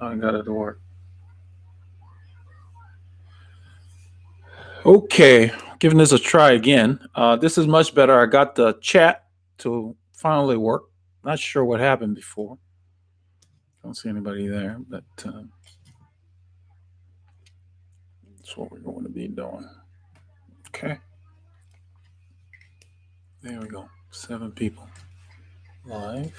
I got it to work. Okay, giving this a try again. This is much better. I got the chat to finally work. Not sure what happened before. Don't see anybody there, but that's what we're going to be doing. Okay, there we go. 7 people live.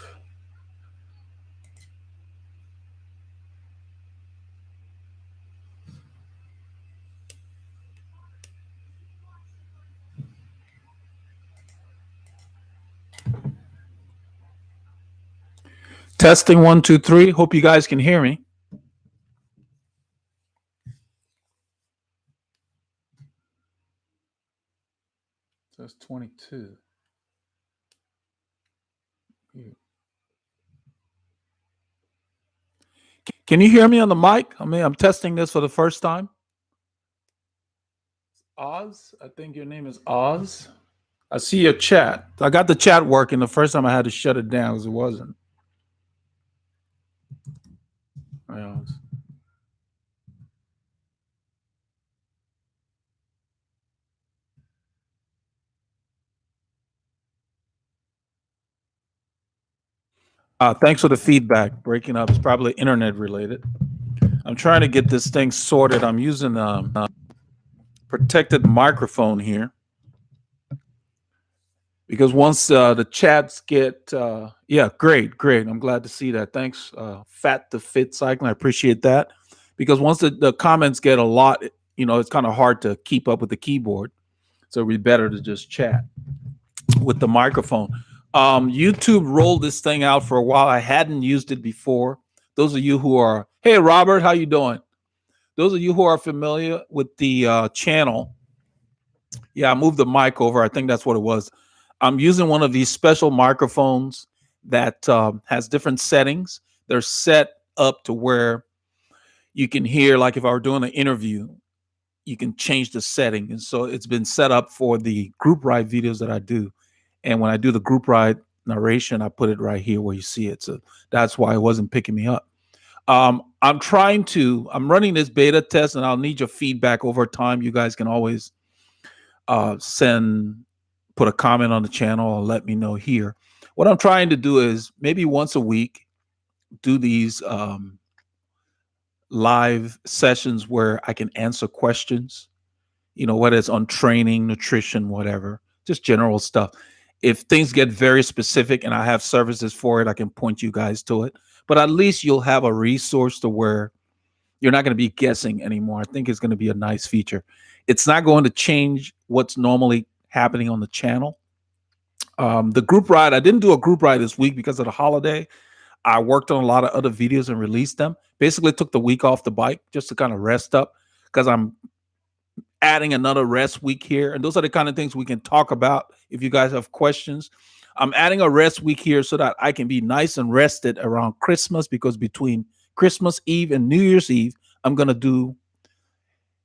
Testing 1, 2, 3. Hope you guys can hear me. That's 22. Can you hear me on the mic? I mean, I'm testing this for the first time. Oz, I think your name is Oz. I see your chat. I got the chat working. The first time I had to shut it down because it wasn't. Hi, Oz. Thanks for the feedback. Breaking up is probably internet related. I'm trying to get this thing sorted. I'm using a protected microphone here because once the chats get, yeah, great. I'm glad to see that. Thanks, Fat to Fit Cycling. I appreciate that because once the comments get a lot, it's kind of hard to keep up with the keyboard. So it'd be better to just chat with the microphone. YouTube rolled this thing out for a while. I hadn't used it before. Those of you who are, hey Robert, how you doing? Those of you who are familiar with the channel, yeah, I moved the mic over. I think that's what it was. I'm using one of these special microphones that has different settings. They're set up to where you can hear, like if I were doing an interview, you can change the setting. And so it's been set up for the group ride videos that I do. And when I do the group ride narration, I put it right here where you see it. So that's why it wasn't picking me up. I'm running this beta test and I'll need your feedback over time. You guys can always put a comment on the channel or let me know here. What I'm trying to do is maybe once a week, do these live sessions where I can answer questions, whether it's on training, nutrition, whatever, just general stuff. If things get very specific and I have services for it, I can point you guys to it. But at least you'll have a resource to where you're not going to be guessing anymore. I think it's going to be a nice feature. It's not going to change what's normally happening on the channel. The group ride, I didn't do a group ride this week because of the holiday. I worked on a lot of other videos and released them. Basically took the week off the bike just to kind of rest up because I'm adding another rest week here. And those are the kind of things we can talk about if you guys have questions. I'm adding a rest week here so that I can be nice and rested around Christmas, because between Christmas Eve and New Year's Eve, I'm going to do.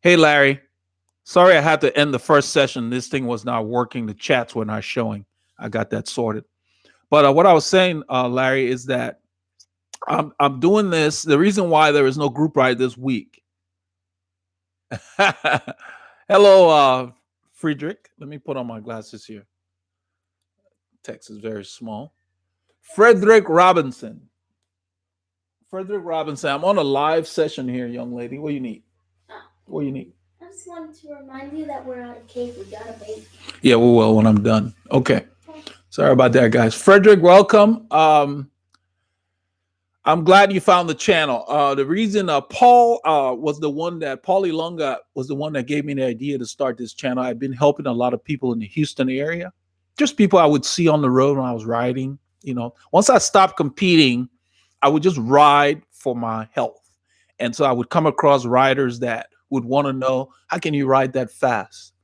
Hey, Larry. Sorry I had to end the first session. This thing was not working. The chats were not showing. I got that sorted. But what I was saying, Larry, is that I'm doing this. The reason why there is no group ride this week. Hello, Friedrich. Let me put on my glasses here. Text is very small. Frederick Robinson. Frederick Robinson. I'm on a live session here, young lady. What do you need? What do you need? I just wanted to remind you that we're on a cake. We got a bake. Yeah, we will when I'm done. Okay. Sorry about that, guys. Frederick, welcome. I'm glad you found the channel. The reason Paul was the one that Paulie Lunga was the one that gave me the idea to start this channel. I've been helping a lot of people in the Houston area, just people I would see on the road when I was riding. Once I stopped competing, I would just ride for my health, and so I would come across riders that would want to know, how can you ride that fast?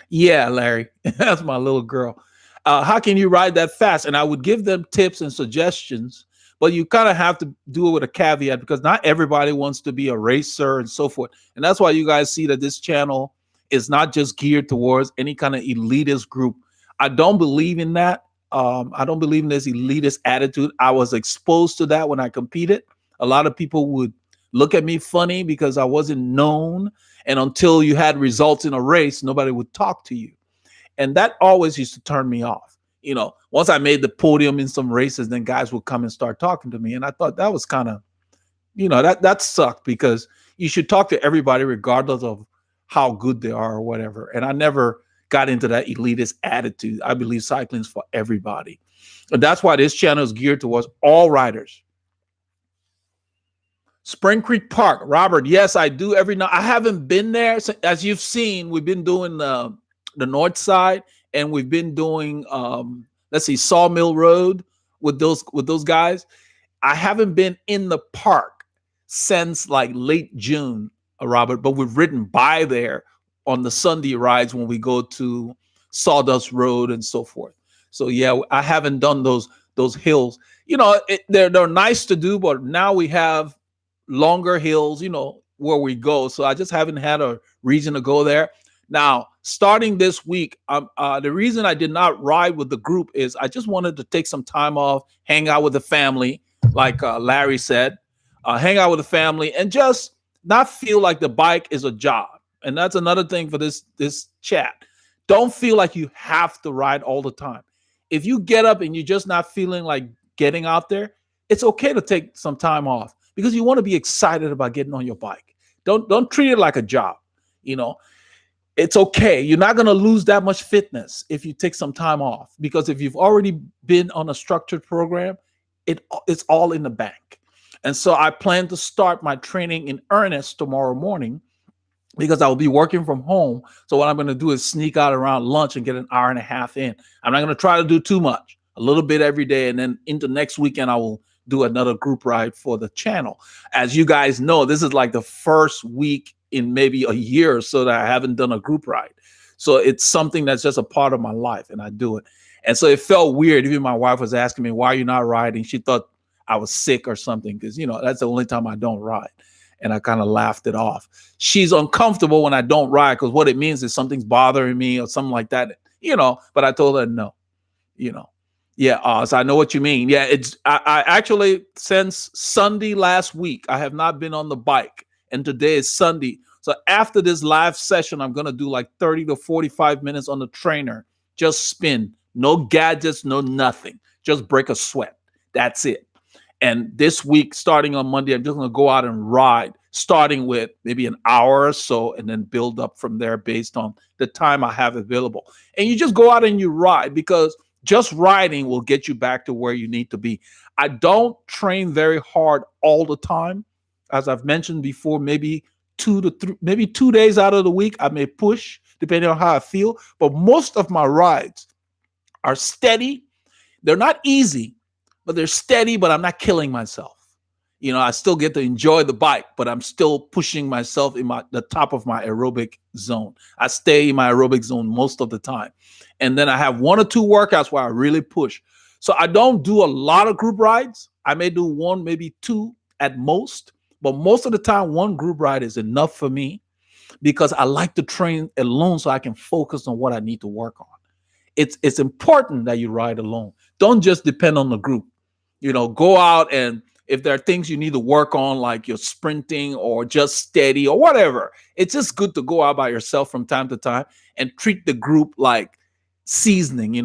Yeah, Larry, that's my little girl. How can you ride that fast? And I would give them tips and suggestions. But you kind of have to do it with a caveat, because not everybody wants to be a racer and so forth. And that's why you guys see that this channel is not just geared towards any kind of elitist group. I don't believe in that. I don't believe in this elitist attitude. I was exposed to that when I competed. A lot of people would look at me funny because I wasn't known. And until you had results in a race, nobody would talk to you. And that always used to turn me off. Once I made the podium in some races, then guys would come and start talking to me. And I thought that was kind of, that sucked, because you should talk to everybody regardless of how good they are or whatever. And I never got into that elitist attitude. I believe cycling is for everybody. And that's why this channel is geared towards all riders. Spring Creek Park, Robert. Yes, I do every night. I haven't been there. As you've seen, we've been doing the north side, and we've been doing let's see, Sawmill Road with those guys. I haven't been in the park since like late June, Robert, but we've ridden by there on the Sunday rides when we go to Sawdust Road and so forth. So yeah, I haven't done those hills. They're nice to do, but now we have longer hills, where we go. So I just haven't had a reason to go there. Now, starting this week, the reason I did not ride with the group is I just wanted to take some time off, hang out with the family, like Larry said, hang out with the family, and just not feel like the bike is a job. And that's another thing for this chat. Don't feel like you have to ride all the time. If you get up and you're just not feeling like getting out there, it's okay to take some time off, because you want to be excited about getting on your bike. Don't treat it like a job. It's okay. You're not going to lose that much fitness if you take some time off, because if you've already been on a structured program, it's all in the bank. And so I plan to start my training in earnest tomorrow morning, because I will be working from home. So what I'm going to do is sneak out around lunch and get an hour and a half in. I'm not going to try to do too much, a little bit every day. And then into next weekend, I will do another group ride for the channel. As you guys know, this is like the first week in maybe a year or so that I haven't done a group ride. So it's something that's just a part of my life, and I do it. And so it felt weird. Even my wife was asking me, why are you not riding? She thought I was sick or something, because, that's the only time I don't ride. And I kind of laughed it off. She's uncomfortable when I don't ride, because what it means is something's bothering me or something like that, but I told her no, Yeah, so I know what you mean. Yeah, I actually, since Sunday last week, I have not been on the bike, and today is Sunday. So after this live session, I'm going to do like 30 to 45 minutes on the trainer. Just spin. No gadgets, no nothing. Just break a sweat. That's it. And this week, starting on Monday, I'm just going to go out and ride, starting with maybe an hour or so, and then build up from there based on the time I have available. And you just go out and you ride, because just riding will get you back to where you need to be. I don't train very hard all the time. As I've mentioned before, maybe 2 days out of the week, I may push depending on how I feel. But most of my rides are steady. They're not easy, but they're steady, but I'm not killing myself. I still get to enjoy the bike, but I'm still pushing myself in the top of my aerobic zone. I stay in my aerobic zone most of the time. And then I have 1 or 2 workouts where I really push. So I don't do a lot of group rides. I may do 1, maybe 2 at most. But most of the time, 1 group ride is enough for me, because I like to train alone so I can focus on what I need to work on. It's important that you ride alone. Don't just depend on the group. Go out, and if there are things you need to work on, like you're sprinting or just steady or whatever, it's just good to go out by yourself from time to time and treat the group like seasoning.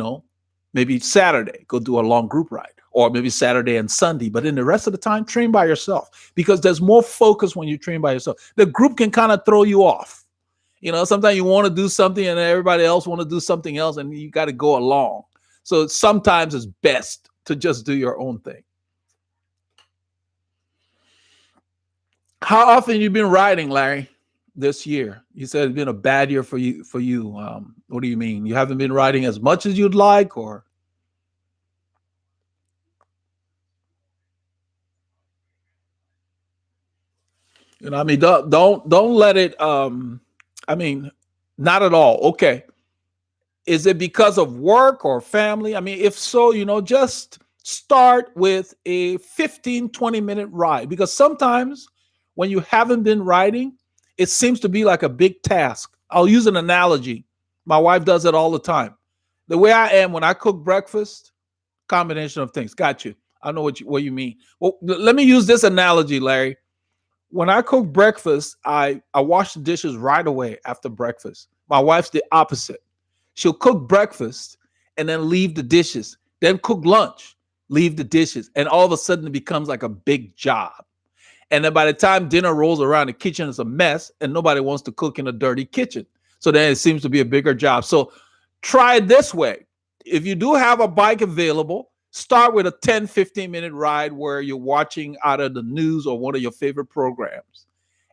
Maybe Saturday, go do a long group ride, or maybe Saturday and Sunday. But then the rest of the time, train by yourself, because there's more focus when you train by yourself. The group can kind of throw you off. Sometimes you want to do something and everybody else want to do something else, and you got to go along. So sometimes it's best to just do your own thing. How often you been riding, Larry, this year? You said it's been a bad year for you. What do you mean? You haven't been riding as much as you'd like, or? I mean, don't let it. I mean, not at all. Okay. Is it because of work or family? I mean, if so, just start with a 15, 20-minute ride, because sometimes when you haven't been riding, it seems to be like a big task. I'll use an analogy. My wife does it all the time. The way I am when I cook breakfast, combination of things. Got you. I know what you mean. Well, let me use this analogy, Larry. When I cook breakfast, I wash the dishes right away after breakfast. My wife's the opposite. She'll cook breakfast and then leave the dishes, then cook lunch, leave the dishes, and all of a sudden it becomes like a big job. And then by the time dinner rolls around, the kitchen is a mess and nobody wants to cook in a dirty kitchen. So then it seems to be a bigger job. So try it this way. If you do have a bike available, start with a 10, 15-minute ride where you're watching out of the news or one of your favorite programs.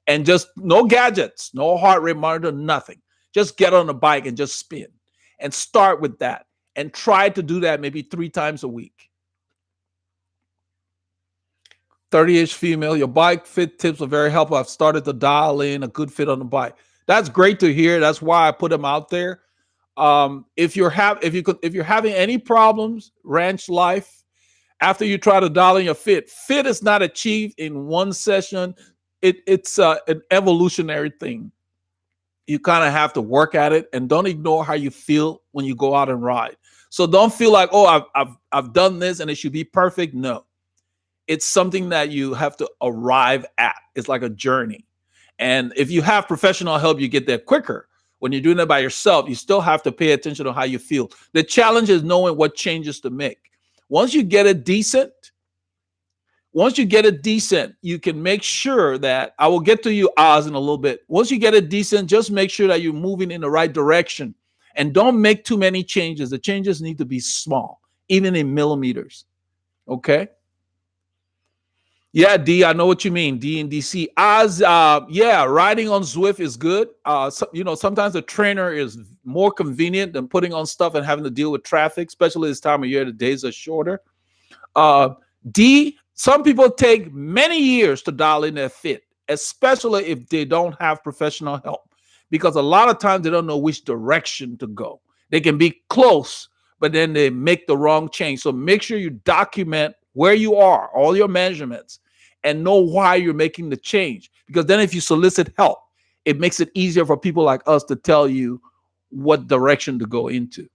And just no gadgets, no heart rate monitor, nothing. Just get on the bike and just spin and start with that. And try to do that maybe 3 times a week. 30-ish female, your bike fit tips are very helpful. I've started to dial in a good fit on the bike. That's great to hear. That's why I put them out there. If you're having any problems, ranch life, after you try to dial in your fit is not achieved in one session. It's an evolutionary thing. You kind of have to work at it, and don't ignore how you feel when you go out and ride. So don't feel like, oh, I've done this and it should be perfect. No, it's something that you have to arrive at. It's like a journey. And if you have professional help, you get there quicker. When you're doing it by yourself, you still have to pay attention to how you feel. The challenge is knowing what changes to make. Once you get it decent, you can make sure that I will get to you, Oz, in a little bit. Once you get it decent, just make sure that you're moving in the right direction and don't make too many changes. The changes need to be small, even in millimeters. Okay. Yeah, D, I know what you mean. D and DC. As yeah, riding on Zwift is good. Sometimes the trainer is more convenient than putting on stuff and having to deal with traffic, especially this time of year. The days are shorter. Uh, D, some people take many years to dial in their fit, especially if they don't have professional help, because a lot of times they don't know which direction to go. They can be close, but then they make the wrong change. So make sure you document where you are, all your measurements, and know why you're making the change. Because then if you solicit help, it makes it easier for people like us to tell you what direction to go into.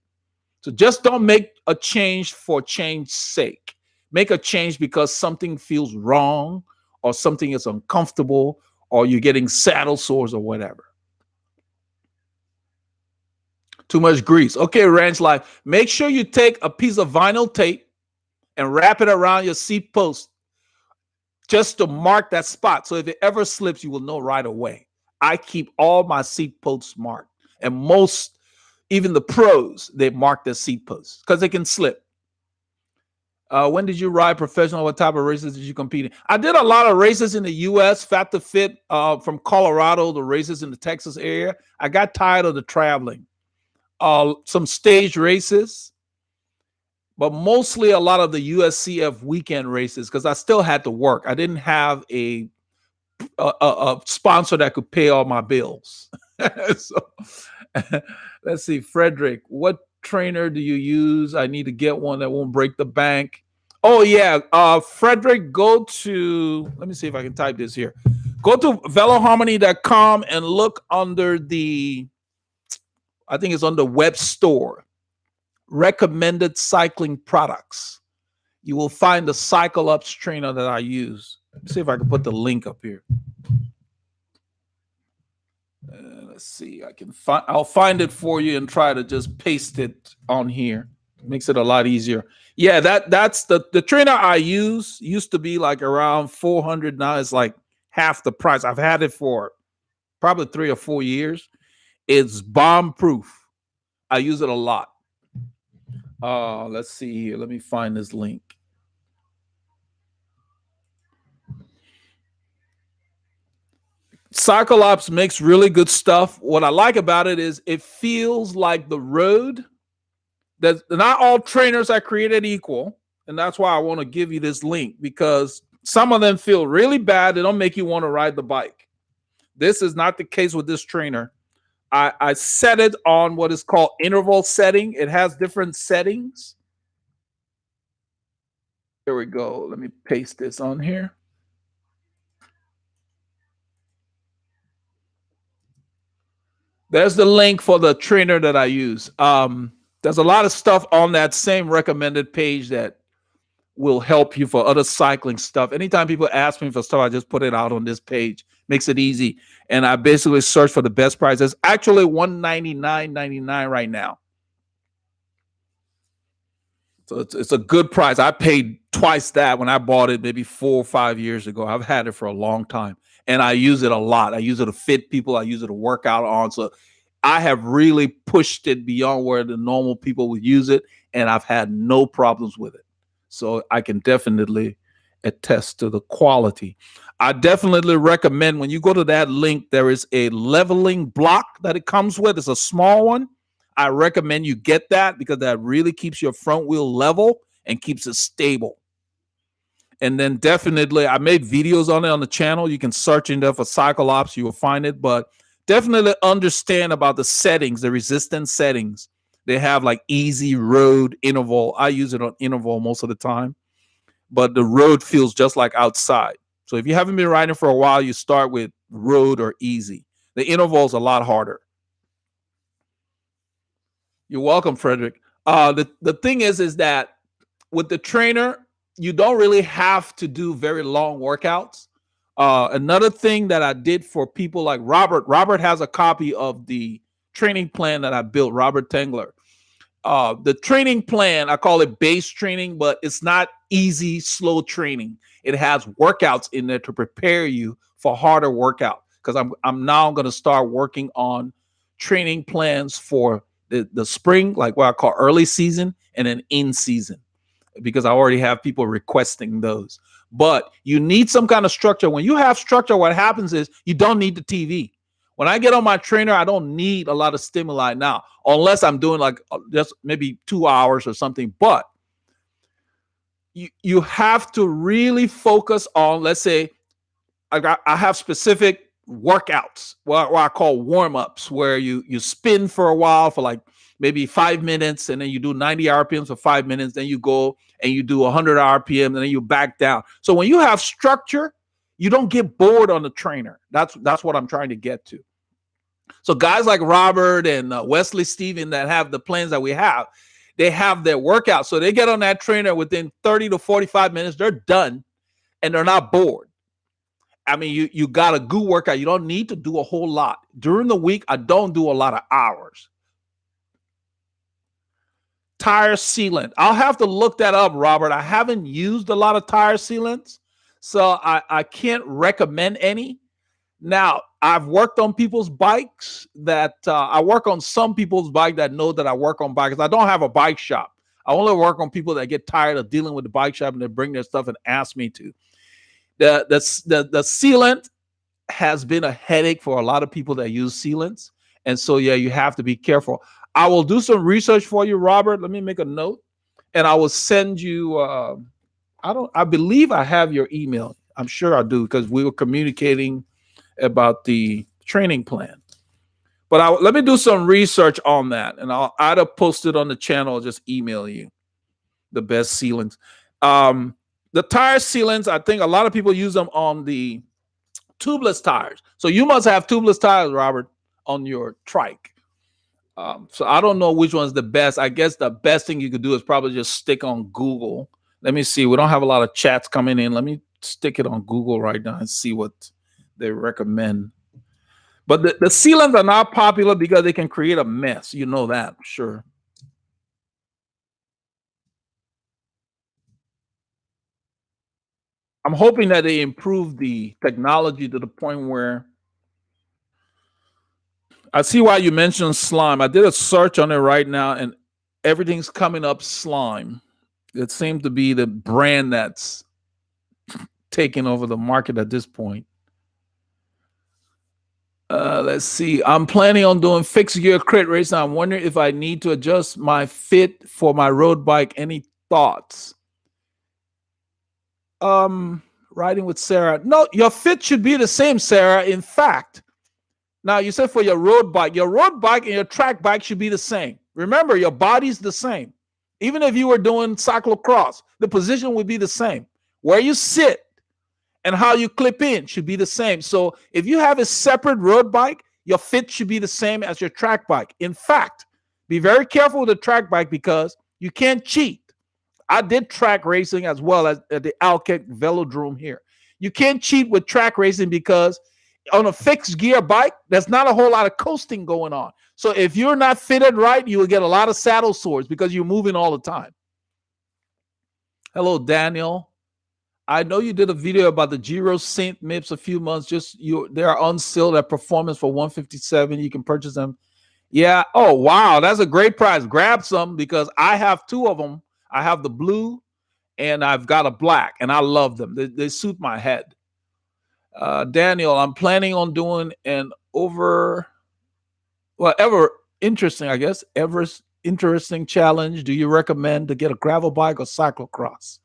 So just don't make a change for change's sake. Make a change because something feels wrong or something is uncomfortable or you're getting saddle sores or whatever. Too much grease. Okay, ranch life. Make sure you take a piece of vinyl tape and wrap it around your seat post just to mark that spot. So if it ever slips, you will know right away. I keep all my seat posts marked. And most, even the pros, they mark their seat posts because they can slip. When did you ride professional? What type of races did you compete in? I did a lot of races in the U.S., Fat to Fit, from Colorado, the races in the Texas area. I got tired of the traveling. Some stage races, but mostly a lot of the USCF weekend races because I still had to work. I didn't have a sponsor that could pay all my bills. So let's see, Frederick, what trainer do you use? I need to get one that won't break the bank. Oh yeah, Frederick, go to, let me see if I can type this here. Go to veloharmony.com and look under the, I think it's on the web store, recommended cycling products. You will find the Cycle Ups trainer that I use. Let me see if I can put the link up here. Let's see. I'll find it for you and try to just paste it on here. Makes it a lot easier. Yeah, that's the trainer I use. Used to be like around 400. Now it's like half the price. I've had it for probably 3 or 4 years. It's bomb proof. I use it a lot. Let's see here. Let me find this link. Cyclops makes really good stuff. What I like about it is it feels like the road. That not all trainers are created equal, and that's why I want to give you this link, because some of them feel really bad. They don't make you want to ride the bike. This is not the case with this trainer. I set it on what is called interval setting. It has different settings. Here we go. Let me paste this on here. There's the link for the trainer that I use. There's a lot of stuff on that same recommended page that will help you for other cycling stuff. Anytime people ask me for stuff, I just put it out on this page. Makes it easy. And I basically search for the best price. It's actually $199.99 right now. So it's a good price. I paid twice that when I bought it maybe 4 or 5 years ago. I've had it for a long time. And I use it a lot. I use it to fit people. I use it to work out on. So I have really pushed it beyond where the normal people would use it. And I've had no problems with it. So I can definitely attest to the quality. I definitely recommend when you go to that link, there is a leveling block that it comes with. It's a small one. I recommend you get that because that really keeps your front wheel level and keeps it stable. And then definitely, I made videos on it on the channel. You can search in there for Cycle Ops. You will find it. But definitely understand about the settings, the resistance settings. They have like easy, road, interval. I use it on interval most of the time. But the road feels just like outside. So if you haven't been riding for a while, you start with road or easy. The interval is a lot harder. You're welcome, Frederick. The thing is that with the trainer, you don't really have to do very long workouts. Another thing that I did for people like Robert. Robert has a copy of the training plan that I built, Robert Tengler. The training plan, I call it base training, but it's not easy, slow training. It has workouts in there to prepare you for harder workout. Because I'm now going to start working on training plans for the spring, like what I call early season, and then in season, because I already have people requesting those. But you need some kind of structure. When you have structure, what happens is you don't need the TV. When I get on my trainer, I don't need a lot of stimuli now, unless I'm doing like just maybe 2 hours or something. But you have to really focus on, let's say, I have specific workouts, what I call warm-ups, where you spin for a while for like maybe 5 minutes, and then you do 90 RPMs for 5 minutes, then you go and you do 100 RPM, and then you back down. So when you have structure, you don't get bored on the trainer. That's what I'm trying to get to. So guys like Robert and Wesley Steven that have the plans that we have, they have their workout. So they get on that trainer within 30 to 45 minutes, they're done, and they're not bored. I mean, you got a good workout. You don't need to do a whole lot. During the week, I don't do a lot of hours. Tire sealant. I'll have to look that up, Robert. I haven't used a lot of tire sealants, so I can't recommend any. Now, I've worked on people's bikes that I work on some people's bike that know that I work on bikes. I don't have a bike shop. I only work on people that get tired of dealing with the bike shop and they bring their stuff and ask me to. The sealant has been a headache for a lot of people that use sealants. And so, yeah, you have to be careful. I will do some research for you, Robert. Let me make a note. And I will send you, I believe I have your email. I'm sure I do because we were communicating about the training plan. But let me do some research on that. And I'll either post it on the channel or just email you the best sealants. The tire sealants, I think a lot of people use them on the tubeless tires. So you must have tubeless tires, Robert, on your trike. So I don't know which one's the best. I guess the best thing you could do is probably just stick on Google. Let me see. We don't have a lot of chats coming in. Let me stick it on Google right now and see what they recommend. But the sealants are not popular because they can create a mess. You know that, sure. I'm hoping that they improve the technology to the point where I see why you mentioned slime. I did a search on it right now, and everything's coming up slime. It seems to be the brand that's taking over the market at this point. Let's see. I'm planning on doing fixed gear crit race. I'm wondering if I need to adjust my fit for my road bike. Any thoughts? Riding with Sarah. No, your fit should be the same, Sarah. In fact, now you said for your road bike and your track bike should be the same. Remember, your body's the same. Even if you were doing cyclocross, the position would be the same. Where you sit and how you clip in should be the same. So if you have a separate road bike, your fit should be the same as your track bike. In fact, be very careful with the track bike because you can't cheat. I did track racing as well as at the Alkek Velodrome here. You can't cheat with track racing because on a fixed gear bike, there's not a whole lot of coasting going on. So if you're not fitted right, you will get a lot of saddle sores because you're moving all the time. Hello, Daniel. I know you did a video about the Giro Saint MIPS a few months. They are on sale at Performance for 157. You can purchase them. Yeah. Oh, wow. That's a great price. Grab some because I have two of them. I have the blue and I've got a black, and I love them. They suit my head. Daniel, I'm planning on doing an ever interesting, I guess, ever interesting challenge. Do you recommend to get a gravel bike or cyclocross?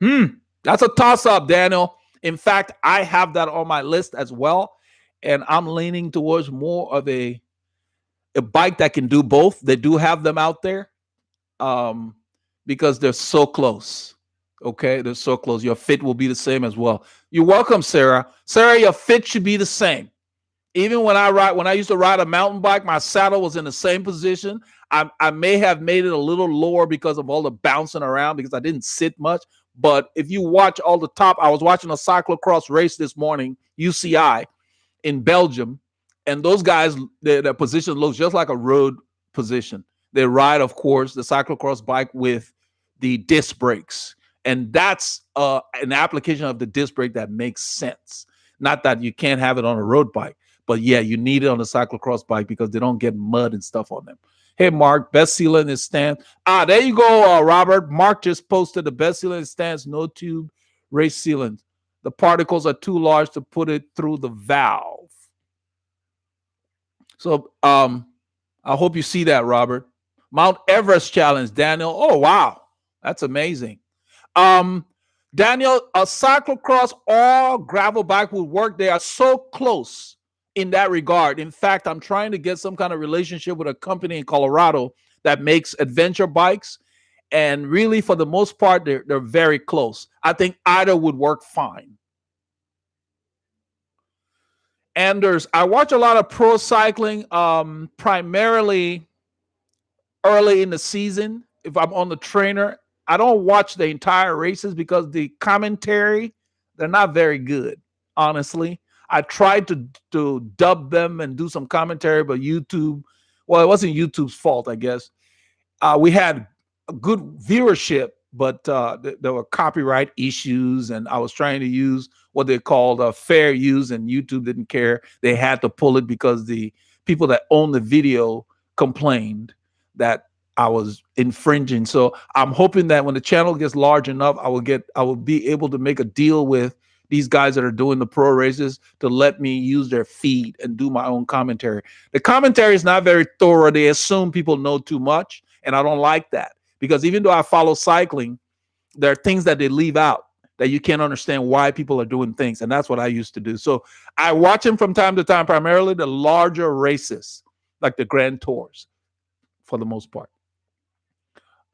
That's a toss-up, Daniel. In fact, I have that on my list as well, and I'm leaning towards more of a bike that can do both. They do have them out there because they're so close. Okay, they're so close. Your fit will be the same as well. You're welcome, Sarah. Sarah, your fit should be the same. Even when I used to ride a mountain bike, my saddle was in the same position. I may have made it a little lower because of all the bouncing around because I didn't sit much. But if you watch all the top, I was watching a cyclocross race this morning, UCI in Belgium, and those guys, their position looks just like a road position. They ride, of course, the cyclocross bike with the disc brakes. And that's an application of the disc brake that makes sense. Not that you can't have it on a road bike, but yeah, you need it on a cyclocross bike because they don't get mud and stuff on them. Hey, Mark, best sealer in his stance. There you go, Robert. Mark just posted the best sealer in his stance, no tube race sealant. The particles are too large to put it through the valve. So I hope you see that, Robert. Mount Everest challenge, Daniel. Oh, wow. That's amazing. Daniel, a cyclocross or gravel bike would work. They are so close in that regard. In fact, I'm trying to get some kind of relationship with a company in Colorado that makes adventure bikes. And really, for the most part, they're very close. I think either would work fine. Anders, I watch a lot of pro cycling, primarily early in the season. If I'm on the trainer, I don't watch the entire races because the commentary, they're not very good, honestly. I tried to dub them and do some commentary, but YouTube, well, it wasn't YouTube's fault, I guess. We had a good viewership, but there were copyright issues, and I was trying to use what they called fair use, and YouTube didn't care. They had to pull it because the people that own the video complained that I was infringing. So I'm hoping that when the channel gets large enough, I will be able to make a deal with these guys that are doing the pro races to let me use their feed and do my own commentary. The commentary is not very thorough. They assume people know too much, and I don't like that because even though I follow cycling, there are things that they leave out that you can't understand why people are doing things, and that's what I used to do. So I watch them from time to time, primarily the larger races, like the Grand Tours, for the most part.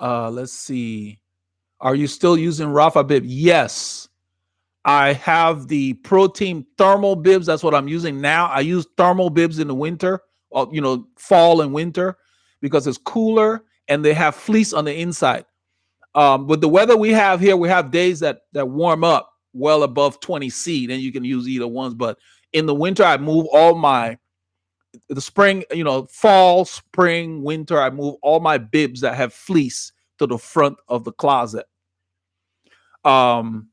Let's see. Are you still using Rafa bib? Yes. I have the Pro Team thermal bibs. That's what I'm using now. I use thermal bibs in the winter, fall and winter, because it's cooler and they have fleece on the inside. With the weather we have here, we have days that warm up well above 20 C. Then you can use either ones. But in the winter, I move all the spring, fall, spring, winter, I move all my bibs that have fleece to the front of the closet. The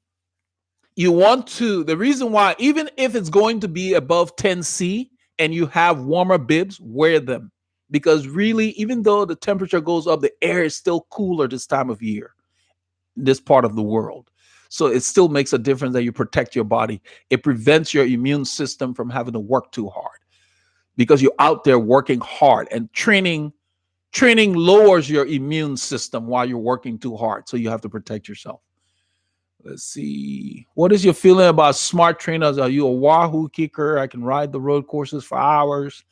reason why, even if it's going to be above 10 C and you have warmer bibs, wear them. Because really, even though the temperature goes up, the air is still cooler this time of year, this part of the world. So it still makes a difference that you protect your body. It prevents your immune system from having to work too hard because you're out there working hard, and training lowers your immune system while you're working too hard. So you have to protect yourself. Let's see. What is your feeling about smart trainers? Are you a Wahoo kicker? I can ride the road courses for hours.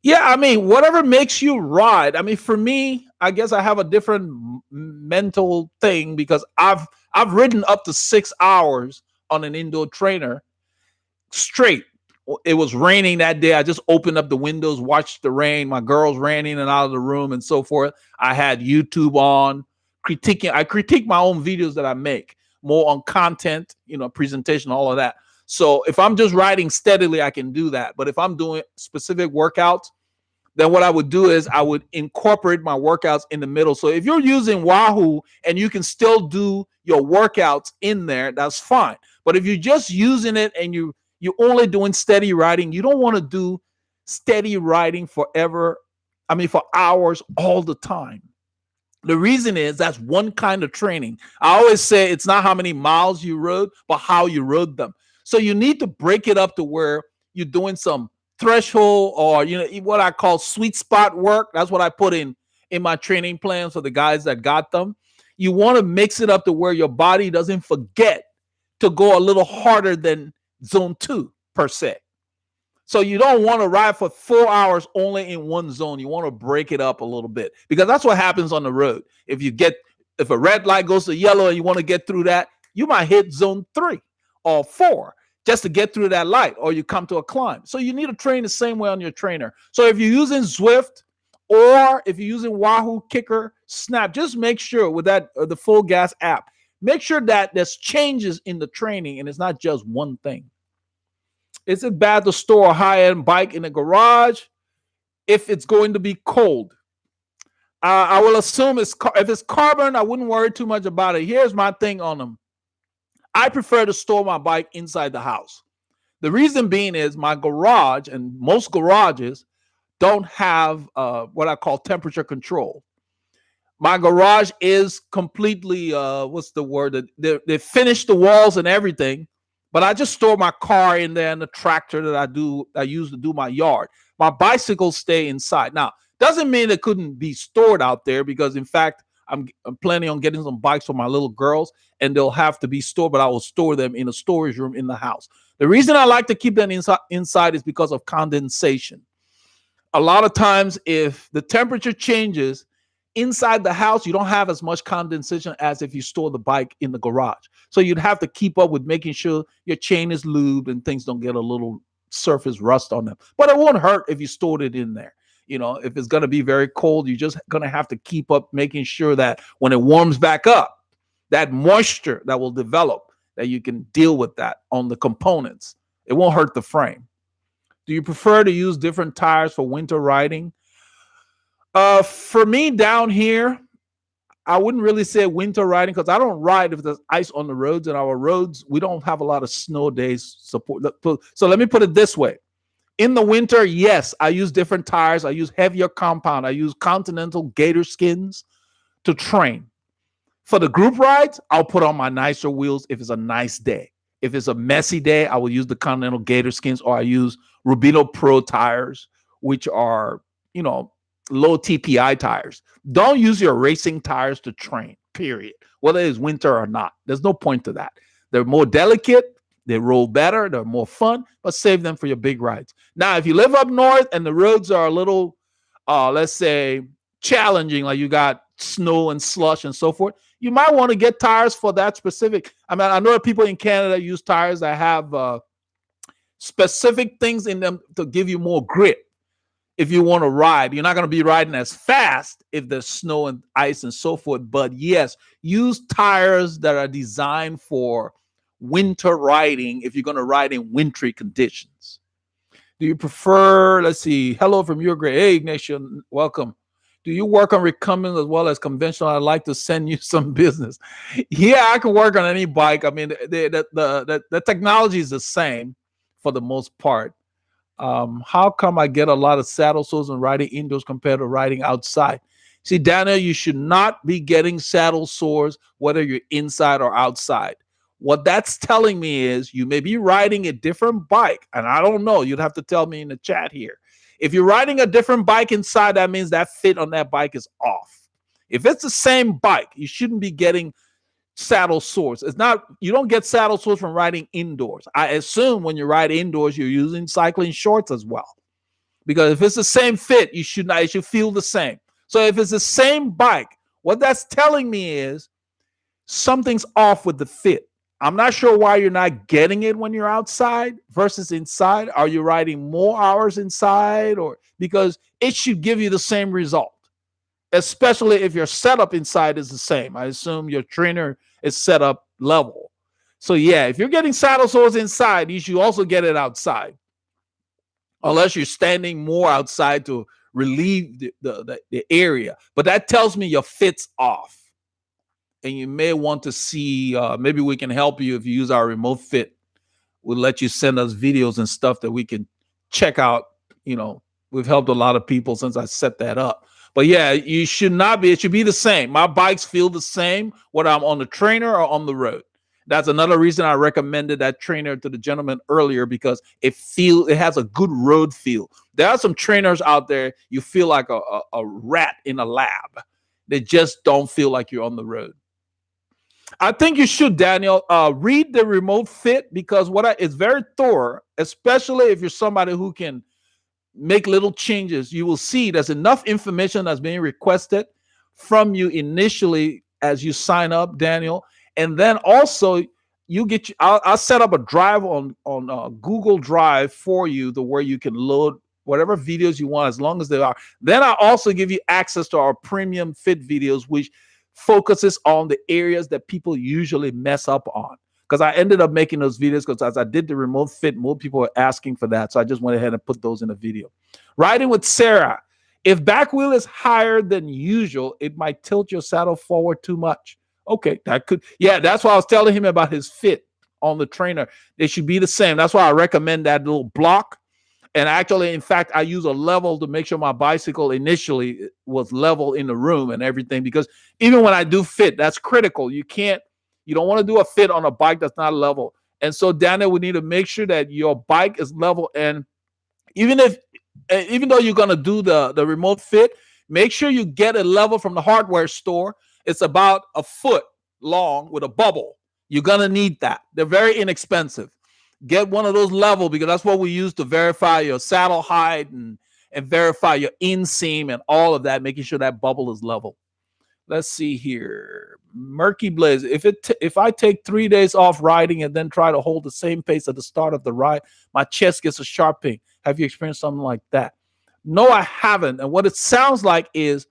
Yeah, I mean, whatever makes you ride. I mean, for me, I guess I have a different mental thing because I've ridden up to 6 hours on an indoor trainer straight. It was raining that day. I just opened up the windows, watched the rain. My girls ran in and out of the room and so forth. I had YouTube on, critiquing. I critique my own videos that I make more on content, presentation, all of that. So if I'm just riding steadily, I can do that. But if I'm doing specific workouts, then what I would do is I would incorporate my workouts in the middle. So if you're using Wahoo and you can still do your workouts in there, that's fine. But if you're just using it and you're only doing steady riding, you don't want to do steady riding forever. I mean, for hours all the time. The reason is that's one kind of training. I always say it's not how many miles you rode, but how you rode them. So you need to break it up to where you're doing some threshold or what I call sweet spot work. That's what I put in my training plans for the guys that got them. You want to mix it up to where your body doesn't forget to go a little harder than zone 2 per se. So you don't want to ride for 4 hours only in one zone. You want to break it up a little bit because that's what happens on the road. If a red light goes to yellow and you want to get through that, you might hit zone 3 or 4 just to get through that light, or you come to a climb. So you need to train the same way on your trainer. So if you're using Zwift or if you're using Wahoo, Kicker, Snap, just make sure with that the Full Gas app, make sure that there's changes in the training and it's not just one thing. Is it bad to store a high-end bike in a garage if it's going to be cold? I will assume if it's carbon, I wouldn't worry too much about it. Here's my thing on them. I prefer to store my bike inside the house. The reason being is my garage, and most garages don't have what I call temperature control. My garage is completely, what's the word? They finished the walls and everything, but I just store my car in there and the tractor that I use to do my yard. My bicycles stay inside. Now, doesn't mean it couldn't be stored out there because, in fact, I'm planning on getting some bikes for my little girls, and they'll have to be stored, but I will store them in a storage room in the house. The reason I like to keep them inside is because of condensation. A lot of times, if the temperature changes inside the house, you don't have as much condensation as if you store the bike in the garage. So you'd have to keep up with making sure your chain is lubed and things don't get a little surface rust on them. But it won't hurt if you stored it in there. If it's going to be very cold, you're just going to have to keep up making sure that when it warms back up, that moisture that will develop, that you can deal with that on the components. It won't hurt the frame. Do you prefer to use different tires for winter riding? For me down here, I wouldn't really say winter riding because I don't ride if there's ice on the roads. And our roads, we don't have a lot of snow days support. So let me put it this way. In the winter, yes, I use different tires. I use heavier compound. I use Continental Gator skins to train. For the group rides, I'll put on my nicer wheels if it's a nice day. If it's a messy day, I will use the Continental Gator skins, or I use Rubino Pro tires, which are, low TPI tires. Don't use your racing tires to train, period. Whether it's winter or not. There's no point to that. They're more delicate. They roll better. They're more fun, but save them for your big rides. Now, if you live up north and the roads are a little, let's say, challenging, like you got snow and slush and so forth, you might want to get tires for that specific. I mean, I know people in Canada use tires that have specific things in them to give you more grip. If you want to ride, you're not going to be riding as fast if there's snow and ice and so forth. But yes, use tires that are designed for winter riding if you're going to ride in wintry conditions. Do you prefer, let's see, hello from your grade. Hey, Ignatius, welcome. Do you work on recumbent as well as conventional? I'd like to send you some business. Yeah, I can work on any bike. I mean, the technology is the same for the most part. How come I get a lot of saddle sores when riding indoors compared to riding outside? See, Daniel, you should not be getting saddle sores whether you're inside or outside. What that's telling me is you may be riding a different bike, and I don't know. You'd have to tell me in the chat here. If you're riding a different bike inside, that means that fit on that bike is off. If it's the same bike, you shouldn't be getting saddle sores. It's not, you don't get saddle sores from riding indoors. I assume when you ride indoors, you're using cycling shorts as well. Because if it's the same fit, it should feel the same. So if it's the same bike, what that's telling me is something's off with the fit. I'm not sure why you're not getting it when you're outside versus inside. Are you riding more hours inside, or because it should give you the same result? especially if your setup inside is the same. I assume your trainer is set up level. So yeah, if you're getting saddle sores inside, you should also get it outside, unless you're standing more outside to relieve the area. But that tells me your fit's off. And you may want to see, maybe we can help you if you use our remote fit. We'll let you send us videos and stuff that we can check out. You know, we've helped a lot of people since I set that up. But yeah, you should not be, it should be the same. My bikes feel the same whether I'm on the trainer or on the road. That's another reason I recommended that trainer to the gentleman earlier, because it has a good road feel. There are some trainers out there you feel like a rat in a lab. They just don't feel like you're on the road. I think you should, Daniel, read the remote fit, because it's very thorough, especially if you're somebody who can make little changes. You will see there's enough information that's being requested from you initially as you sign up, Daniel. And then also I'll set up a drive on Google Drive for you, where you can load whatever videos you want, as long as they are. Then I also give you access to our premium fit videos, which focuses on the areas that people usually mess up on. Because I ended up making those videos because as I did the remote fit, more people were asking for that. So I just went ahead and put those in a video. Riding with Sarah. If back wheel is higher than usual, it might tilt your saddle forward too much. Okay, that could, yeah, that's why I was telling him about his fit on the trainer. They should be the same. That's why I recommend that little block. And actually, in fact, I use a level to make sure my bicycle initially was level in the room and everything, because even when I do fit, that's critical. You don't want to do a fit on a bike that's not level. And so, Daniel, we need to make sure that your bike is level. And even though you're going to do the remote fit, make sure you get a level from the hardware store. It's about a foot long with a bubble. You're going to need that. They're very inexpensive. Get one of those level, because that's what we use to verify your saddle height and verify your inseam and all of that, making sure that bubble is level. Let's see here. Murky Blaze. If I take 3 days off riding and then try to hold the same pace at the start of the ride, my chest gets a sharp pain. Have you experienced something like that? No, I haven't. And what it sounds like is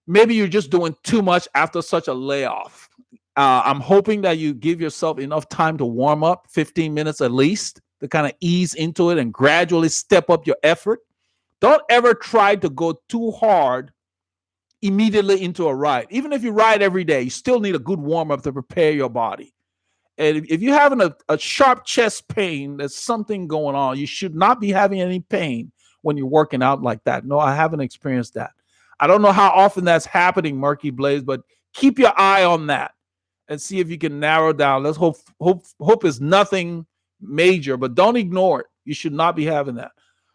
maybe you're just doing too much after such a layoff. I'm hoping that you give yourself enough time to warm up, 15 minutes at least, to kind of ease into it and gradually step up your effort. Don't ever try to go too hard immediately into a ride. Even if you ride every day, you still need a good warm up to prepare your body. And if you're having a sharp chest pain, there's something going on. You should not be having any pain when you're working out like that. No, I haven't experienced that. I don't know how often that's happening, Murky Blaze, but keep your eye on that and see if you can narrow down. Let's hope it's nothing major, but don't ignore it. You should not be having that.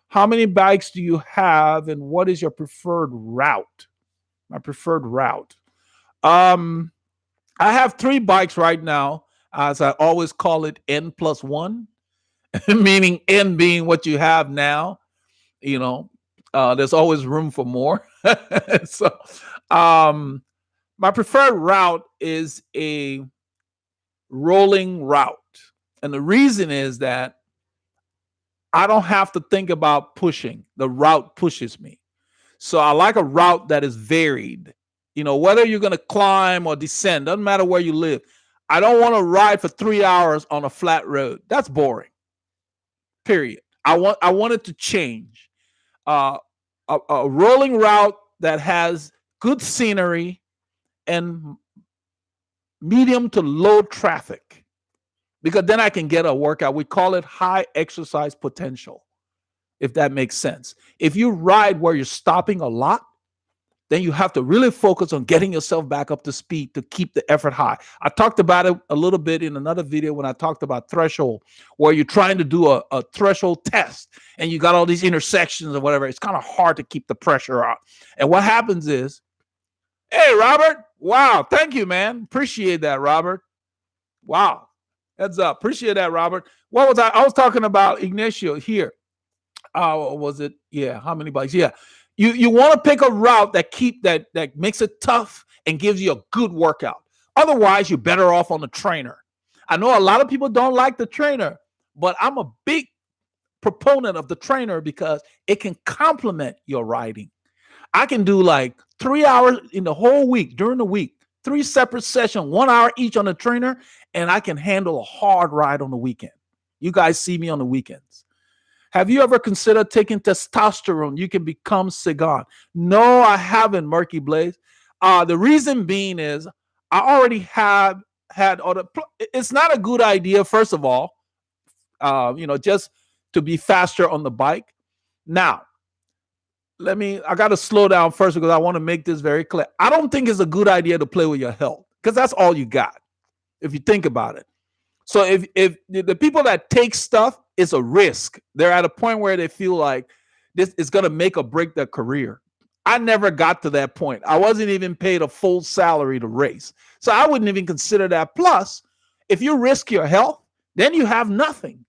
How many bikes do you have, and what is your preferred route? My preferred route. I have 3 bikes right now, as I always call it N+1, meaning N being what you have now. You know, there's always room for more. So, my preferred route is a rolling route. And the reason is that I don't have to think about pushing. The route pushes me. So I like a route that is varied. You know, whether you're going to climb or descend, doesn't matter where you live. I don't want to ride for 3 hours on a flat road. That's boring. Period. I want it to change. A rolling route that has good scenery and medium to low traffic, because then I can get a workout. We call it high exercise potential, if that makes sense. If you ride where you're stopping a lot, then you have to really focus on getting yourself back up to speed to keep the effort high. I talked about it a little bit in another video when I talked about threshold, where you're trying to do a threshold test and you got all these intersections or whatever. It's kind of hard to keep the pressure out. And what happens is, hey, Robert, wow, thank you, man. Appreciate that, Robert. Wow, heads up. Appreciate that, Robert. What was I was talking about Ignacio here. Was it? Yeah, how many bikes? Yeah. You want to pick a route that makes it tough and gives you a good workout. Otherwise, you're better off on the trainer. I know a lot of people don't like the trainer, but I'm a big proponent of the trainer because it can complement your riding. I can do like 3 hours in the whole week during the week, three separate sessions, 1 hour each on the trainer, and I can handle a hard ride on the weekend. You guys see me on the weekends. Have you ever considered taking testosterone? You can become Sagan. No, I haven't, Murky Blaze. The reason being is I already have had other. It's not a good idea, first of all, just to be faster on the bike. Now, I got to slow down first because I want to make this very clear. I don't think it's a good idea to play with your health because that's all you got if you think about it. So if the people that take stuff, it's a risk. They're at a point where they feel like this is going to make or break their career. I never got to that point. I wasn't even paid a full salary to race. So I wouldn't even consider that. Plus, if you risk your health, then you have nothing.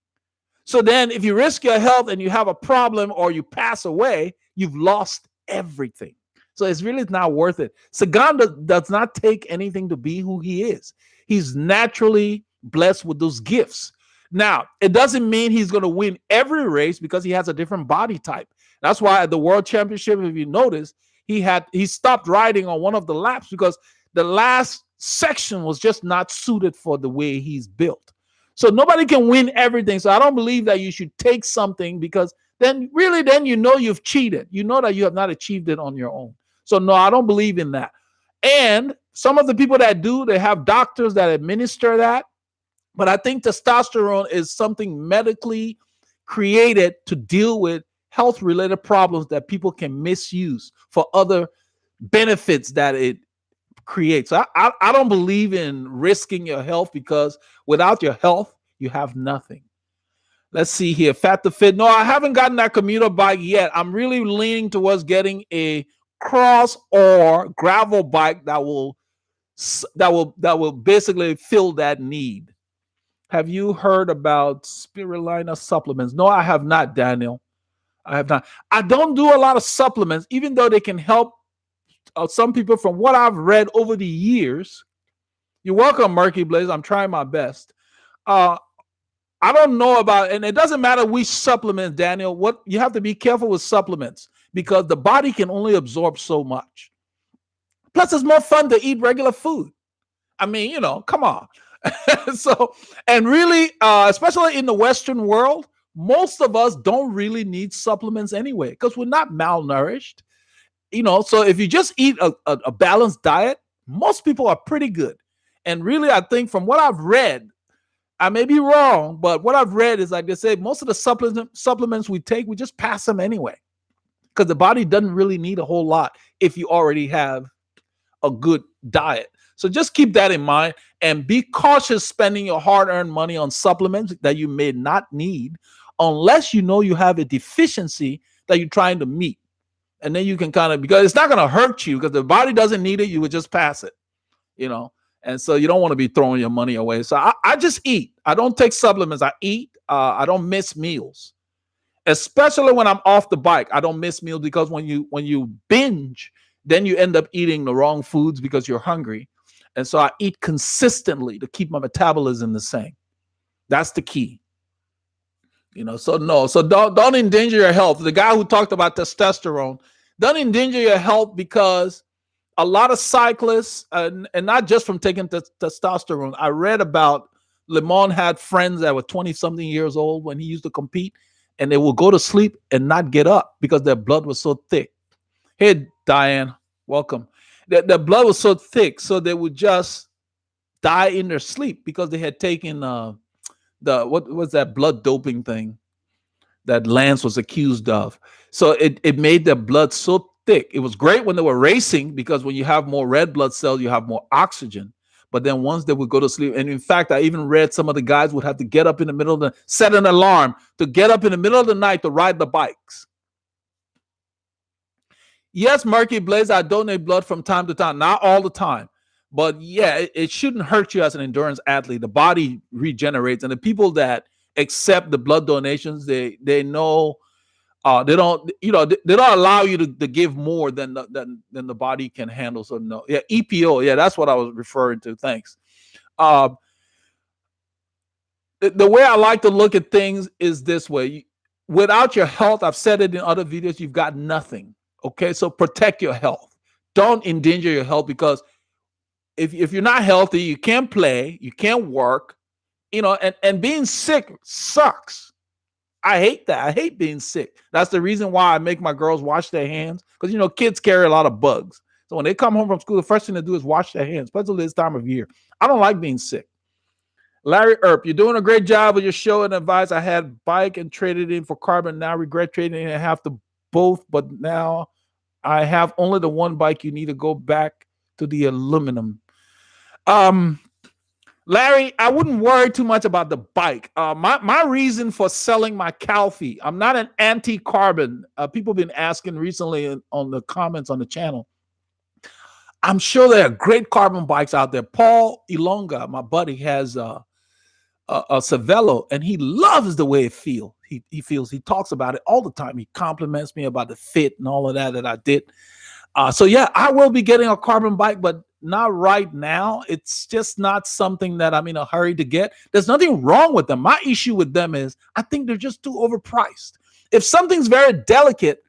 So then if you risk your health and you have a problem or you pass away, you've lost everything. So it's really not worth it. Sagan does not take anything to be who he is. He's naturally blessed with those gifts. Now, it doesn't mean he's going to win every race because he has a different body type. That's why at the World Championship, if you notice, he stopped riding on one of the laps because the last section was just not suited for the way he's built. So nobody can win everything. So I don't believe that you should take something because then you've cheated. You know that you have not achieved it on your own. So no, I don't believe in that. And some of the people that do, they have doctors that administer that. But I think testosterone is something medically created to deal with health-related problems that people can misuse for other benefits that it creates. So I don't believe in risking your health because without your health, you have nothing. Let's see here. Fat to Fit. No, I haven't gotten that commuter bike yet. I'm really leaning towards getting a cross or gravel bike that will basically fill that need. Have you heard about spirulina supplements? No, I have not, Daniel. I have not. I don't do a lot of supplements, even though they can help some people from what I've read over the years. You're welcome, Murky Blaze. I'm trying my best. I don't know about, and it doesn't matter which supplements, Daniel. What you have to be careful with supplements because the body can only absorb so much. Plus, it's more fun to eat regular food. I mean, come on. So, and really, especially in the Western world, most of us don't really need supplements anyway because we're not malnourished. So if you just eat a balanced diet, most people are pretty good. And really, I think from what I've read, I may be wrong, but what I've read is like they say, most of the supplements we take, we just pass them anyway because the body doesn't really need a whole lot if you already have a good diet. So just keep that in mind and be cautious spending your hard-earned money on supplements that you may not need unless you know you have a deficiency that you're trying to meet. And then you can because it's not going to hurt you because the body doesn't need it. You would just pass it, And so you don't want to be throwing your money away. So I just eat. I don't take supplements. I eat. I don't miss meals, especially when I'm off the bike. I don't miss meals because when you binge, then you end up eating the wrong foods because you're hungry. And so I eat consistently to keep my metabolism the same. That's the key. So no, so don't endanger your health. The guy who talked about testosterone, don't endanger your health because a lot of cyclists, and not just from taking testosterone. I read about Lemon had friends that were 20-something years old when he used to compete, and they will go to sleep and not get up because their blood was so thick. Hey, Diane, welcome. Their blood was so thick, so they would just die in their sleep because they had taken what was that blood doping thing that Lance was accused of. So it made their blood so thick. It was great when they were racing because when you have more red blood cells, you have more oxygen. But then once they would go to sleep, and in fact, I even read some of the guys would have to get up in the middle of the set an alarm to get up in the middle of the night to ride the bikes. Yes, Murky Blaze, I donate blood from time to time, not all the time. But yeah, it shouldn't hurt you as an endurance athlete. The body regenerates, and the people that accept the blood donations, they know they don't they don't allow you to give more than the body can handle. So no, yeah, EPO, yeah, that's what I was referring to. Thanks. The way I like to look at things is this way: without your health, I've said it in other videos, you've got nothing. Okay, so protect your health. Don't endanger your health because if you're not healthy, you can't play, you can't work, and being sick sucks. I hate that. I hate being sick. That's the reason why I make my girls wash their hands because kids carry a lot of bugs. So when they come home from school, the first thing they do is wash their hands, especially this time of year. I don't like being sick. Larry Earp, you're doing a great job with your show and advice. I had bike and traded in for carbon. Now regret trading in half the both, but now I have only the one bike. You need to go back to the aluminum. Um, Larry, I wouldn't worry too much about the bike. My reason for selling my Calfee, I'm not an anti-carbon. People have been asking recently on the comments on the channel. I'm sure there are great carbon bikes out there. Paul Ilonga, my buddy, has a Cervelo, and he loves the way it feels. He talks about it all the time. He compliments me about the fit and all of that I did. So yeah, I will be getting a carbon bike, but not right now. It's just not something that I'm in a hurry to get. There's nothing wrong with them. My issue with them is I think they're just too overpriced. If something's very delicate,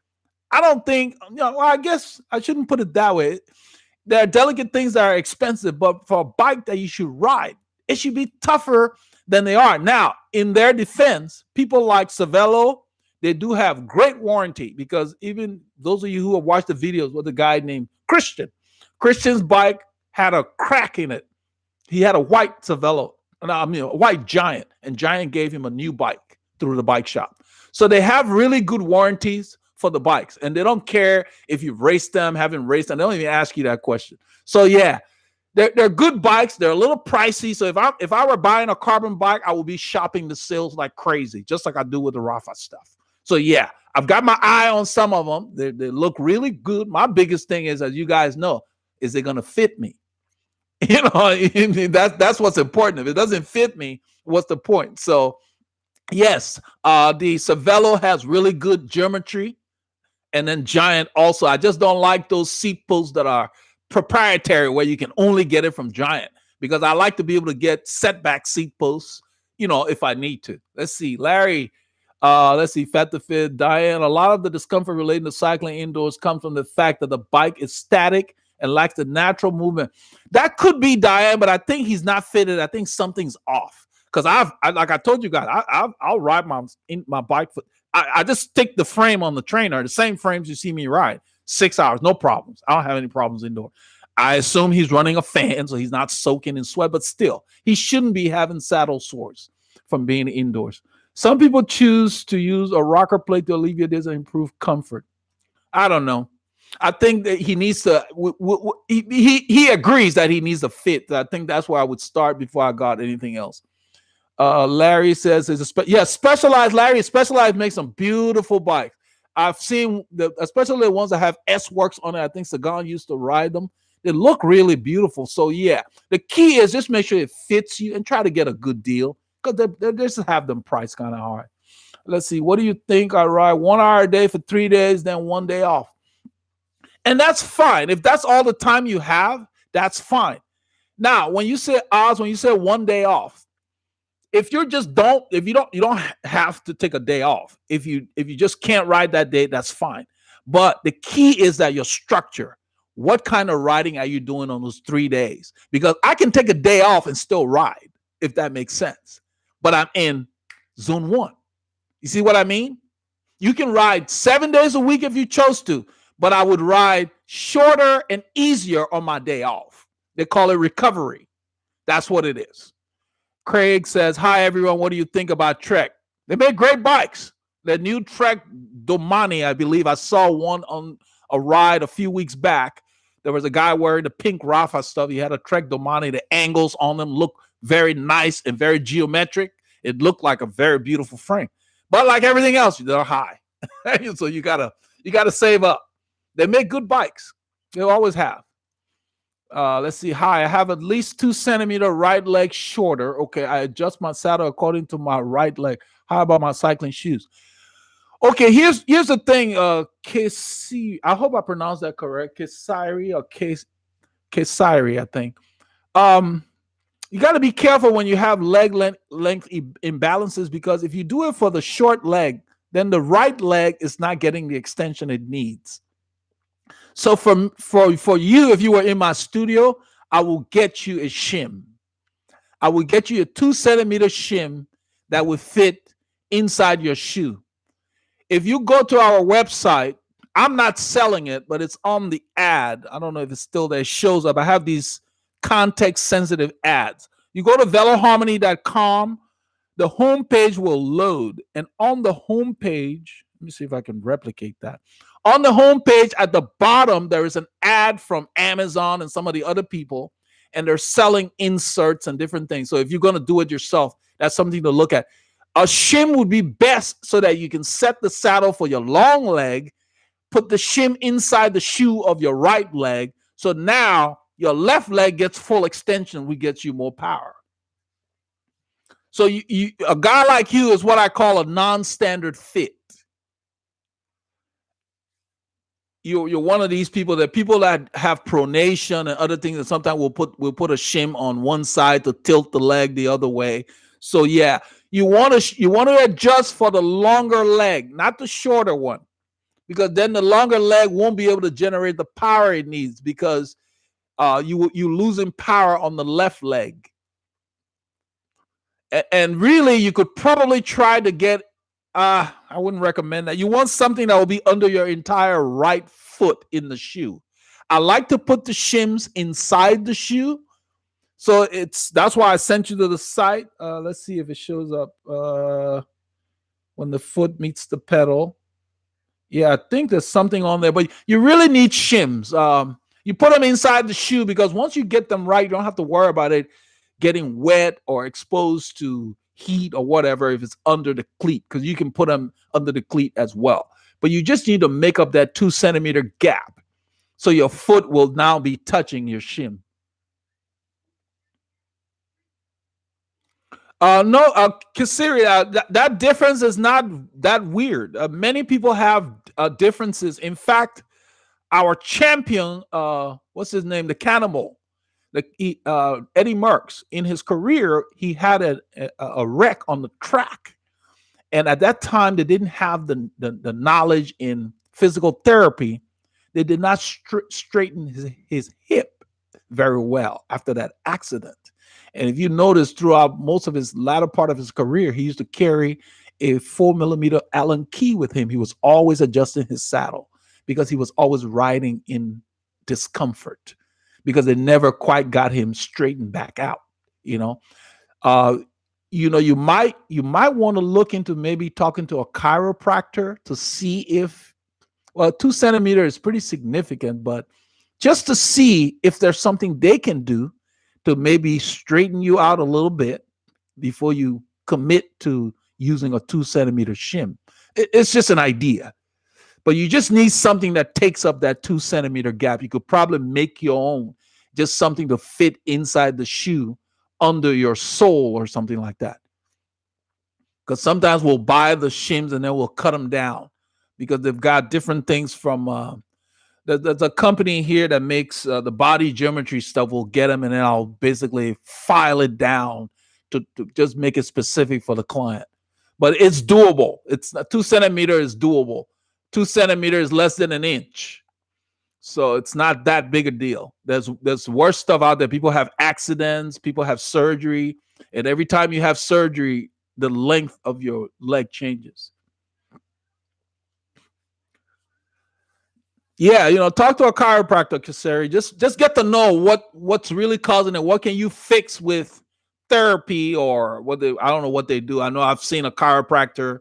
I don't think, well, I guess I shouldn't put it that way. There are delicate things that are expensive, but for a bike that you should ride, it should be tougher than they are. Now, in their defense, people like Cervelo, they do have great warranty because even those of you who have watched the videos with a guy named Christian's bike had a crack in it. He had a white Cervelo, a white Giant, and Giant gave him a new bike through the bike shop. So they have really good warranties for the bikes, and they don't care if you've raced them, haven't raced them. They don't even ask you that question. So yeah, they're good bikes. They're a little pricey. So if I were buying a carbon bike, I would be shopping the sales like crazy, just like I do with the Rafa stuff. So yeah, I've got my eye on some of them. They look really good. My biggest thing is, as you guys know, is they going to fit me? That's what's important. If it doesn't fit me, what's the point? So yes, the Cervelo has really good geometry. And then Giant also. I just don't like those seat posts that are proprietary where you can only get it from Giant because I like to be able to get setback seat posts, if I need to. Let's see, Larry. Let's see, Fat the Fit, Diane. A lot of the discomfort related to cycling indoors comes from the fact that the bike is static and lacks the natural movement. That could be Diane, but I think he's not fitted. I think something's off because like I told you guys, I'll ride my bike. I just stick the frame on the trainer, the same frames you see me ride. 6 hours, no problems. I don't have any problems indoor. I assume he's running a fan, so he's not soaking in sweat, but still, he shouldn't be having saddle sores from being indoors. Some people choose to use a rocker plate to alleviate this and improve comfort. I don't know. I think that he needs to. He agrees that he needs a fit. I think that's where I would start before I got anything else. Larry says, Specialized. Larry, Specialized makes some beautiful bikes. I've seen especially the ones that have S Works on it. I think Sagan used to ride them. They look really beautiful. So yeah, the key is just make sure it fits you and try to get a good deal because they just have them priced kind of hard. Let's see. What do you think? I ride 1 hour a day for 3 days, then 1 day off. And that's fine. If that's all the time you have, that's fine. Now, when you say odds, when you say 1 day off, if you don't have to take a day off. If you just can't ride that day, that's fine. But the key is that your structure. What kind of riding are you doing on those 3 days? Because I can take a day off and still ride, if that makes sense. But I'm in zone 1. You see what I mean? You can ride 7 days a week if you chose to, but I would ride shorter and easier on my day off. They call it recovery. That's what it is. Craig says, hi, everyone. What do you think about Trek? They make great bikes. The new Trek Domani, I believe. I saw one on a ride a few weeks back. There was a guy wearing the pink Rafa stuff. He had a Trek Domani. The angles on them look very nice and very geometric. It looked like a very beautiful frame. But like everything else, they're high. So you gotta save up. They make good bikes. They always have. Let's see. Hi, I have at least 2 centimeter right leg shorter. Okay, I adjust my saddle according to my right leg. How about my cycling shoes? Okay, here's the thing. Kesiri, I hope I pronounced that correct. Kesiri or Kesiri, I think. You got to be careful when you have leg length imbalances because if you do it for the short leg, then the right leg is not getting the extension it needs. So for you, if you were in my studio, I will get you a shim. I will get you a 2 centimeter shim that would fit inside your shoe. If you go to our website, I'm not selling it, but it's on the ad. I don't know if it's still there. It shows up. I have these context sensitive ads. You go to veloharmony.com, the homepage will load. And on the homepage, let me see if I can replicate that. On the homepage at the bottom, there is an ad from Amazon and some of the other people, and they're selling inserts and different things. So if you're going to do it yourself, that's something to look at. A shim would be best so that you can set the saddle for your long leg, put the shim inside the shoe of your right leg. So now your left leg gets full extension, which gets you more power. So a guy like you is what I call a non-standard fit. You're one of these people that have pronation and other things, that sometimes we'll put a shim on one side to tilt the leg the other way. So yeah, you want to adjust for the longer leg, not the shorter one, because then the longer leg won't be able to generate the power it needs, because you losing power on the left leg. And really, you could probably try to get, I wouldn't recommend that. You want something that will be under your entire right foot in the shoe. I like to put the shims inside the shoe. So that's why I sent you to the site. Let's see if it shows up when the foot meets the pedal. Yeah, I think there's something on there, but you really need shims. You put them inside the shoe, because once you get them right, you don't have to worry about it getting wet or exposed to heat or whatever if it's under the cleat, because you can put them under the cleat as well. But you just need to make up that 2 centimeter gap so your foot will now be touching your shim. No, Kasiri, that difference is not that weird. Many people have differences. In fact, our champion, what's his name? The Cannibal. Eddie Merckx, in his career, he had a wreck on the track. And at that time, they didn't have the knowledge in physical therapy. They did not straighten his hip very well after that accident. And if you notice, throughout most of his latter part of his career, he used to carry a 4mm Allen key with him. He was always adjusting his saddle because he was always riding in discomfort, because they never quite got him straightened back out. You might want to look into maybe talking to a chiropractor to see if, well, 2 centimeters is pretty significant, but just to see if there's something they can do to maybe straighten you out a little bit before you commit to using a 2 centimeter shim. It's just an idea. But you just need something that takes up that 2 centimeter gap. You could probably make your own, just something to fit inside the shoe under your sole or something like that. Because sometimes we'll buy the shims and then we'll cut them down, because they've got different things from there's a company here that makes the body geometry stuff. We'll get them and then I'll basically file it down to just make it specific for the client. But it's doable. It's 2 centimeters is doable. 2 centimeters is less than an inch. So it's not that big a deal. There's worse stuff out there. People have accidents, people have surgery, and every time you have surgery, the length of your leg changes. Yeah, talk to a chiropractor, Kaseri. Just get to know what's really causing it. What can you fix with therapy, or I don't know what they do. I know I've seen a chiropractor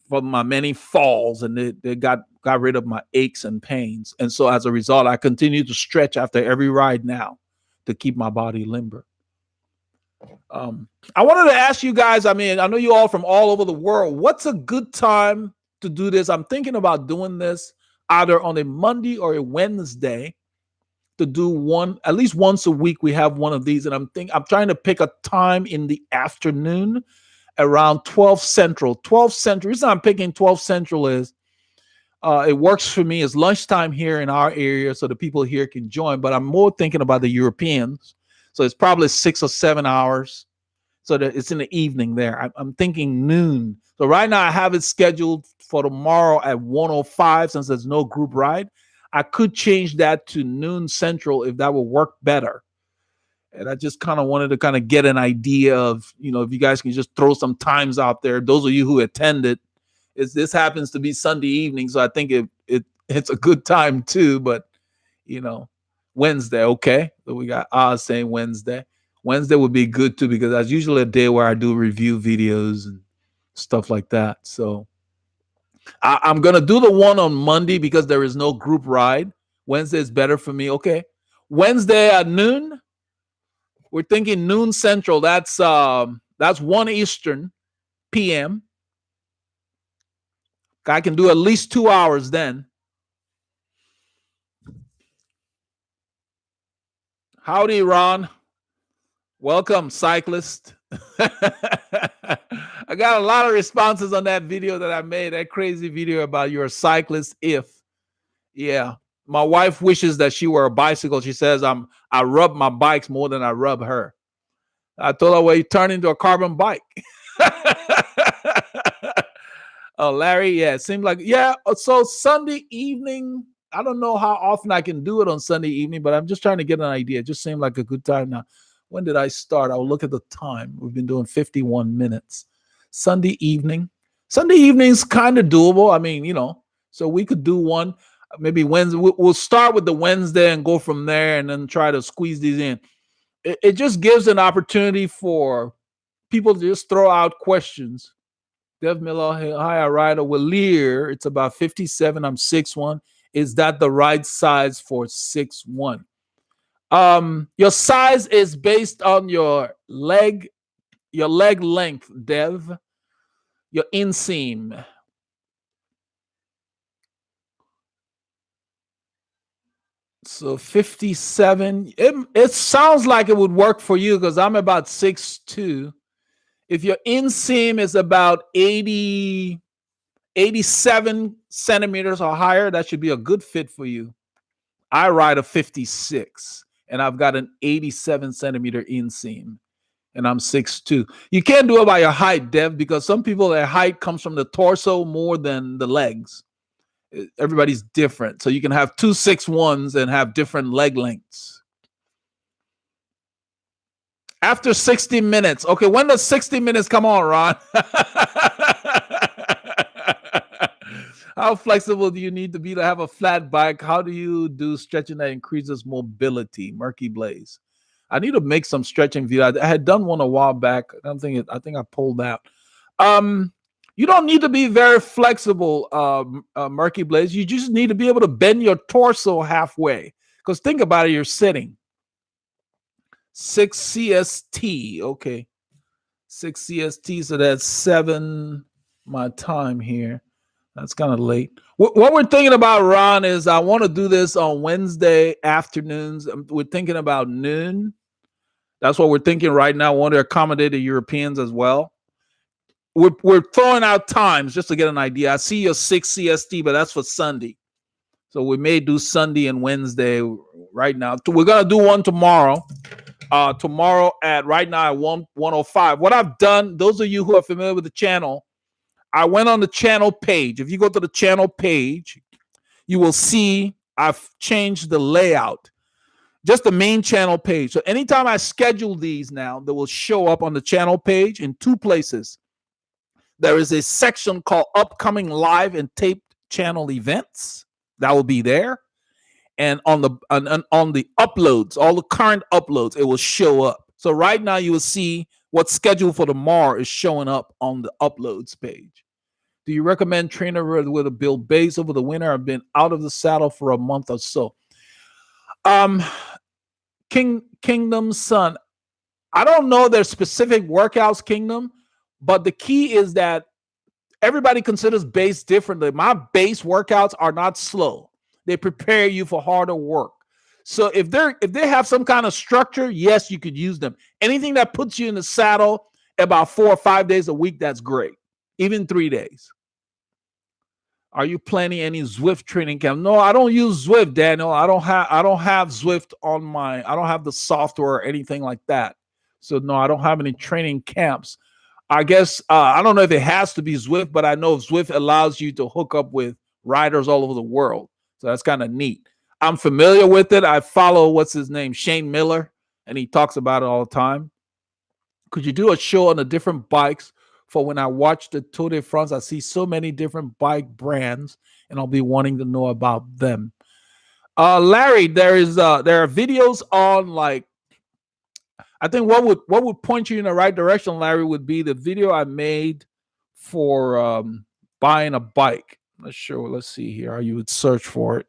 from my many falls, and they got rid of my aches and pains. And so as a result, I continue to stretch after every ride now to keep my body limber. I wanted to ask you guys, I know you all from all over the world, what's a good time to do this? I'm thinking about doing this either on a Monday or a Wednesday, to do at least once a week. We have one of these, and I'm trying to pick a time in the afternoon around 12 Central. 12 Central. The reason I'm picking 12 Central is it works for me. It's lunchtime here in our area, so the people here can join. But I'm more thinking about the Europeans, so it's probably 6 or 7 hours. So that it's in the evening there. I'm thinking noon. So right now I have it scheduled for tomorrow at 1:05, since there's no group ride. I could change that to noon central if that will work better. And I just kind of wanted to kind of get an idea of, if you guys can just throw some times out there. Those of you who attended, this happens to be Sunday evening, so I think it's a good time too. But Wednesday, okay. So we got Oz saying Wednesday. Wednesday would be good too, because that's usually a day where I do review videos and stuff like that. So I'm gonna do the one on Monday because there is no group ride. Wednesday is better for me. Okay. Wednesday at noon. We're thinking noon central. That's 1 Eastern PM. I can do at least 2 hours then. Howdy, Ron. Welcome, Cyclist. I got a lot of responses on that video that I made, that crazy video about you're a cyclist if. Yeah. My wife wishes that she were a bicycle. She says I rub my bikes more than I rub her. I told her, well, you turn into a carbon bike. Oh, Larry, yeah, it seemed like, yeah. So Sunday evening, I don't know how often I can do it on Sunday evening, but I'm just trying to get an idea. It just seemed like a good time now. When did I start? I'll look at the time. We've been doing 51 minutes. Sunday evening. Sunday evening's kind of doable. I mean, so we could do one. Maybe Wednesday. We'll start with the Wednesday and go from there and then try to squeeze these in. It just gives an opportunity for people to just throw out questions. Dev Miller, hi, I ride a Wheeler. It's about 57. I'm 6'1". Is that the right size for 6'1"? Your size is based on your leg length, Dev. Your inseam. So 57. It sounds like it would work for you because I'm about 6'2". If your inseam is about 87 centimeters or higher, that should be a good fit for you. I ride a 56 and I've got an 87 centimeter inseam and I'm 6'2". You can't do it by your height, Dev, because some people, their height comes from the torso more than the legs. Everybody's different. So you can have 2 6'1s and have different leg lengths. After 60 minutes. Okay, when does 60 minutes come on, Ron? How flexible do you need to be to have a flat bike? How do you do stretching that increases mobility? Murky Blaze. I need to make some stretching videos. I had done one a while back. I think I pulled out. You don't need to be very flexible, Murky Blaze. You just need to be able to bend your torso halfway. Because think about it, you're sitting. 6 CST. Okay. 6 CST. So that's 7 my time here. That's kind of late. What we're thinking about, Ron, is I want to do this on Wednesday afternoons. We're thinking about noon. That's what we're thinking right now. I want to accommodate the Europeans as well. We're throwing out times just to get an idea. I see your 6 CST, but that's for Sunday. So we may do Sunday and Wednesday right now. We're going to do one tomorrow. Tomorrow right now at 1:05. What I've done, those of you who are familiar with the channel, I went on the channel page. If you go to the channel page, you will see I've changed the layout. Just the main channel page. So anytime I schedule these now, they will show up on the channel page in 2 places. There is a section called upcoming live and taped channel events. That will be there. And on the uploads, all the current uploads, it will show up. So right now you will see what's scheduled for tomorrow is showing up on the uploads page. Do you recommend trainer with a build base over the winter? I've been out of the saddle for a month or so. Kingdom Son, I don't know their specific workouts, Kingdom, but the key is that everybody considers base differently. My base workouts are not slow. They prepare you for harder work. So if they have some kind of structure, yes, you could use them. Anything that puts you in the saddle about 4 or 5 days a week, that's great. Even 3 days. Are you planning any Zwift training camp? No, I don't use Zwift, Daniel. I don't have Zwift on I don't have the software or anything like that. So no, I don't have any training camps. I guess I don't know if it has to be Zwift, but I know Zwift allows you to hook up with riders all over the world. So that's kind of neat. I'm familiar with it. I follow what's his name, Shane Miller, and he talks about it all the time. Could you do a show on the different bikes? For when I watch the Tour de France, I see so many different bike brands, and I'll be wanting to know about them. Larry, there are videos on, like, I think what would point you in the right direction, Larry, would be the video I made for buying a bike. Let's show. Let's see here. How you would search for it.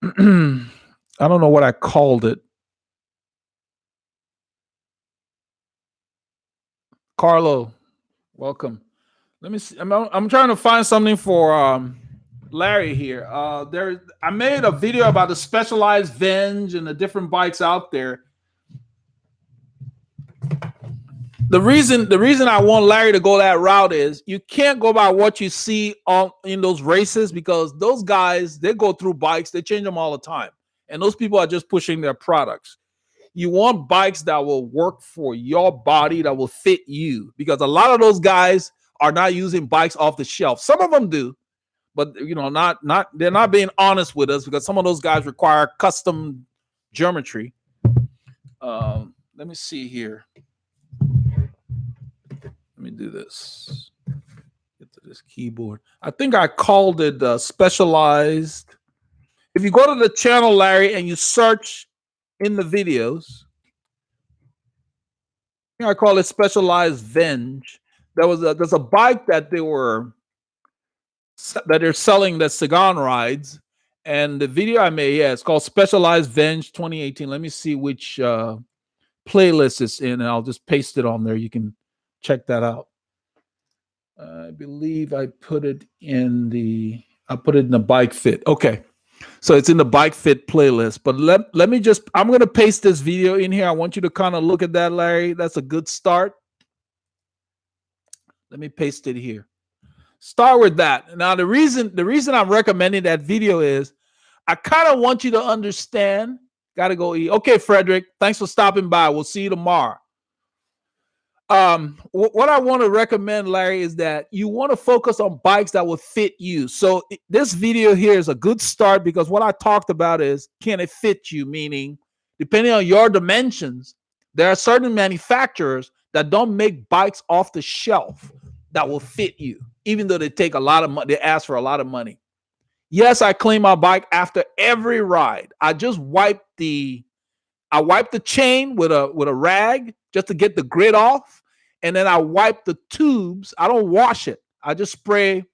I don't know what I called it. Carlo, welcome. Let me see. I'm trying to find something for Larry here. I made a video about the Specialized Venge and the different bikes out there. The reason I want Larry to go that route is you can't go by what you see in those races, because those guys, they go through bikes, they change them all the time, and those people are just pushing their products. You want bikes that will work for your body, that will fit you, because a lot of those guys are not using bikes off the shelf. Some of them do, but not they're not being honest with us, because some of those guys require custom geometry. Let me see here. Let me do this. Get to this keyboard. I think I called it Specialized. If you go to the channel, Larry, and you search in the videos, I call it Specialized Venge. There's a bike that they're selling, that Sagan rides, and the video I made, it's called Specialized Venge 2018. Let me see which playlist it's in, and I'll just paste it on there. You can check that out. I believe I put it in the bike fit. Okay. So it's in the bike fit playlist. But let me just, I'm going to paste this video in here. I want you to kind of look at that, Larry. That's a good start. Let me paste it here. Start with that. Now, the reason I'm recommending that video is I kind of want you to understand. Got to go eat. Okay, Frederick, thanks for stopping by. We'll see you tomorrow. What I want to recommend, Larry, is that you want to focus on bikes that will fit you. So this video here is a good start, because what I talked about is, can it fit you? Meaning, depending on your dimensions, there are certain manufacturers that don't make bikes off the shelf that will fit you, even though they take a lot of money. They ask for a lot of money. Yes, I clean my bike after every ride. I just wipe the chain with a rag just to get the grit off. And then I wipe the tubes. I don't wash it. I just spray,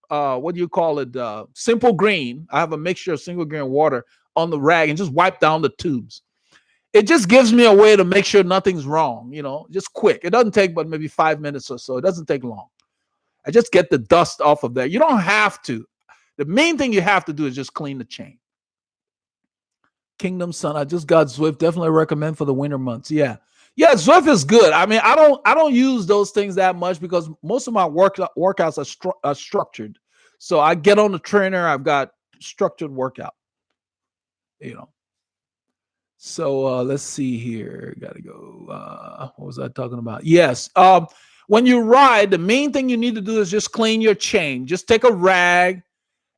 what do you call it? Simple Green. I have a mixture of Simple Green water on the rag and just wipe down the tubes. It just gives me a way to make sure nothing's wrong, just quick. It doesn't take but maybe 5 minutes or so. It doesn't take long. I just get the dust off of there. You don't have to. The main thing you have to do is just clean the chain. Kingdom Sun, I just got Zwift. Definitely recommend for the winter months. Yeah, Zwift is good. I mean, I don't use those things that much, because most of my workouts are structured. So I get on the trainer. I've got structured workout. So let's see here. Got to go. What was I talking about? Yes. When you ride, the main thing you need to do is just clean your chain. Just take a rag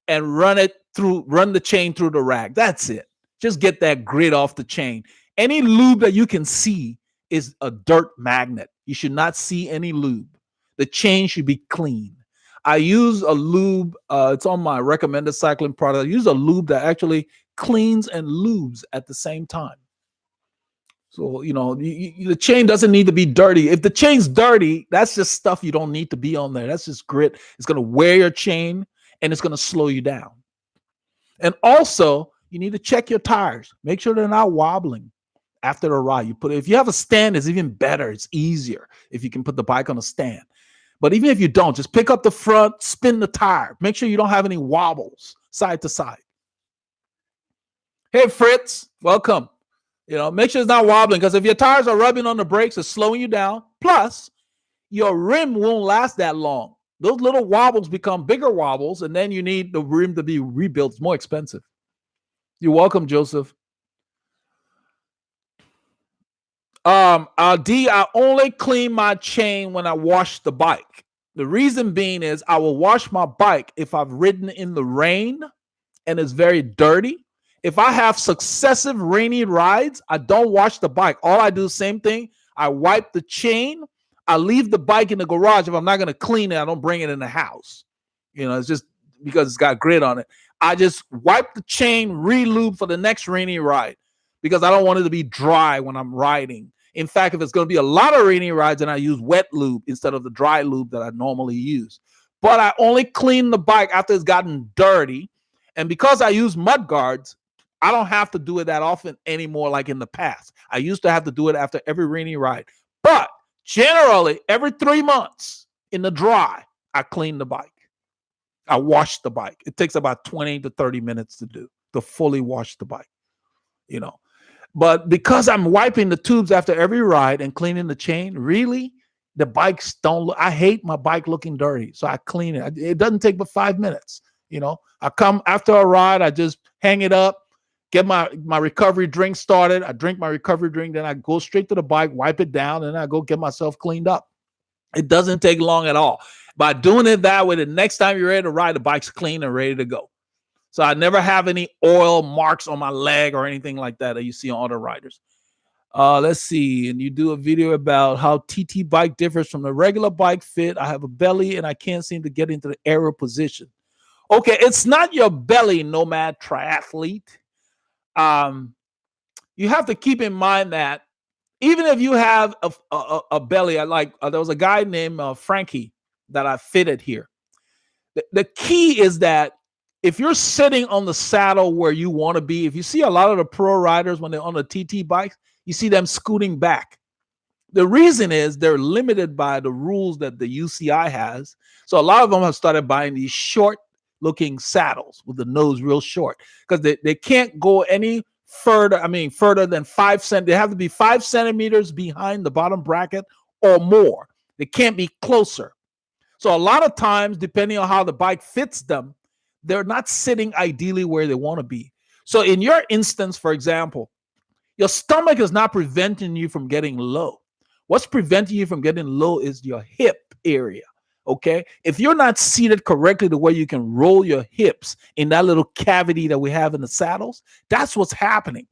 and run the chain through the rag. That's it. Just get that grit off the chain. Any lube that you can see is a dirt magnet. You should not see any lube. The chain should be clean. I use a lube. It's on my recommended cycling product. I use a lube that actually cleans and lubes at the same time. So, the chain doesn't need to be dirty. If the chain's dirty, that's just stuff you don't need to be on there. That's just grit. It's going to wear your chain, and it's going to slow you down. And also, you need to check your tires. Make sure they're not wobbling after the ride. If you have a stand, it's even better. It's easier if you can put the bike on a stand. But even if you don't, just pick up the front, spin the tire. Make sure you don't have any wobbles side to side. Hey, Fritz, welcome. Make sure it's not wobbling, because if your tires are rubbing on the brakes, it's slowing you down. Plus, your rim won't last that long. Those little wobbles become bigger wobbles, and then you need the rim to be rebuilt. It's more expensive. You're welcome, Joseph. I only clean my chain when I wash the bike. The reason being is I will wash my bike if I've ridden in the rain and it's very dirty, if I have successive rainy rides, I don't wash the bike. All I do, same thing. I wipe the chain. I leave the bike in the garage. If I'm not going to clean it, I don't bring it in the house. It's just because it's got grit on it. I just wipe the chain, re-lube for the next rainy ride because I don't want it to be dry when I'm riding. In fact, if it's going to be a lot of rainy rides, then I use wet lube instead of the dry lube that I normally use. But I only clean the bike after it's gotten dirty. And because I use mud guards, I don't have to do it that often anymore like in the past. I used to have to do it after every rainy ride. But generally, every 3 months in the dry, I clean the bike. I wash the bike. It takes about 20 to 30 minutes to fully wash the bike, But because I'm wiping the tubes after every ride and cleaning the chain, really, the bikes don't look, I hate my bike looking dirty. So I clean it. It doesn't take but 5 minutes. I come after a ride, I just hang it up, get my recovery drink started. I drink my recovery drink, then I go straight to the bike, wipe it down, and I go get myself cleaned up. It doesn't take long at all. By doing it that way, the next time you're ready to ride, the bike's clean and ready to go. So I never have any oil marks on my leg or anything like that you see on other riders. Let's see. And you do a video about how TT bike differs from the regular bike fit. I have a belly and I can't seem to get into the aero position. Okay, it's not your belly, Nomad Triathlete. You have to keep in mind that even if you have a belly, there was a guy named Frankie that I fitted here. The key is that if you're sitting on the saddle where you want to be, if you see a lot of the pro riders when they're on the TT bikes, you see them scooting back. The reason is they're limited by the rules that the UCI has. So a lot of them have started buying these short looking saddles with the nose real short because they can't go any further than 5 centimeters. They have to be 5 centimeters behind the bottom bracket or more. They can't be closer. So a lot of times, depending on how the bike fits them, they're not sitting ideally where they want to be. So in your instance, for example, your stomach is not preventing you from getting low. What's preventing you from getting low is your hip area. Okay. If you're not seated correctly the way you can roll your hips in that little cavity that we have in the saddles, that's what's happening.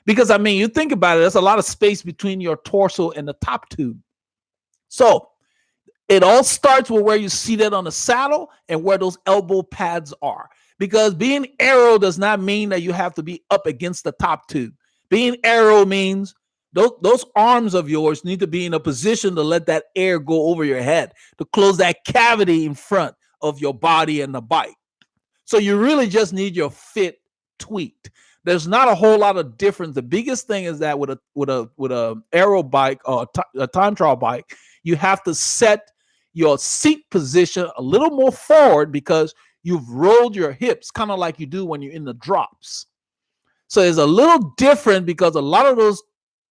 Because you think about it, there's a lot of space between your torso and the top tube. So it all starts with where you're seated on the saddle and where those elbow pads are. Because being aero does not mean that you have to be up against the top tube. Being aero means those arms of yours need to be in a position to let that air go over your head, to close that cavity in front of your body and the bike. So you really just need your fit tweaked. There's not a whole lot of difference. The biggest thing is that with a aero bike or a time trial bike, you have to set your seat position a little more forward because you've rolled your hips, kind of like you do when you're in the drops. So it's a little different because a lot of those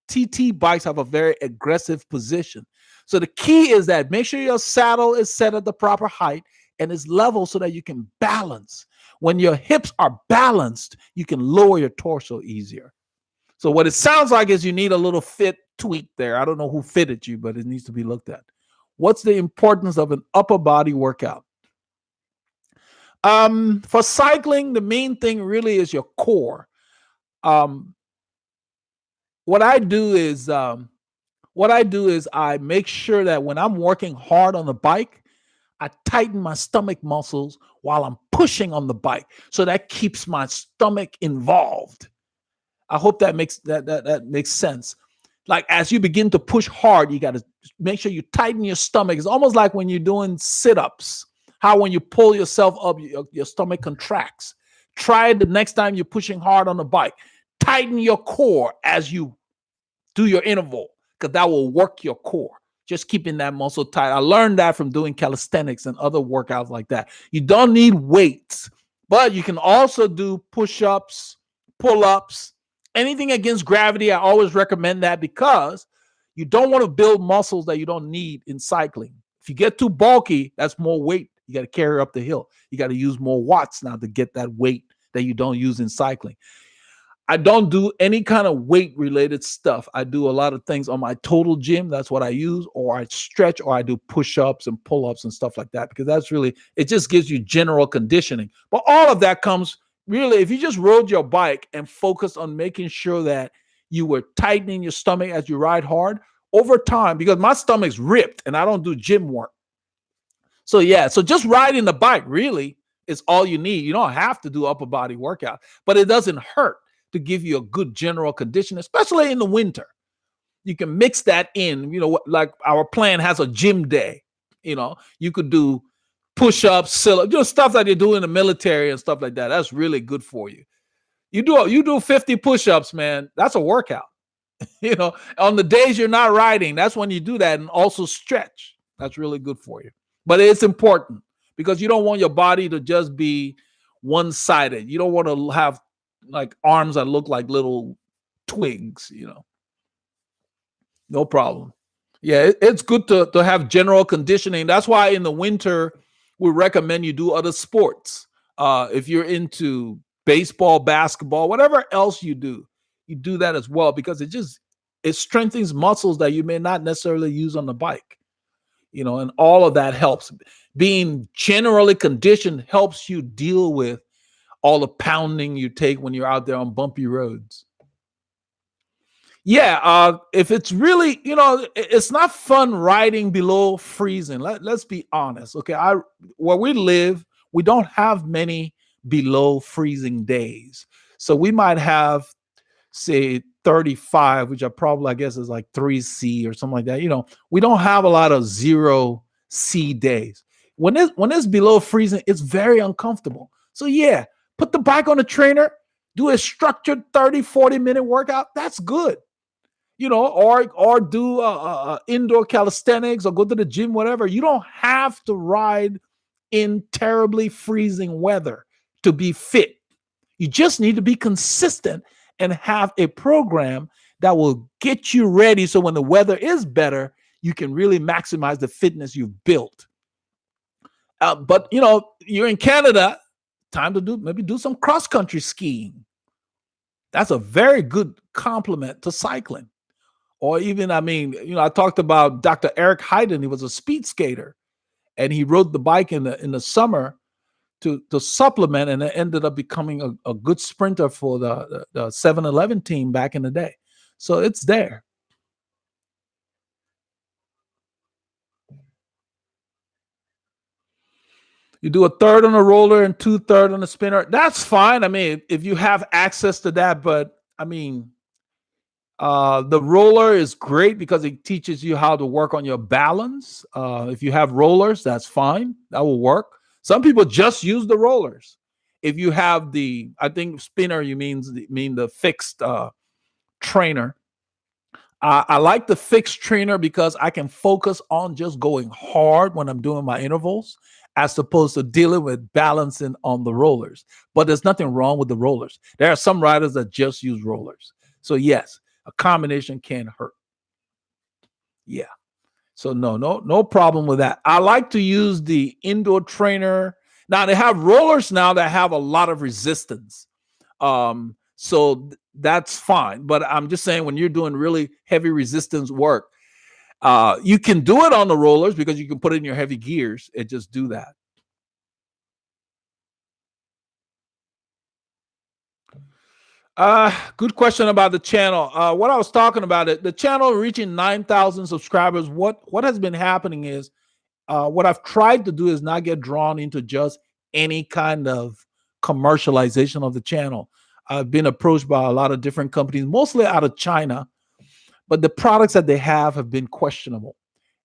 TT bikes have a very aggressive position. So the key is that make sure your saddle is set at the proper height and is level so that you can balance. When your hips are balanced, you can lower your torso easier. So what it sounds like is you need a little fit tweak there. I don't know who fitted you, but it needs to be looked at. What's the importance of an upper body workout? For cycling, the main thing really is your core. What I do is I make sure that when I'm working hard on the bike, I tighten my stomach muscles while I'm pushing on the bike. So that keeps my stomach involved. I hope that makes sense. Like as you begin to push hard, you got to make sure you tighten your stomach. It's almost like when you're doing sit-ups, how when you pull yourself up, your stomach contracts. Try it the next time you're pushing hard on the bike. Tighten your core as you do your interval because that will work your core. Just keeping that muscle tight. I learned that from doing calisthenics and other workouts like that. You don't need weights, but you can also do push-ups, pull-ups, anything against gravity. I always recommend that because you don't want to build muscles that you don't need in cycling. If you get too bulky, that's more weight you got to carry up the hill. You got to use more watts now to get that weight that you don't use in cycling. I don't do any kind of weight-related stuff. I do a lot of things on my total gym. That's what I use, or I stretch, or I do push-ups and pull-ups and stuff like that because that's really, it just gives you general conditioning. But all of that comes Really, if you just rode your bike and focused on making sure that you were tightening your stomach as you ride hard over time, because my stomach's ripped and I don't do gym work. So yeah, so just riding the bike really is all you need. You don't have to do upper body workout, but it doesn't hurt to give you a good general condition, especially in the winter. You can mix that in, like our plan has a gym day. You could do push-ups, sit-ups, stuff that you do in the military and stuff like that. That's really good for you. You do 50 push-ups, man. That's a workout. On the days you're not riding, that's when you do that, and also stretch. That's really good for you. But it's important because you don't want your body to just be one-sided. You don't want to have like arms that look like little twigs. No problem. Yeah, it's good to have general conditioning. That's why in the winter, we recommend you do other sports. If you're into baseball, basketball, whatever else you do that as well, because it strengthens muscles that you may not necessarily use on the bike. And all of that helps. Being generally conditioned helps you deal with all the pounding you take when you're out there on bumpy roads. Yeah, if it's really, it's not fun riding below freezing. Let's be honest. Okay, where we live, we don't have many below freezing days. So we might have, say, 35, which I guess is like 3C or something like that. We don't have a lot of 0C days. When it's below freezing, it's very uncomfortable. So yeah, put the bike on the trainer, do a structured 30, 40-minute workout. That's good. Or do indoor calisthenics or go to the gym, whatever. You don't have to ride in terribly freezing weather to be fit. You just need to be consistent and have a program that will get you ready so when the weather is better, you can really maximize the fitness you've built. But you're in Canada, time to do some cross-country skiing. That's a very good complement to cycling. Or even, I talked about Dr. Eric Hayden. He was a speed skater, and he rode the bike in the summer to supplement, and it ended up becoming a good sprinter for the 7-Eleven team back in the day. So it's there. You do a third on a roller and 2/3 on the spinner. That's fine. If you have access to that, but the roller is great because it teaches you how to work on your balance. If you have rollers, that's fine. That will work. Some people just use the rollers. If you have I think spinner, you mean the fixed trainer. I like the fixed trainer because I can focus on just going hard when I'm doing my intervals, as opposed to dealing with balancing on the rollers. But there's nothing wrong with the rollers. There are some riders that just use rollers. So yes, a combination can hurt. Yeah. So no problem with that. I like to use the indoor trainer. Now they have rollers now that have a lot of resistance. So that's fine. But I'm just saying when you're doing really heavy resistance work, you can do it on the rollers because you can put it in your heavy gears and just do that. Good question about the channel. What I was talking about, the channel reaching 9,000 subscribers. What has been happening is, what I've tried to do is not get drawn into just any kind of commercialization of the channel. I've been approached by a lot of different companies, mostly out of China, but the products that they have been questionable.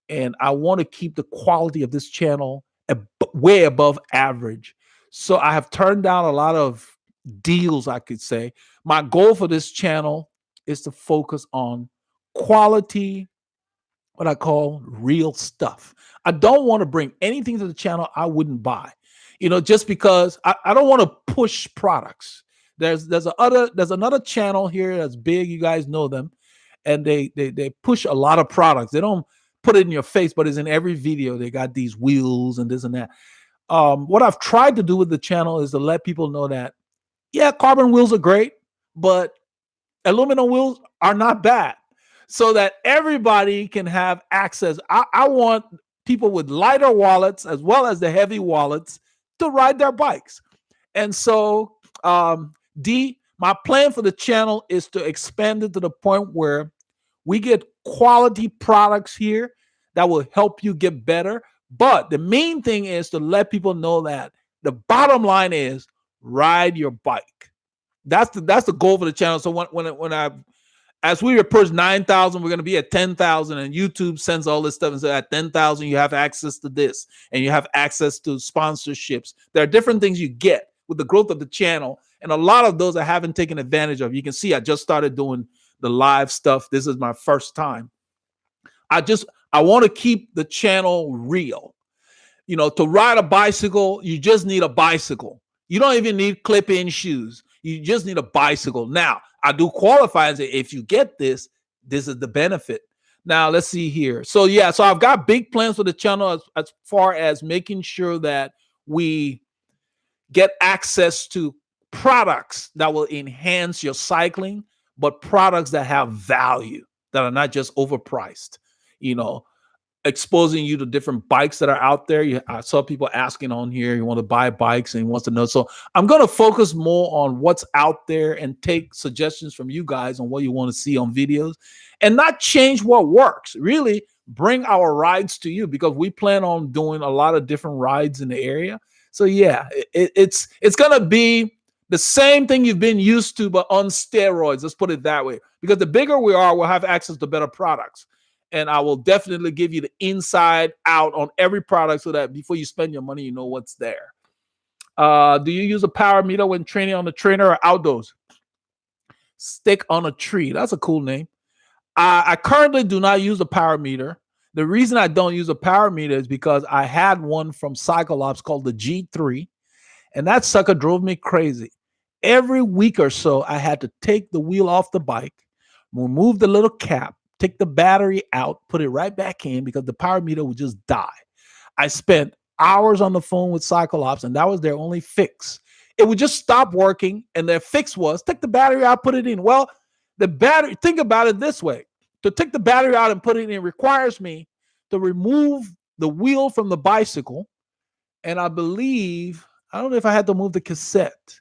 And I want to keep the quality of this channel way above average. So I have turned down a lot of deals, I could say. My goal for this channel is to focus on quality, what I call real stuff. I don't want to bring anything to the channel I wouldn't buy, just because I don't want to push products. There's another channel here that's big. You guys know them, and they push a lot of products. They don't put it in your face, but it's in every video. They got these wheels and this and that. What I've tried to do with the channel is to let people know that, yeah, carbon wheels are great, but aluminum wheels are not bad, so that everybody can have access. I want people with lighter wallets as well as the heavy wallets to ride their bikes. And so D, my plan for the channel is to expand it to the point where we get quality products here that will help you get better. But the main thing is to let people know that the bottom line is ride your bike. That's the goal for the channel. So when I as we approach 9,000, we're going to be at 10,000, and YouTube sends all this stuff and says at 10,000 you have access to this and you have access to sponsorships. There are different things you get with the growth of the channel, and a lot of those I haven't taken advantage of. You can see I just started doing the live stuff. This is my first time. I want to keep the channel real. To ride a bicycle, you just need a bicycle. You don't even need clip-in shoes. You just need a bicycle. Now, I do qualify and say, if you get this, this is the benefit. Now, let's see here. So I've got big plans for the channel as far as making sure that we get access to products that will enhance your cycling, but products that have value, that are not just overpriced. Exposing you to different bikes that are out there. I saw people asking on here, you want to buy bikes and wants to know. So I'm going to focus more on what's out there and take suggestions from you guys on what you want to see on videos, and not change what works. Really bring our rides to you, because we plan on doing a lot of different rides in the area. So it's going to be the same thing you've been used to, but on steroids. Let's put it that way, because the bigger we are, we'll have access to better products. And I will definitely give you the inside out on every product, so that before you spend your money, you know what's there. Do you use a power meter when training on the trainer or outdoors? Stick on a tree. That's a cool name. I currently do not use a power meter. The reason I don't use a power meter is because I had one from Cyclops called the G3, and that sucker drove me crazy. Every week or so, I had to take the wheel off the bike, remove the little cap, take the battery out, put it right back in, because the power meter would just die. I spent hours on the phone with Cyclops, and that was their only fix. It would just stop working, and their fix was take the battery out, put it in. Well, the battery, think about it this way. To take the battery out and put it in requires me to remove the wheel from the bicycle, and I don't know if I had to move the cassette.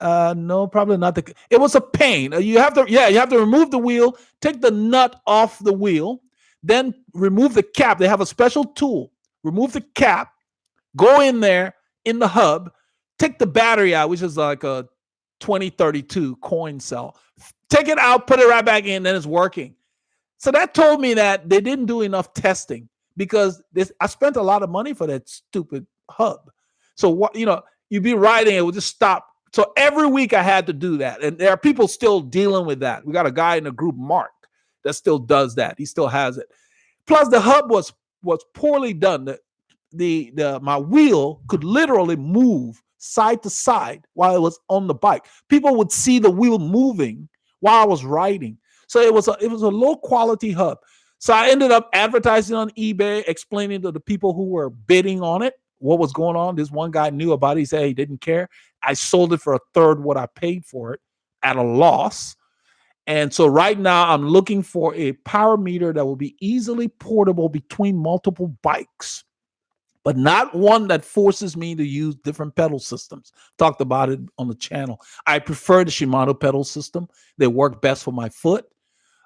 No, probably not. It was a pain. You have to remove the wheel, take the nut off the wheel, then remove the cap. They have a special tool. Remove the cap, go in there in the hub, take the battery out, which is like a 2032 coin cell. Take it out, put it right back in, then it's working. So that told me that they didn't do enough testing, because I spent a lot of money for that stupid hub. So you'd be riding, it would just stop. So every week I had to do that. And there are people still dealing with that. We got a guy in the group, Mark, that still does that. He still has it. Plus the hub was poorly done. My wheel could literally move side to side while it was on the bike. People would see the wheel moving while I was riding. So it was a low quality hub. So I ended up advertising on eBay, explaining to the people who were bidding on it what was going on. This one guy knew about it. He said he didn't care. I sold it for a third what I paid for it at a loss. And so right now I'm looking for a power meter that will be easily portable between multiple bikes, but not one that forces me to use different pedal systems. Talked about it on the channel. I prefer the Shimano pedal system. They work best for my foot.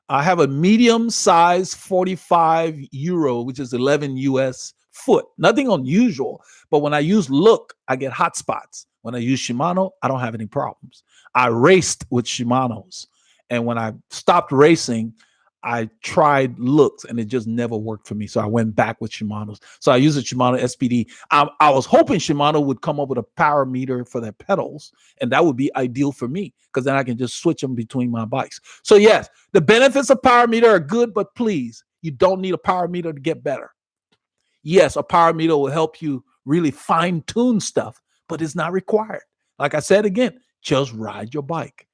I have a medium size 45 euro, which is 11 US foot. Nothing unusual, but when I use Look, I get hot spots. When I use Shimano, I don't have any problems. I raced with Shimanos, and when I stopped racing, I tried Looks, and it just never worked for me. So I went back with Shimanos. So I use a Shimano SPD. I was hoping Shimano would come up with a power meter for their pedals, and that would be ideal for me, because then I can just switch them between my bikes. So yes, the benefits of power meter are good, but please, you don't need a power meter to get better. Yes, a power meter will help you really fine tune stuff, but it's not required. Like I said again, just ride your bike.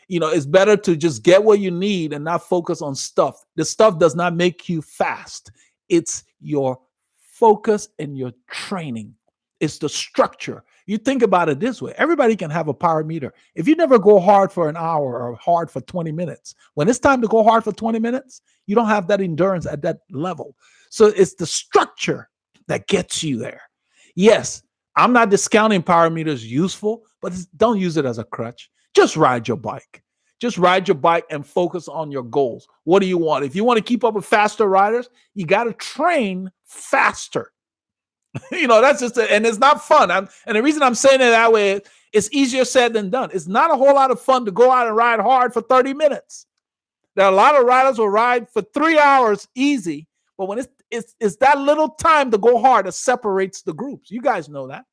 It's better to just get what you need and not focus on stuff. The stuff does not make you fast. It's your focus and your training. It's the structure. You think about it this way. Everybody can have a power meter. If you never go hard for an hour or hard for 20 minutes, when it's time to go hard for 20 minutes, you don't have that endurance at that level. So it's the structure that gets you there. Yes, I'm not discounting power meters useful, but but don't use it as a crutch. Just ride your bike. Just ride your bike and focus on your goals. What do you want? If you want to keep up with faster riders, you got to train faster. That's just it. And it's not fun. And the reason I'm saying it that way, it's easier said than done. It's not a whole lot of fun to go out and ride hard for 30 minutes. There are a lot of riders will ride for 3 hours easy, but when it's that little time to go hard that separates the groups. You guys know that.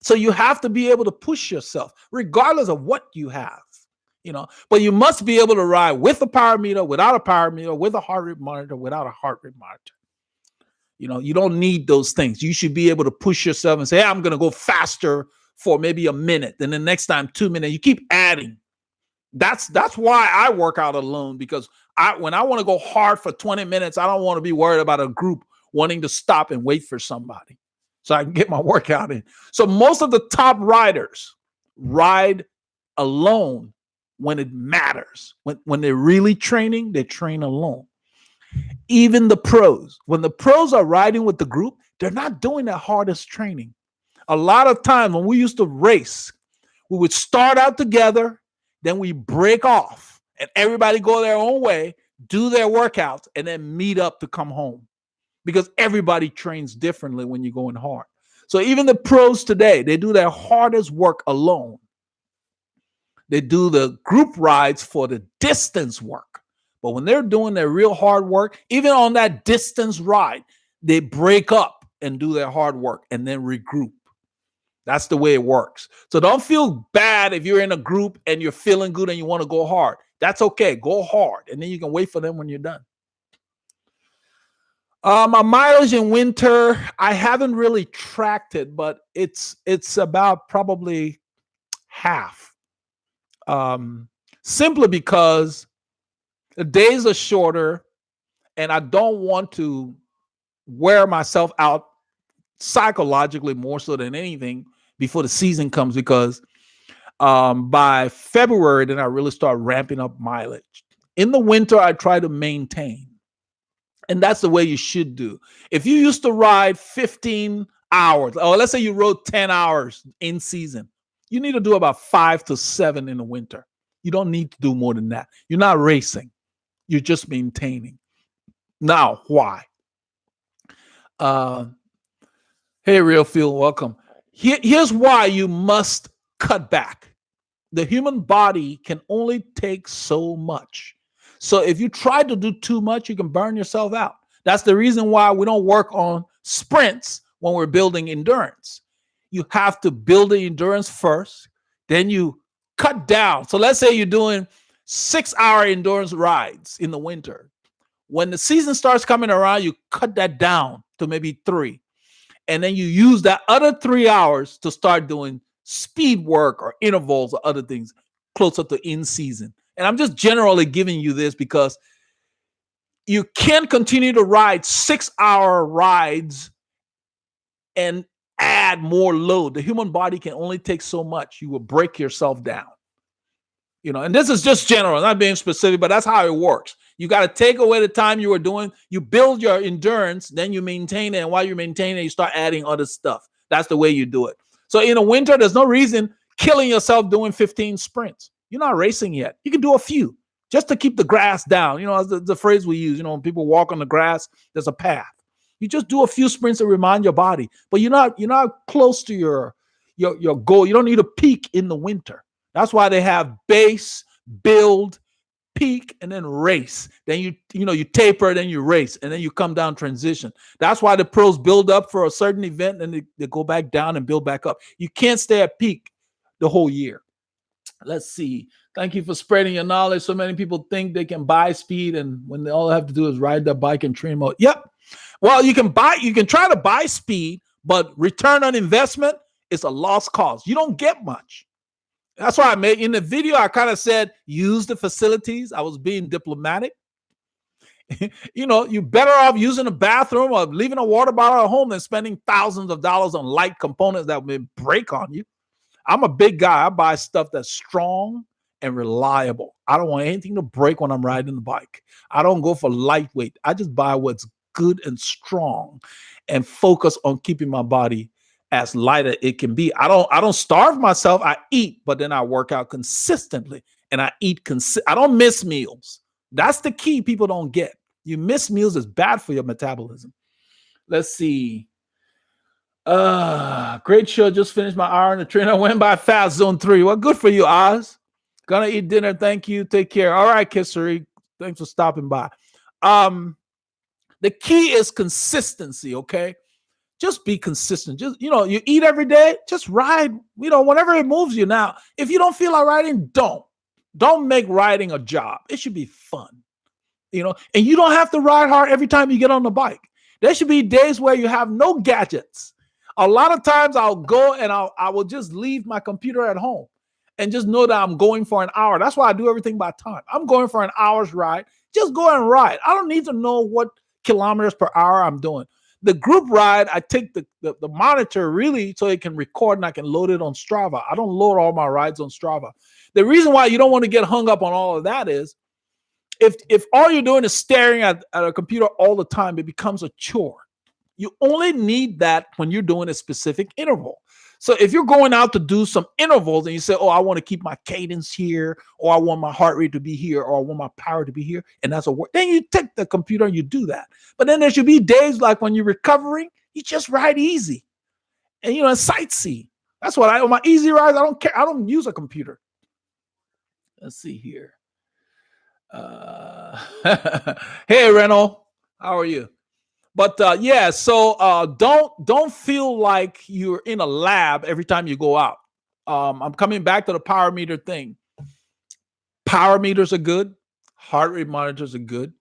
So you have to be able to push yourself, regardless of what you have. But you must be able to ride with a power meter, without a power meter, with a heart rate monitor, without a heart rate monitor. You don't need those things. You should be able to push yourself and say, hey, I'm going to go faster for maybe a minute. Then the next time, 2 minutes. You keep adding. That's why I work out alone, because when I want to go hard for 20 minutes, I don't want to be worried about a group wanting to stop and wait for somebody so I can get my workout in. So most of the top riders ride alone when it matters. When they're really training, they train alone. Even the pros, when the pros are riding with the group, they're not doing their hardest training. A lot of times when we used to race, we would start out together, then we break off and everybody go their own way, do their workouts, and then meet up to come home, because everybody trains differently when you're going hard. So even the pros today, they do their hardest work alone. They do the group rides for the distance work. But when they're doing their real hard work, even on that distance ride, they break up and do their hard work and then regroup. That's the way it works. So don't feel bad if you're in a group and you're feeling good and you want to go hard. That's okay. Go hard. And then you can wait for them when you're done. My mileage in winter, I haven't really tracked it, but it's about probably half. Simply because the days are shorter and I don't want to wear myself out psychologically more so than anything before the season comes, because by February, then I really start ramping up mileage. In the winter, I try to maintain. And that's the way you should do. If you used to ride 15 hours, or let's say you rode 10 hours in season, you need to do about 5 to 7 in the winter. You don't need to do more than that. You're not racing. You're just maintaining. Now, why? Hey, Real Feel, welcome. Here's why you must cut back. The human body can only take so much. So if you try to do too much, you can burn yourself out. That's the reason why we don't work on sprints when we're building endurance. You have to build the endurance first, then you cut down. So let's say you're doing 6-hour endurance rides in the winter. When the season starts coming around, you cut that down to maybe 3. And then you use that other 3 hours to start doing speed work or intervals or other things closer to in season. And I'm just generally giving you this because you can't continue to ride 6-hour rides and add more load. The human body can only take so much. You will break yourself down. And this is just general, not being specific, but that's how it works. You got to take away the time you were doing. You build your endurance, then you maintain it. And while you're maintaining it, you start adding other stuff. That's the way you do it. So in the winter, there's no reason killing yourself doing 15 sprints. You're not racing yet. You can do a few just to keep the grass down. The phrase we use, when people walk on the grass, there's a path. You just do a few sprints to remind your body, but you're not close to your goal. You don't need a peak in the winter. That's why they have base, build, peak, and then race. Then you taper, then you race, and then you come down transition. That's why the pros build up for a certain event, and they go back down and build back up. You can't stay at peak the whole year. Let's see. Thank you for spreading your knowledge. So many people think they can buy speed, and when they all have to do is ride their bike and train mode. Yep. Well, you can try to buy speed, but return on investment is a lost cause. You don't get much. That's why I made in the video, I kind of said, use the facilities. I was being diplomatic. You're better off using a bathroom or leaving a water bottle at home than spending thousands of dollars on light components that may break on you. I'm a big guy. I buy stuff that's strong and reliable. I don't want anything to break when I'm riding the bike. I don't go for lightweight. I just buy what's good and strong and focus on keeping my body as light as it can be. I don't starve myself. I eat, but then I work out consistently, and I eat I don't miss meals. That's the key people don't get. You miss meals is bad for your metabolism. Let's see. Great show. Just finished my hour in the train. I went by fast zone 3. Well, good for you, Oz. Gonna eat dinner. Thank you. Take care. All right, Kissery. Thanks for stopping by. The key is consistency, okay? Just be consistent. Just, you eat every day, just ride, whenever it moves you. Now, if you don't feel like riding, don't make riding a job. It should be fun, and you don't have to ride hard every time you get on the bike. There should be days where you have no gadgets. A lot of times I'll go and I will just leave my computer at home and just know that I'm going for an hour. That's why I do everything by time. I'm going for an hour's ride. Just go and ride. I don't need to know what kilometers per hour I'm doing. The group ride, I take the monitor really so it can record and I can load it on Strava. I don't load all my rides on Strava. The reason why you don't want to get hung up on all of that is if all you're doing is staring at a computer all the time, it becomes a chore. You only need that when you're doing a specific interval. So if you're going out to do some intervals and you say, oh, I want to keep my cadence here, or I want my heart rate to be here, or I want my power to be here, and that's a work, then you take the computer and you do that. But then there should be days like when you're recovering, you just ride easy and, sightsee. That's what on my easy rides, I don't care. I don't use a computer. Let's see here. Hey, Reno, how are you? But so don't feel like you're in a lab every time you go out. I'm coming back to the power meter thing. Power meters are good. Heart rate monitors are good.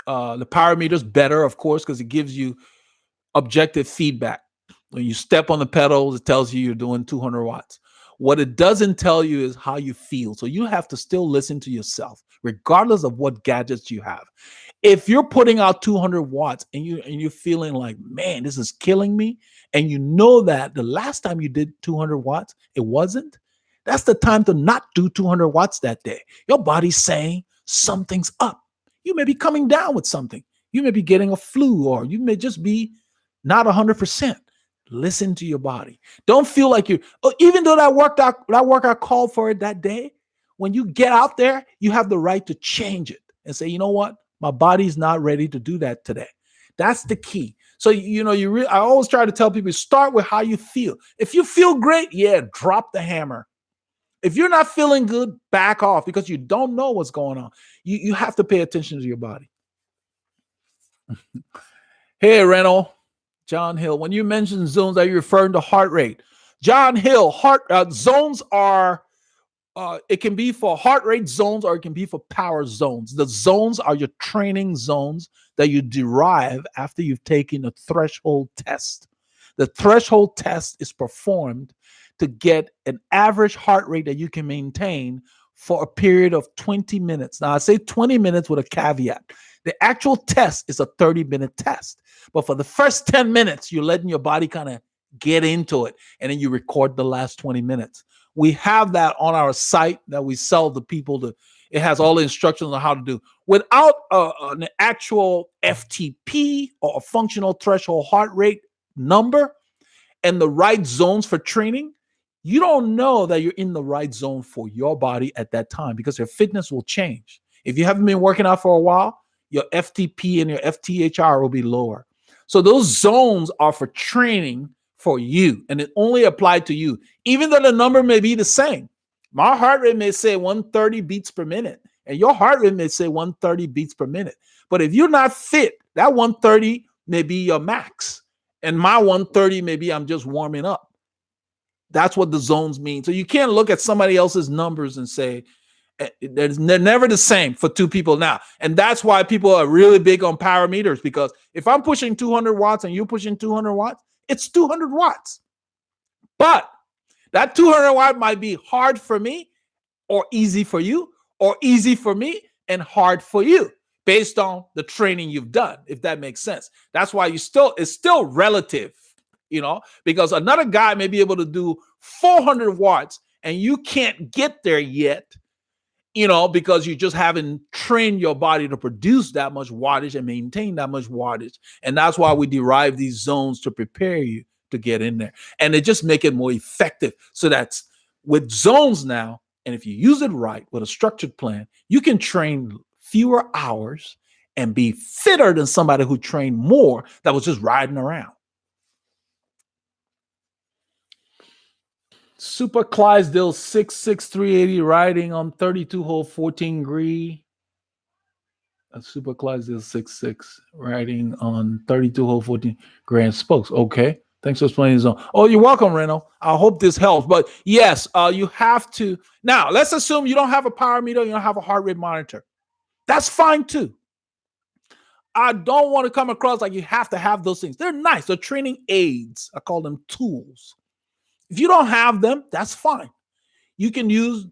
The power meter's better, of course, because it gives you objective feedback. When you step on the pedals, it tells you you're doing 200 watts. What it doesn't tell you is how you feel. So you have to still listen to yourself, regardless of what gadgets you have. If you're putting out 200 watts and you're feeling like, man, this is killing me, and you know that the last time you did 200 watts, it wasn't, that's the time to not do 200 watts that day. Your body's saying something's up. You may be coming down with something. You may be getting a flu, or you may just be not 100%. Listen to your body. Don't feel like even though that workout called for it that day, when you get out there, you have the right to change it and say, you know what? My body's not ready to do that today. That's the key. So, I always try to tell people, start with how you feel. If you feel great, drop the hammer. If you're not feeling good, back off, because you don't know what's going on. You have to pay attention to your body. Hey, Reno. John Hill, when you mention zones, are you referring to heart rate? John Hill, zones are, it can be for heart rate zones or it can be for power zones. The zones are your training zones that you derive after you've taken a threshold test. The threshold test is performed to get an average heart rate that you can maintain for a period of 20 minutes. Now, I say 20 minutes with a caveat. The actual test is a 30-minute test. But for the first 10 minutes, you're letting your body kind of get into it. And then you record the last 20 minutes. We have that on our site that we sell to people. It has all the instructions on how to do. Without an actual FTP or a functional threshold heart rate number and the right zones for training, you don't know that you're in the right zone for your body at that time, because your fitness will change. If you haven't been working out for a while, your FTP and your FTHR will be lower. So those zones are for training for you, and it only applied to you, even though the number may be the same. My heart rate may say 130 beats per minute, and your heart rate may say 130 beats per minute. But if you're not fit, that 130 may be your max, and my 130 may be I'm just warming up. That's what the zones mean. So you can't look at somebody else's numbers and say, they're never the same for two people now. And that's why people are really big on power meters, because if I'm pushing 200 watts and you're pushing 200 watts, it's 200 watts. But that 200 watt might be hard for me or easy for you, or easy for me and hard for you, based on the training you've done, if that makes sense. That's why it's still relative, because another guy may be able to do 400 watts and you can't get there yet, because you just haven't trained your body to produce that much wattage and maintain that much wattage. And that's why we derive these zones to prepare you to get in there. And they just make it more effective. So that's with zones now. And if you use it right with a structured plan, you can train fewer hours and be fitter than somebody who trained more that was just riding around. Super Clydesdale 66380 riding on 32 hole 14 green. Super Clydesdale 66 riding on 32 hole 14 grand spokes. Okay. Thanks for explaining the zone. Oh, you're welcome, Reno. I hope this helps. But yes, you have to. Now, let's assume you don't have a power meter, you don't have a heart rate monitor. That's fine too. I don't want to come across like you have to have those things. They're nice. They're training aids. I call them tools. If you don't have them, that's fine. You can use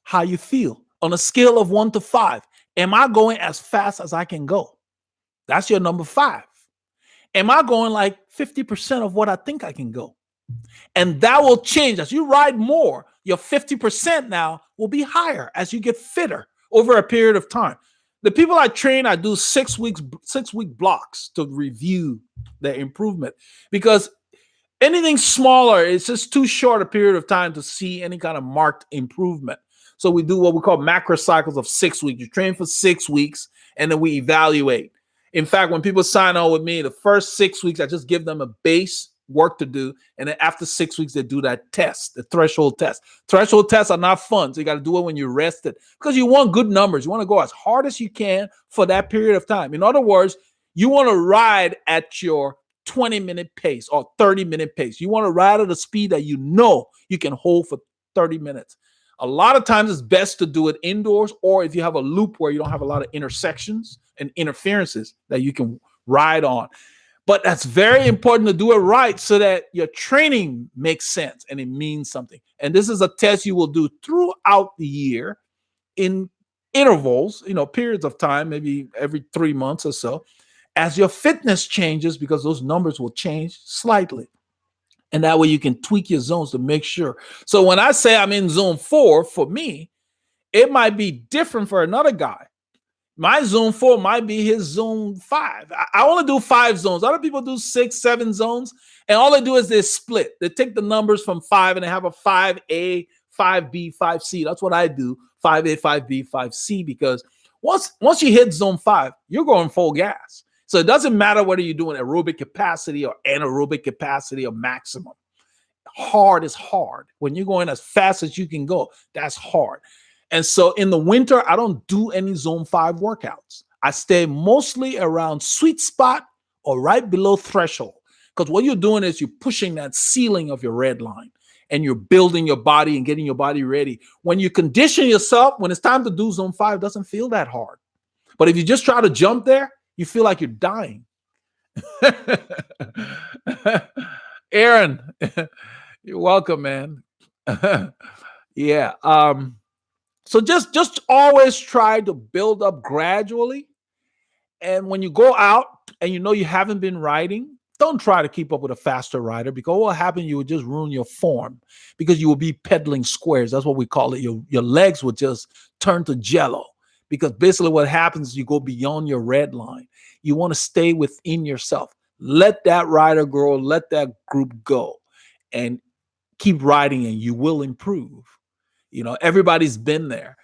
how you feel on a scale of 1 to 5. Am I going as fast as I can go? That's your number 5. Am I going like 50% of what I think I can go? And that will change as you ride more. Your 50% now will be higher as you get fitter over a period of time. The people I train, I do 6 week blocks to review their improvement, because anything smaller, it's just too short a period of time to see any kind of marked improvement. So we do what we call macro cycles of 6 weeks. You train for 6 weeks and then we evaluate. In fact, when people sign on with me, the first 6 weeks, I just give them a base work to do. And then after 6 weeks, they do that test, the threshold test. Threshold tests are not fun. So you got to do it when you're rested, because you want good numbers. You want to go as hard as you can for that period of time. In other words, you want to ride at your 20-minute pace or 30-minute pace. You want to ride at a speed that you know you can hold for 30 minutes. A lot of times it's best to do it indoors, or if you have a loop where you don't have a lot of intersections and interferences that you can ride on. But that's very important to do it right so that your training makes sense and it means something. And this is a test you will do throughout the year in intervals, periods of time, maybe every 3 months or so, as your fitness changes, because those numbers will change slightly. And that way you can tweak your zones to make sure. So when I say I'm in zone 4, for me, it might be different for another guy. My zone 4 might be his zone 5. I only do 5 zones. Other people do 6, 7 zones. And all they do is they split. They take the numbers from 5 and they have a 5A, 5B, 5C. That's what I do. 5A, 5B, 5C, because once you hit zone 5, you're going full gas. So it doesn't matter whether you're doing aerobic capacity or anaerobic capacity or maximum. Hard is hard. When you're going as fast as you can go, that's hard. And so in the winter, I don't do any zone 5 workouts. I stay mostly around sweet spot or right below threshold, because what you're doing is you're pushing that ceiling of your red line and you're building your body and getting your body ready. When you condition yourself, when it's time to do zone 5, it doesn't feel that hard. But if you just try to jump there, you feel like you're dying. Aaron, you're welcome, man. Yeah. So just always try to build up gradually. And when you go out and you haven't been riding, don't try to keep up with a faster rider, because what will happen, you will just ruin your form, because you will be pedaling squares. That's what we call it. Your legs will just turn to jello, because basically what happens is you go beyond your red line. You want to stay within yourself. Let that rider grow, let that group go, and keep riding, and you will improve. Everybody's been there.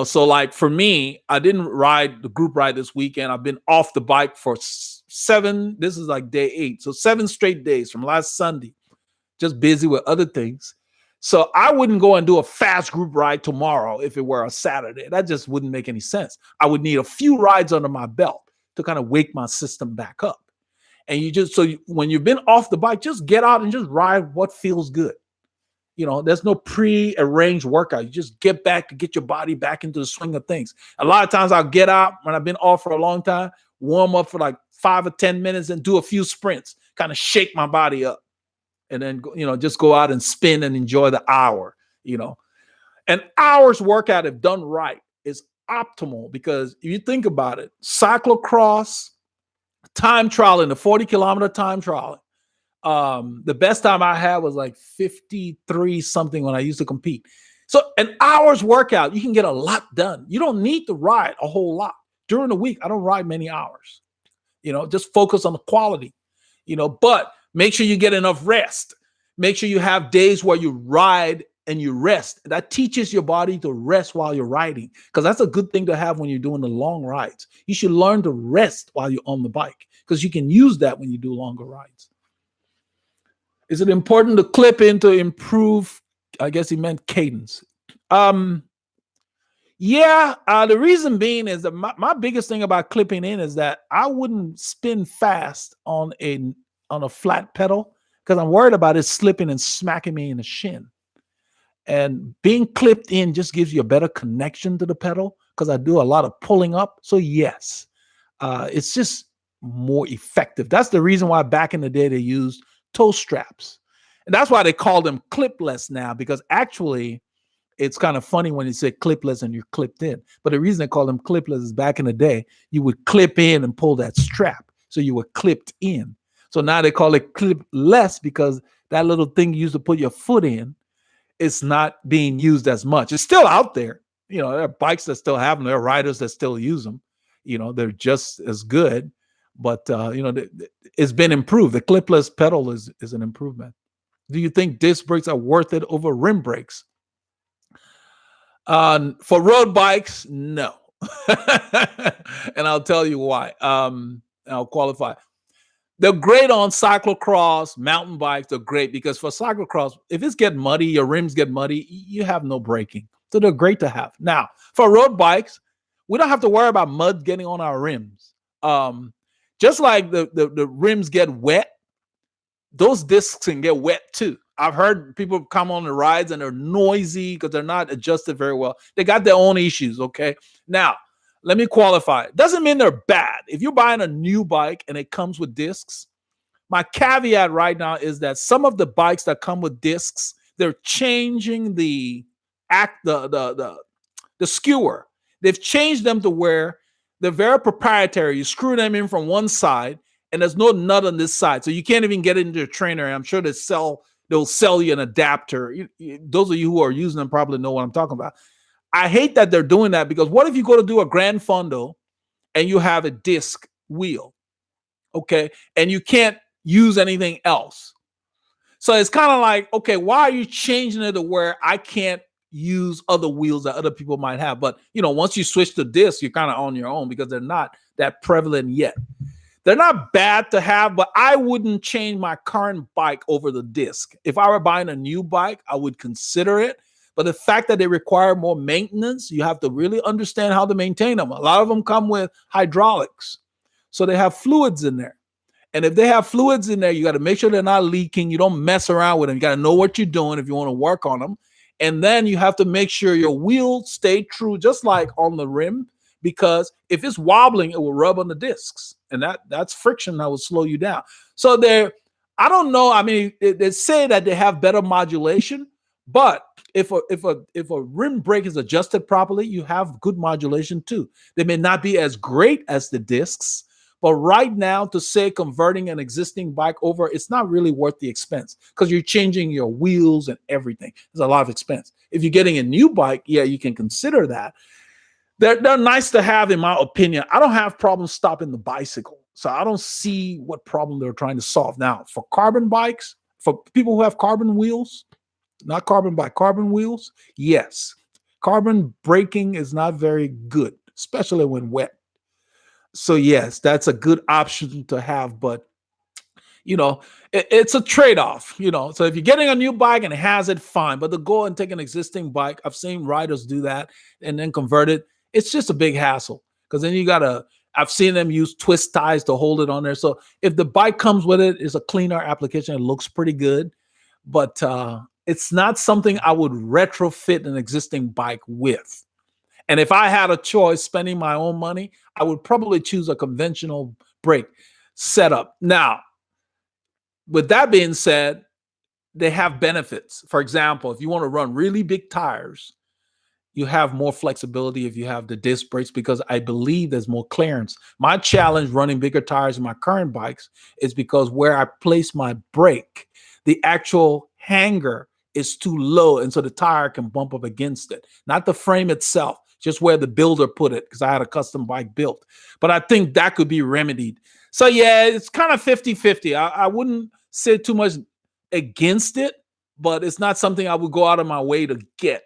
So like for me, I didn't ride the group ride this weekend. I've been off the bike for 7. This is like day 8. So 7 straight days from last Sunday, just busy with other things. So I wouldn't go and do a fast group ride tomorrow if it were a Saturday. That just wouldn't make any sense. I would need a few rides under my belt to kind of wake my system back up. And when you've been off the bike, just get out and just ride what feels good. There's no pre-arranged workout. You just get back to get your body back into the swing of things. A lot of times I'll get out when I've been off for a long time, warm up for like 5 or 10 minutes and do a few sprints, kind of shake my body up. And then, just go out and spin and enjoy the hour, An hour's workout, if done right, is optimal, because if you think about it, cyclocross, time trialing, the 40-kilometer time trialing, the best time I had was like 53 something when I used to compete. So an hour's workout, you can get a lot done. You don't need to ride a whole lot. During the week, I don't ride many hours. Just focus on the quality, but Make sure you get enough rest. Make sure you have days where you ride and you rest. That teaches your body to rest while you're riding, because that's a good thing to have when you're doing the long rides. You should learn to rest while you're on the bike, because you can use that when you do longer rides. Is it important to clip in to improve? I guess he meant cadence. Yeah, the reason being is that my biggest thing about clipping in is that I wouldn't spin fast on a flat pedal, because I'm worried about it slipping and smacking me in the shin. And being clipped in just gives you a better connection to the pedal, because I do a lot of pulling up. So yes, it's just more effective. That's the reason why back in the day they used toe straps. And that's why they call them clipless now, because actually it's kind of funny when you say clipless and you're clipped in. But the reason they call them clipless is back in the day, you would clip in and pull that strap. So you were clipped in. So now they call it clipless, because that little thing you used to put your foot in, it's not being used as much. It's still out there. There are bikes that still have them. There are riders that still use them. They're just as good, but it's been improved. The clipless pedal is an improvement. Do you think disc brakes are worth it over rim brakes? For road bikes, no. And I'll tell you why. I'll qualify. They're great on cyclocross, mountain bikes. They're great because for cyclocross, if it's getting muddy, your rims get muddy, you have no braking. So they're great to have. Now, for road bikes, we don't have to worry about mud getting on our rims. Just like the rims get wet, those discs can get wet too. I've heard people come on the rides and they're noisy because they're not adjusted very well. They got their own issues, okay? Now, let me qualify. It doesn't mean they're bad. If you're buying a new bike and it comes with discs, my caveat right now is that some of the bikes that come with discs, they're changing the skewer. They've changed them to where they're very proprietary. You screw them in from one side and there's no nut on this side. So you can't even get it into a trainer. I'm sure they'll sell you an adapter. Those of you who are using them probably know what I'm talking about. I hate that they're doing that, because what if you go to do a Grand Fondo and you have a disc wheel, okay, and you can't use anything else? So it's kind of like, okay, why are you changing it to where I can't use other wheels that other people might have? But, once you switch to disc, you're kind of on your own, because they're not that prevalent yet. They're not bad to have, but I wouldn't change my current bike over the disc. If I were buying a new bike, I would consider it. But the fact that they require more maintenance, you have to really understand how to maintain them. A lot of them come with hydraulics. So they have fluids in there. And if they have fluids in there, you got to make sure they're not leaking. You don't mess around with them. You got to know what you're doing if you want to work on them. And then you have to make sure your wheels stay true, just like on the rim, because if it's wobbling, it will rub on the discs. And that's friction that will slow you down. So I don't know. I mean, they say that they have better modulation, but if a rim brake is adjusted properly, you have good modulation too. They may not be as great as the discs, but right now, to say converting an existing bike over, it's not really worth the expense, because you're changing your wheels and everything. There's a lot of expense. If you're getting a new bike, yeah, you can consider that. They're nice to have, in my opinion. I don't have problems stopping the bicycle, so I don't see what problem they're trying to solve. Now, for carbon bikes, for people who have carbon wheels, not carbon bike, carbon wheels, yes. Carbon braking is not very good, especially when wet. So yes, that's a good option to have, but it's a trade-off, So if you're getting a new bike and it has it, fine. But to go and take an existing bike, I've seen riders do that and then convert it. It's just a big hassle, because then I've seen them use twist ties to hold it on there. So if the bike comes with it, it's a cleaner application. It looks pretty good, but it's not something I would retrofit an existing bike with. And if I had a choice spending my own money, I would probably choose a conventional brake setup. Now, with that being said, they have benefits. For example, if you want to run really big tires, you have more flexibility if you have the disc brakes, because I believe there's more clearance. My challenge running bigger tires in my current bikes is because where I place my brake, the actual hanger is too low, and so the tire can bump up against it. Not the frame itself, just where the builder put it, because I had a custom bike built. But I think that could be remedied. So yeah, it's kind of 50-50. I wouldn't say too much against it, but it's not something I would go out of my way to get.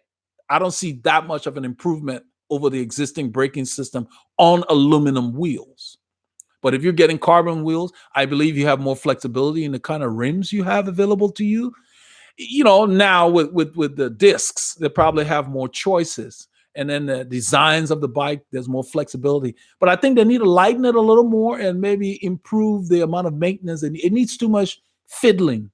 I don't see that much of an improvement over the existing braking system on aluminum wheels. But if you're getting carbon wheels, I believe you have more flexibility in the kind of rims you have available to you. Now with the discs, they probably have more choices. And then the designs of the bike, there's more flexibility. But I think they need to lighten it a little more and maybe improve the amount of maintenance. And it needs too much fiddling.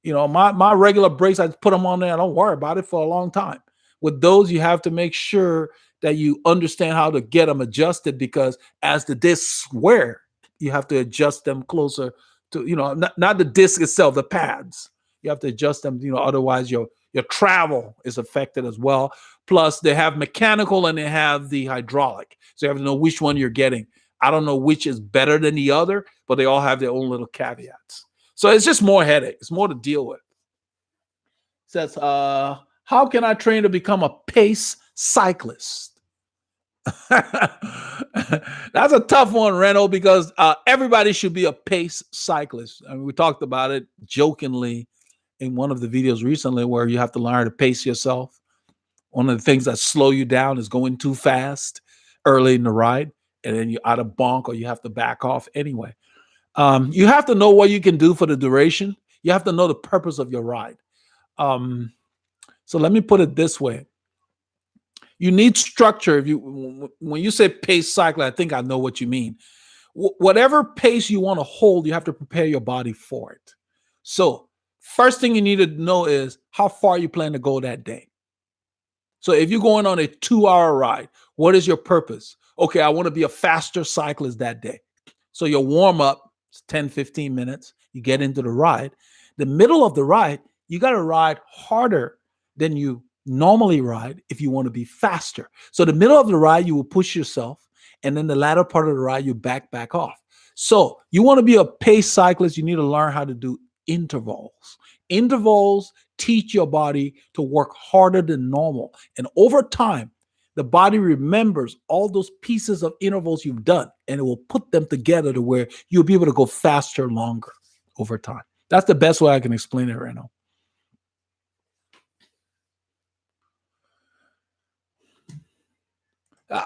My regular brakes, I put them on there. I don't worry about it for a long time. With those, you have to make sure that you understand how to get them adjusted, because as the discs wear, you have to adjust them closer to, not the disc itself, the pads. You have to adjust them, otherwise your travel is affected as well. Plus, they have mechanical and they have the hydraulic. So you have to know which one you're getting. I don't know which is better than the other, but they all have their own little caveats. So it's just more headache. It's more to deal with. It says, how can I train to become a pace cyclist? That's a tough one, Reno, because everybody should be a pace cyclist. I mean, we talked about it jokingly in one of the videos recently, where you have to learn how to pace yourself. One of the things that slow you down is going too fast early in the ride, and then you're out of bonk or you have to back off anyway. You have to know what you can do for the duration. You have to know the purpose of your ride. So let me put it this way. You need structure. When you say pace cycling, I think I know what you mean. Whatever pace you want to hold, you have to prepare your body for it. So first thing you need to know is how far you plan to go that day. So if you're going on a 2-hour ride, what is your purpose? Okay, I want to be a faster cyclist that day. So your warm up is 10, 15 minutes. You get into the ride. The middle of the ride, you got to ride harder than you normally ride if you want to be faster. So the middle of the ride, you will push yourself. And then the latter part of the ride, you back off. So you want to be a pace cyclist, you need to learn how to do intervals. Intervals teach your body to work harder than normal. And over time, the body remembers all those pieces of intervals you've done, and it will put them together to where you'll be able to go faster, longer over time. That's the best way I can explain it right now.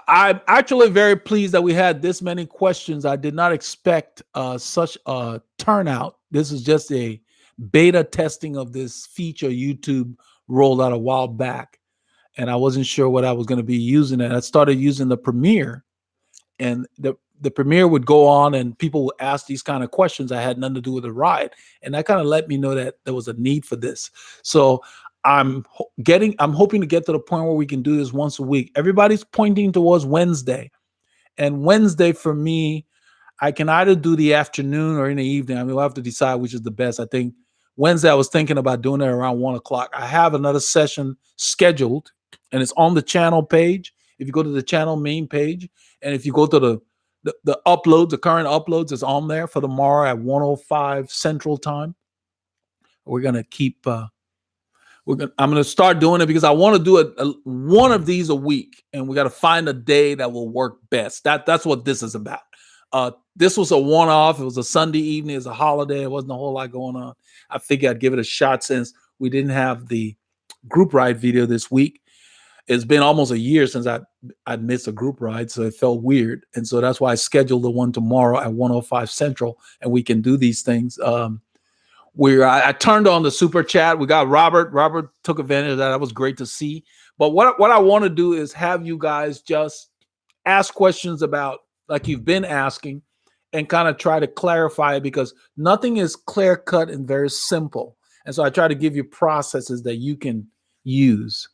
I'm actually very pleased that we had this many questions. I did not expect such a turnout. This is just a beta testing of this feature YouTube rolled out a while back, and I wasn't sure what I was going to be using it. I started using the Premiere, and the Premiere would go on and people would ask these kind of questions that had nothing to do with the ride, and that kind of let me know that there was a need for this. So I'm hoping to get to the point where we can do this once a week. Everybody's pointing towards Wednesday, and Wednesday for me, I can either do the afternoon or in the evening. I mean, we'll have to decide which is the best. I think Wednesday, I was thinking about doing it around 1:00. I have another session scheduled, and it's on the channel page. If you go to the channel main page, and if you go to the uploads, the current uploads is on there for tomorrow at 1:05 Central Time. We're gonna keep. I'm gonna start doing it because I want to do one of these a week, and we got to find a day that will work best. That's what this is about. This was a one-off. It was a Sunday evening. It's a holiday. It wasn't a whole lot going on. I figured I'd give it a shot since we didn't have the group ride video this week. It's been almost a year since I'd missed a group ride, so it felt weird. And so that's why I scheduled the one tomorrow at 1:05 Central, and we can do these things. I turned on the super chat. We got Robert. Robert took advantage of that. That was great to see. But what I want to do is have you guys just ask questions about, like you've been asking, and kind of try to clarify it, because nothing is clear cut and very simple. And so I try to give you processes that you can use.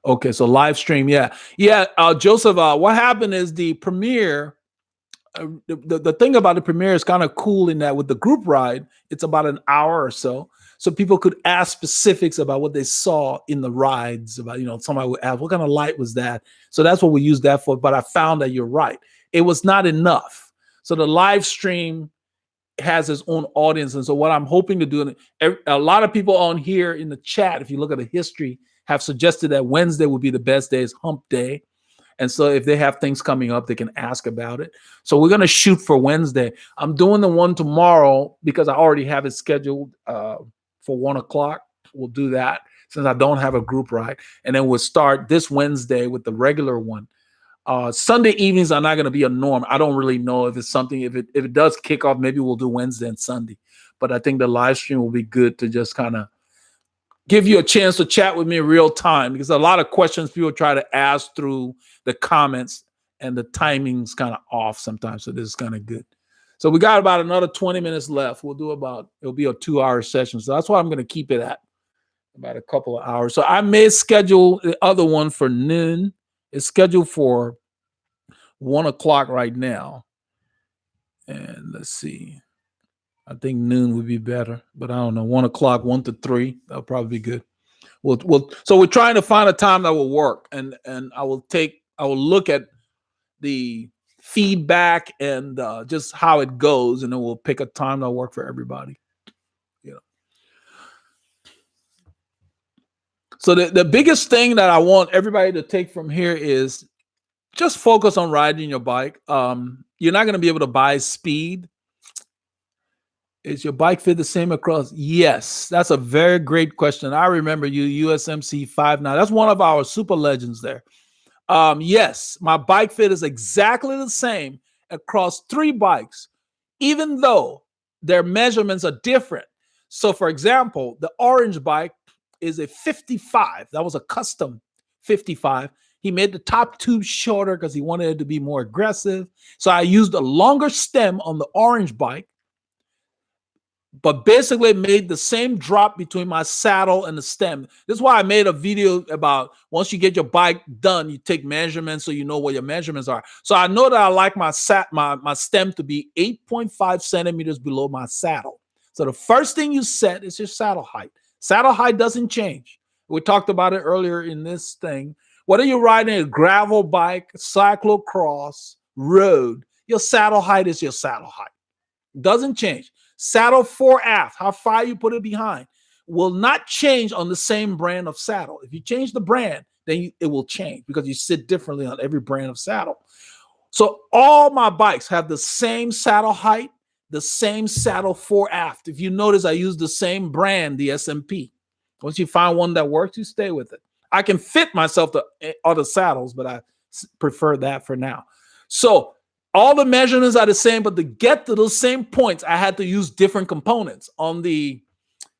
Okay, so live stream. Yeah. Joseph, what happened is the Premiere, the thing about the Premiere is kind of cool in that with the group ride, it's about an hour or so. So people could ask specifics about what they saw in the rides, about, somebody would ask, what kind of light was that? So that's what we use that for. But I found that you're right. It was not enough. So the live stream has its own audience. And so what I'm hoping to do, a lot of people on here in the chat, if you look at the history, have suggested that Wednesday would be the best day, is hump day. And so if they have things coming up, they can ask about it. So we're going to shoot for Wednesday. I'm doing the one tomorrow because I already have it scheduled for 1 o'clock. We'll do that since I don't have a group ride. And then we'll start this Wednesday with the regular one. Sunday evenings are not going to be a norm. I don't really know if it's something, if it does kick off, maybe we'll do Wednesday and Sunday. But I think the live stream will be good to just kind of give you a chance to chat with me in real time, because a lot of questions people try to ask through the comments and the timing's kind of off sometimes. So this is kind of good. So we got about another 20 minutes left. It'll be a 2-hour session. So that's why I'm going to keep it at about a couple of hours. So I may schedule the other one for noon. It's scheduled for 1 o'clock right now. And let's see. I think noon would be better, but I don't know. 1 o'clock, 1 to 3, that'll probably be good. So we're trying to find a time that will work, and I will look at the feedback and just how it goes, and then we'll pick a time that'll work for everybody. You know. So the biggest thing that I want everybody to take from here is just focus on riding your bike. You're not going to be able to buy speed. Is your bike fit the same across? Yes, that's a very great question. I remember you, USMC 59. That's one of our super legends there. Yes, my bike fit is exactly the same across 3 bikes, even though their measurements are different. So, for example, the orange bike is a 55. That was a custom 55. He made the top tube shorter because he wanted it to be more aggressive. So I used a longer stem on the orange bike, but basically made the same drop between my saddle and the stem. This is why I made a video about once you get your bike done, you take measurements so you know what your measurements are. So I know that I like my stem to be 8.5 centimeters below my saddle. So the first thing you set is your saddle height. Saddle height doesn't change. We talked about it earlier in this thing. Whether you're riding a gravel bike, cyclocross, road, your saddle height is your saddle height. Doesn't change. Saddle fore aft, how far you put it behind, will not change on the same brand of saddle. If you change the brand, then it will change because you sit differently on every brand of saddle. So all my bikes have the same saddle height, the same saddle fore aft. If you notice, I use the same brand, the SMP. Once you find one that works, you stay with it. I can fit myself to other saddles, but I prefer that for now. So all the measurements are the same, but to get to those same points, I had to use different components. On the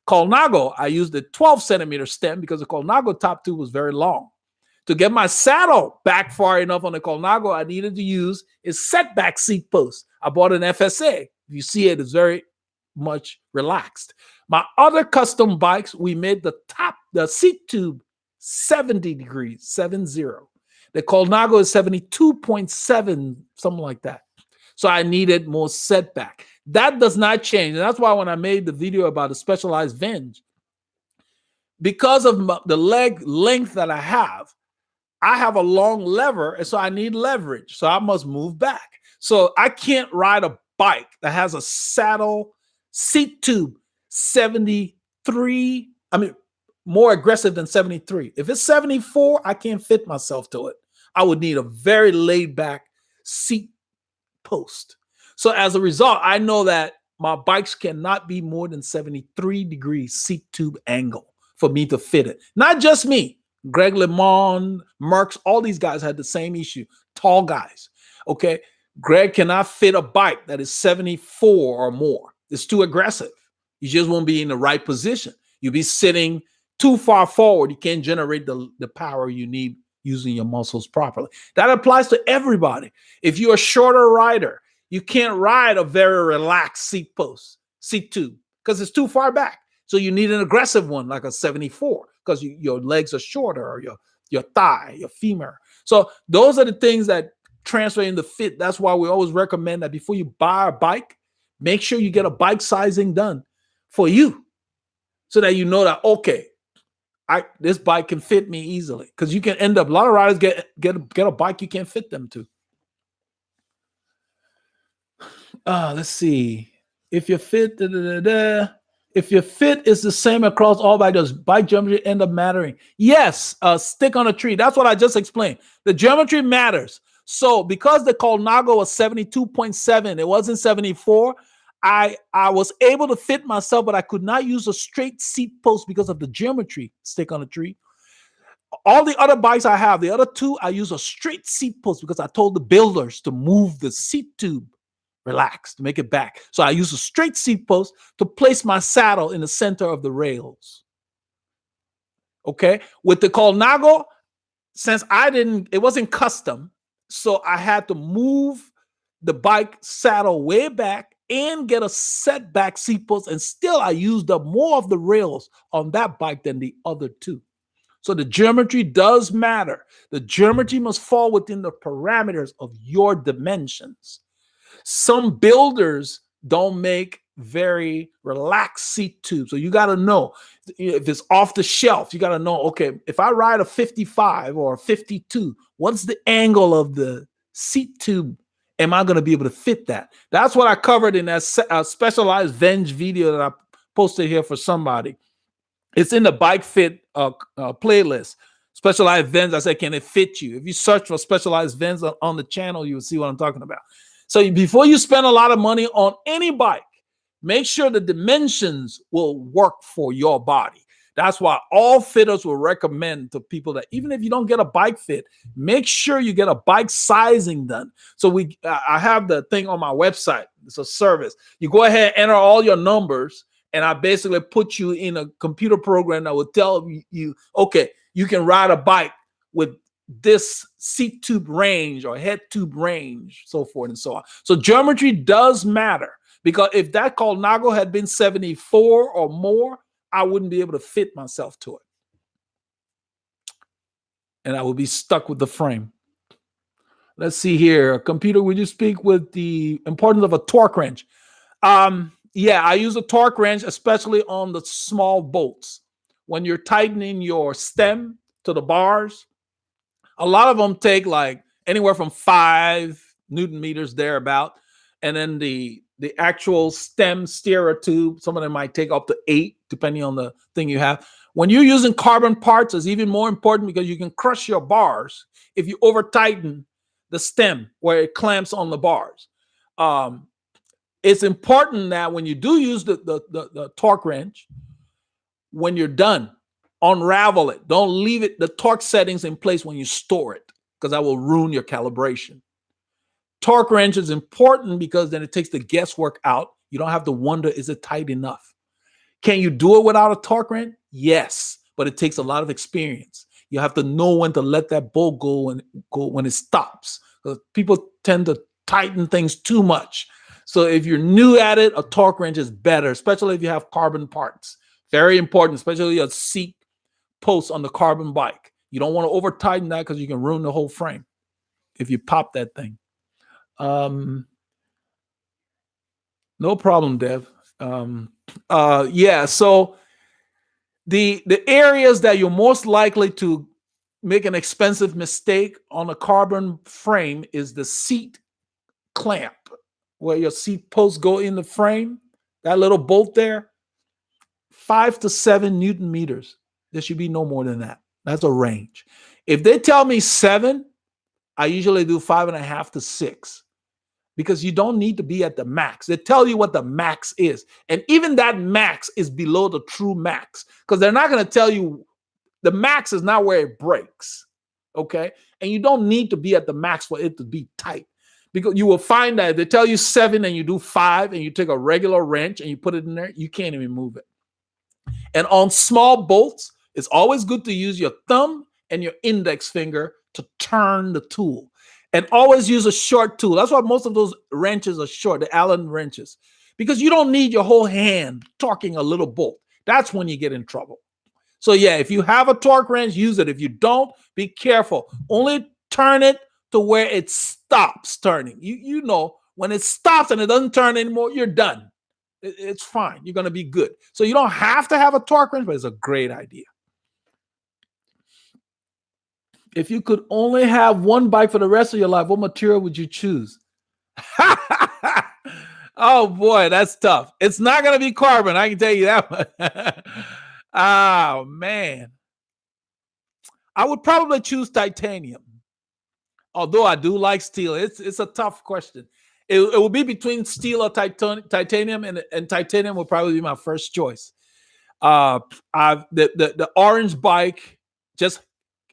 Colnago, I used a 12 centimeter stem because the Colnago top tube was very long. To get my saddle back far enough on the Colnago, I needed to use a setback seat post. I bought an FSA. If you see it, it's very much relaxed. My other custom bikes, we made the seat tube 70 degrees, 70. The Colnago is 72.7, something like that. So I needed more setback. That does not change. And that's why when I made the video about the specialized Venge, because of the leg length that I have a long lever, and so I need leverage. So I must move back. So I can't ride a bike that has a saddle seat tube 73, more aggressive than 73. If it's 74, I can't fit myself to it. I would need a very laid back seat post. So as a result, I know that my bikes cannot be more than 73 degrees seat tube angle for me to fit it. Not just me. Greg LeMond, Merckx, all these guys had the same issue. Tall guys. Okay. Greg cannot fit a bike that is 74 or more. It's too aggressive. You just won't be in the right position. You'll be sitting too far forward. You can't generate the power you need using your muscles properly. That applies to everybody. If you're a shorter rider, you can't ride a very relaxed seat tube, because it's too far back. So you need an aggressive one like a 74 because your legs are shorter, or your thigh, your femur. So those are the things that transfer into fit. That's why we always recommend that before you buy a bike, make sure you get a bike sizing done for you so that you know that, okay, this bike can fit me easily, because you can end up, a lot of riders get a bike you can't fit them to. Let's see. If you're fit, If your fit is the same across all bike, does bike geometry end up mattering? Yes, stick on a tree. That's what I just explained. The geometry matters. So because the Colnago was 72.7, it wasn't 74. I was able to fit myself, but I could not use a straight seat post because of the geometry stick on a tree. All the other bikes I have, the other two, I use a straight seat post because I told the builders to move the seat tube relaxed to make it back. So I use a straight seat post to place my saddle in the center of the rails. Okay. With the Colnago, since it wasn't custom, so I had to move the bike saddle way back and get a setback seat post. And still I used up more of the rails on that bike than the other two. So the geometry does matter. The geometry must fall within the parameters of your dimensions. Some builders don't make very relaxed seat tubes. So you got to know if it's off the shelf, you got to know, okay, if I ride a 55 or a 52, what's the angle of the seat tube? Am I going to be able to fit that? That's what I covered in that specialized Venge video that I posted here for somebody. It's in the bike fit playlist. Specialized Vents. I said, can it fit you? If you search for specialized Vents on the channel, you will see what I'm talking about. So before you spend a lot of money on any bike, make sure the dimensions will work for your body. That's why all fitters will recommend to people that even if you don't get a bike fit, make sure you get a bike sizing done. So I have the thing on my website. It's a service. You go ahead, enter all your numbers, and I basically put you in a computer program that will tell you, okay, you can ride a bike with this seat tube range or head tube range, so forth and so on. So geometry does matter, because if that Colnago had been 74 or more, I wouldn't be able to fit myself to it. And I would be stuck with the frame. Let's see here. Computer, would you speak with the importance of a torque wrench? Yeah, I use a torque wrench, especially on the small bolts. When you're tightening your stem to the bars, a lot of them take like anywhere from 5 Newton meters thereabout. And then the actual stem steerer tube, some of them might take up to 8, depending on the thing you have. When you're using carbon parts, it's even more important because you can crush your bars if you over tighten the stem where it clamps on the bars. It's important that when you do use the torque wrench, when you're done, unravel it. Don't leave it, the torque settings in place when you store it, because that will ruin your calibration. Torque wrench is important because then it takes the guesswork out. You don't have to wonder, is it tight enough? Can you do it without a torque wrench? Yes, but it takes a lot of experience. You have to know when to let that bolt go when it stops. People tend to tighten things too much. So if you're new at it, a torque wrench is better, especially if you have carbon parts. Very important, especially a seat post on the carbon bike. You don't want to over tighten that because you can ruin the whole frame if you pop that thing. No problem, Dev. Yeah, so the areas that you're most likely to make an expensive mistake on a carbon frame is the seat clamp, where your seat posts go in the frame, that little bolt there, 5 to 7 Newton meters. There should be no more than that. That's a range. If they tell me 7, I usually do 5.5 to 6, because you don't need to be at the max. They tell you what the max is. And even that max is below the true max, because they're not going to tell you the max is not where it breaks. Okay. And you don't need to be at the max for it to be tight, because you will find that if they tell you 7 and you do 5 and you take a regular wrench and you put it in there, you can't even move it. And on small bolts, it's always good to use your thumb and your index finger to turn the tool. And always use a short tool. That's why most of those wrenches are short, the Allen wrenches, because you don't need your whole hand torquing a little bolt. That's when you get in trouble. So yeah, if you have a torque wrench, use it. If you don't, be careful. Only turn it to where it stops turning. You know, when it stops and it doesn't turn anymore, you're done. It's fine. You're going to be good. So you don't have to have a torque wrench, but it's a great idea. If you could only have one bike for the rest of your life, what material would you choose? Oh boy, that's tough. It's not gonna be carbon. I can tell you that much. Oh man, I would probably choose titanium. Although I do like steel, it's a tough question. It will be between steel or titanium, and titanium will probably be my first choice. Uh, the orange bike just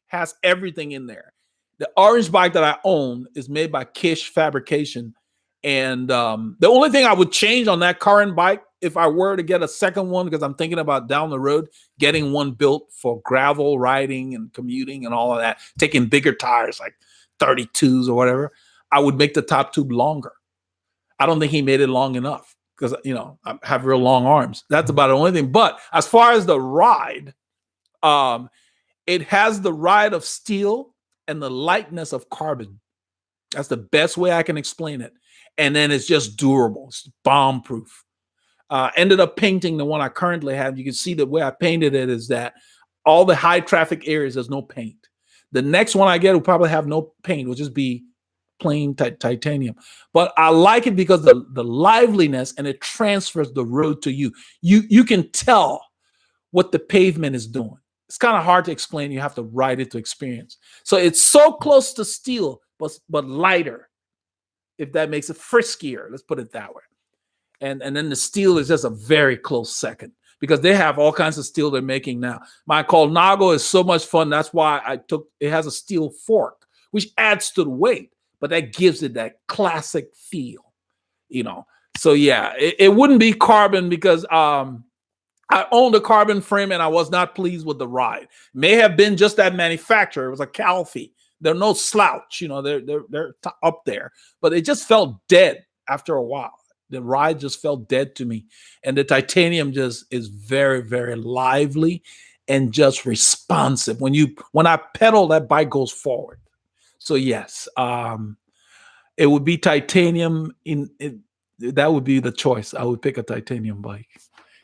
has everything in there. The orange bike that I own is made by Kish Fabrication, and the only thing I would change on that current bike, if I were to get a second one, because I'm thinking about down the road getting one built for gravel riding and commuting and all of that, taking bigger tires like 32s or whatever, I would make the top tube longer. I don't think he made it long enough because, I have real long arms. That's about the only thing. But as far as the ride, um, it has the ride of steel and the lightness of carbon. That's the best way I can explain it. And then it's just durable. It's bomb proof. Ended up painting the one I currently have. You can see the way I painted it is that all the high traffic areas, there's no paint. The next one I get will probably have no paint. Will just be plain titanium. But I like it because the liveliness, and it transfers the road to you. You can tell what the pavement is doing. It's kind of hard to explain. You have to ride it to experience. So it's so close to steel, but lighter, if that makes it friskier. Let's put it that way. And then the steel is just a very close second, because they have all kinds of steel they're making now. My Colnago is so much fun. That's why it has a steel fork, which adds to the weight, but that gives it that classic feel, So yeah, it wouldn't be carbon because I owned a carbon frame and I was not pleased with the ride. May have been just that manufacturer. It was a Calfee. They're no slouch, they're up there, but it just felt dead after a while. The ride just felt dead to me. And the titanium just is very, very lively and just responsive. When I pedal, that bike goes forward. So yes, it would be titanium. That would be the choice. I would pick a titanium bike.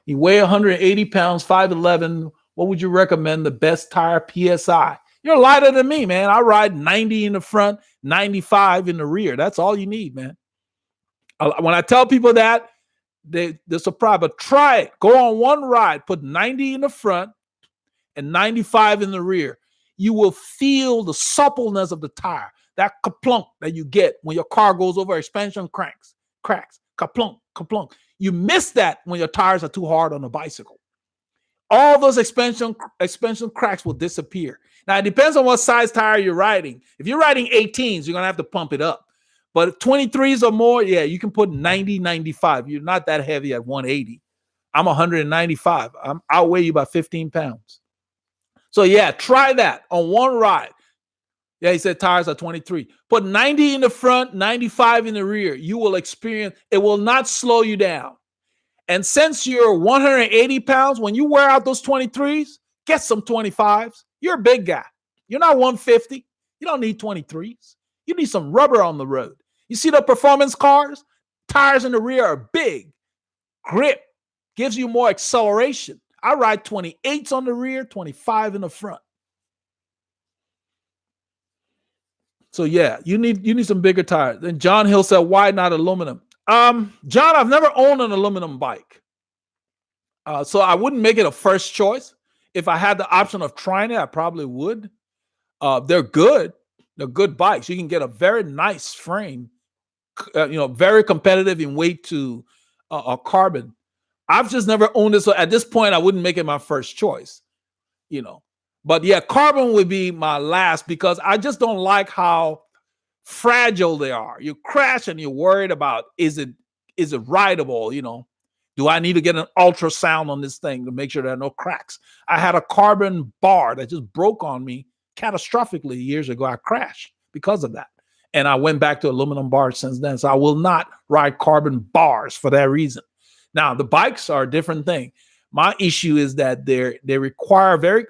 You weigh 180 pounds, 5'11". What would you recommend the best tire PSI? You're lighter than me, man. I ride 90 in the front, 95 in the rear. That's all you need, man. When I tell people that, they're surprised, but try it. Go on one ride, put 90 in the front and 95 in the rear. You will feel the suppleness of the tire, that kaplunk that you get when your car goes over expansion cracks, kaplunk, kaplunk. You miss that when your tires are too hard on a bicycle. All those expansion cracks will disappear. Now, it depends on what size tire you're riding. If you're riding 18s, you're going to have to pump it up. But 23s or more, yeah, you can put 90, 95. You're not that heavy at 180. I'm 195. I'll weigh you about 15 pounds. So yeah, try that on one ride. Yeah, he said tires are 23. Put 90 in the front, 95 in the rear. You will experience, it will not slow you down. And since you're 180 pounds, when you wear out those 23s, get some 25s. You're a big guy. You're not 150. You don't need 23s. You need some rubber on the road. You see the performance cars? Tires in the rear are big. Grip gives you more acceleration. I ride 28s on the rear, 25 in the front. So yeah, you need some bigger tires. Then John Hill said, why not aluminum? John, I've never owned an aluminum bike. So I wouldn't make it a first choice. If I had the option of trying it, I probably would. They're good. They're good bikes. You can get a very nice frame, very competitive in weight to a carbon. I've just never owned it. So at this point, I wouldn't make it my first choice, But yeah, carbon would be my last because I just don't like how fragile they are. You crash and you're worried about, is it rideable, Do I need to get an ultrasound on this thing to make sure there are no cracks? I had a carbon bar that just broke on me catastrophically years ago. I crashed because of that. And I went back to aluminum bars since then. So I will not ride carbon bars for that reason. Now, the bikes are a different thing. My issue is that they require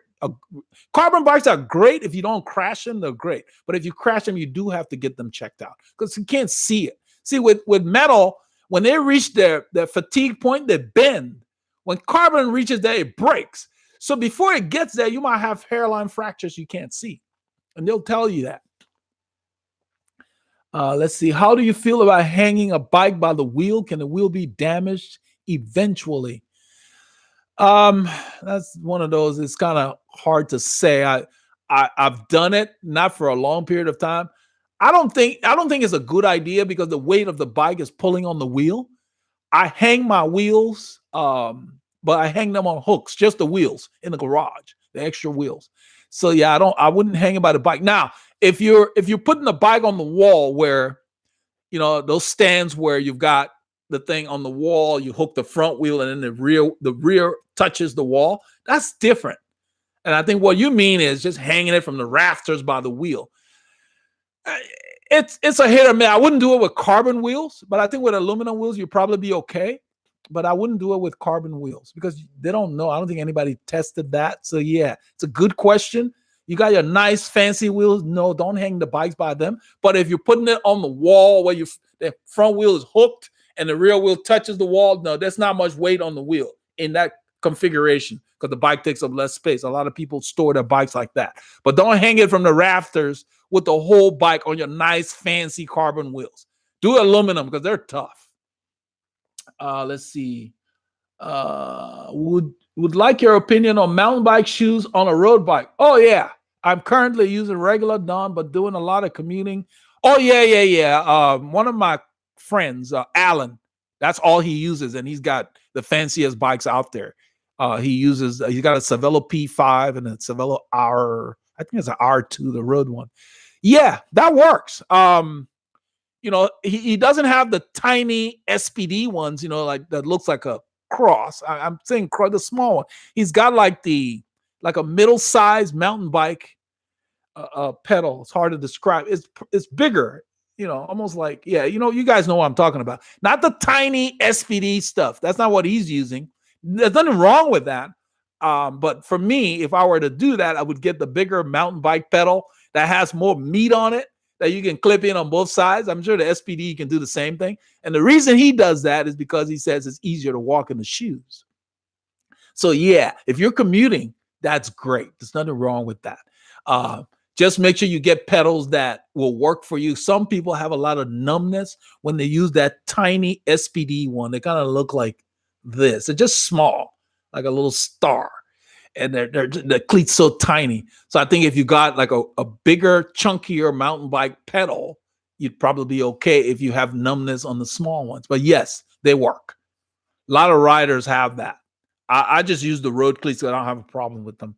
carbon bikes are great. If you don't crash them, they're great. But if you crash them, you do have to get them checked out because you can't see it. See, with metal, when they reach their fatigue point, they bend. When carbon reaches there, it breaks. So before it gets there, you might have hairline fractures you can't see. And they'll tell you that. Let's see. How do you feel about hanging a bike by the wheel? Can the wheel be damaged eventually? Um, that's one of those. It's kind of hard to say. I've done it, not for a long period of time. I don't think it's a good idea because the weight of the bike is pulling on the wheel. I hang my wheels, but I hang them on hooks, just the wheels in the garage, the extra wheels. So yeah, I wouldn't hang it by the bike. Now, if you're putting the bike on the wall where those stands where you've got the thing on the wall, you hook the front wheel and then the rear touches the wall, that's different. And I think what you mean is just hanging it from the rafters by the wheel. Uh, it's a hit or miss. I wouldn't do it with carbon wheels, but I think with aluminum wheels you'd probably be okay. But I wouldn't do it with carbon wheels because they don't know. I don't think anybody tested that. So yeah, it's a good question. You got your nice fancy wheels. No, don't hang the bikes by them. But if you're putting it on the wall where the front wheel is hooked and the rear wheel touches the wall, no, there's not much weight on the wheel in that configuration because the bike takes up less space. A lot of people store their bikes like that. But don't hang it from the rafters with the whole bike on your nice fancy carbon wheels. Do aluminum because they're tough. Let's see. Would like your opinion on mountain bike shoes on a road bike. Oh yeah, I'm currently using regular Dawn, but doing a lot of commuting. Oh yeah. One of my friends, Alan, that's all he uses, and he's got the fanciest bikes out there. He's got a Cervelo P5 and a Cervelo R. I think it's an R2, the road one. Yeah, that works. He doesn't have the tiny SPD ones, like that looks like a cross. I'm saying the small one. He's got like a middle-sized mountain bike pedal. It's hard to describe. It's bigger, almost like, yeah, you guys know what I'm talking about. Not the tiny SPD stuff. That's not what he's using. There's nothing wrong with that. But for me, if I were to do that, I would get the bigger mountain bike pedal that has more meat on it that you can clip in on both sides. I'm sure the SPD can do the same thing. And the reason he does that is because he says it's easier to walk in the shoes. So yeah, if you're commuting, that's great. There's nothing wrong with that. Just make sure you get pedals that will work for you. Some people have a lot of numbness when they use that tiny SPD one. They kind of look like this. They're just small, like a little star. And the cleat's so tiny. So I think if you got like a bigger, chunkier mountain bike pedal, you'd probably be okay if you have numbness on the small ones. But yes, they work. A lot of riders have that. I just use the road cleats, so I don't have a problem with them.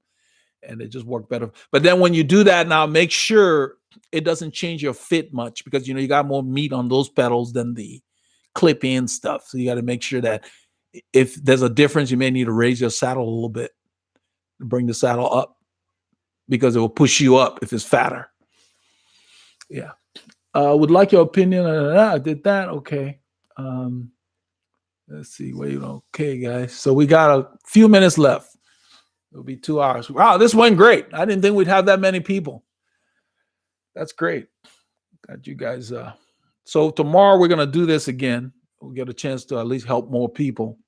And they just work better. But then when you do that now, make sure it doesn't change your fit much because, you got more meat on those pedals than the clip-in stuff. So you got to make sure that if there's a difference, you may need to raise your saddle a little bit. Bring the saddle up because it will push you up if it's fatter. Yeah. Would like your opinion. I did that. Okay. Let's see. Wait. Okay, guys. So we got a few minutes left. It'll be 2 hours. Wow, this went great. I didn't think we'd have that many people. That's great. Got you guys. So tomorrow we're going to do this again. We'll get a chance to at least help more people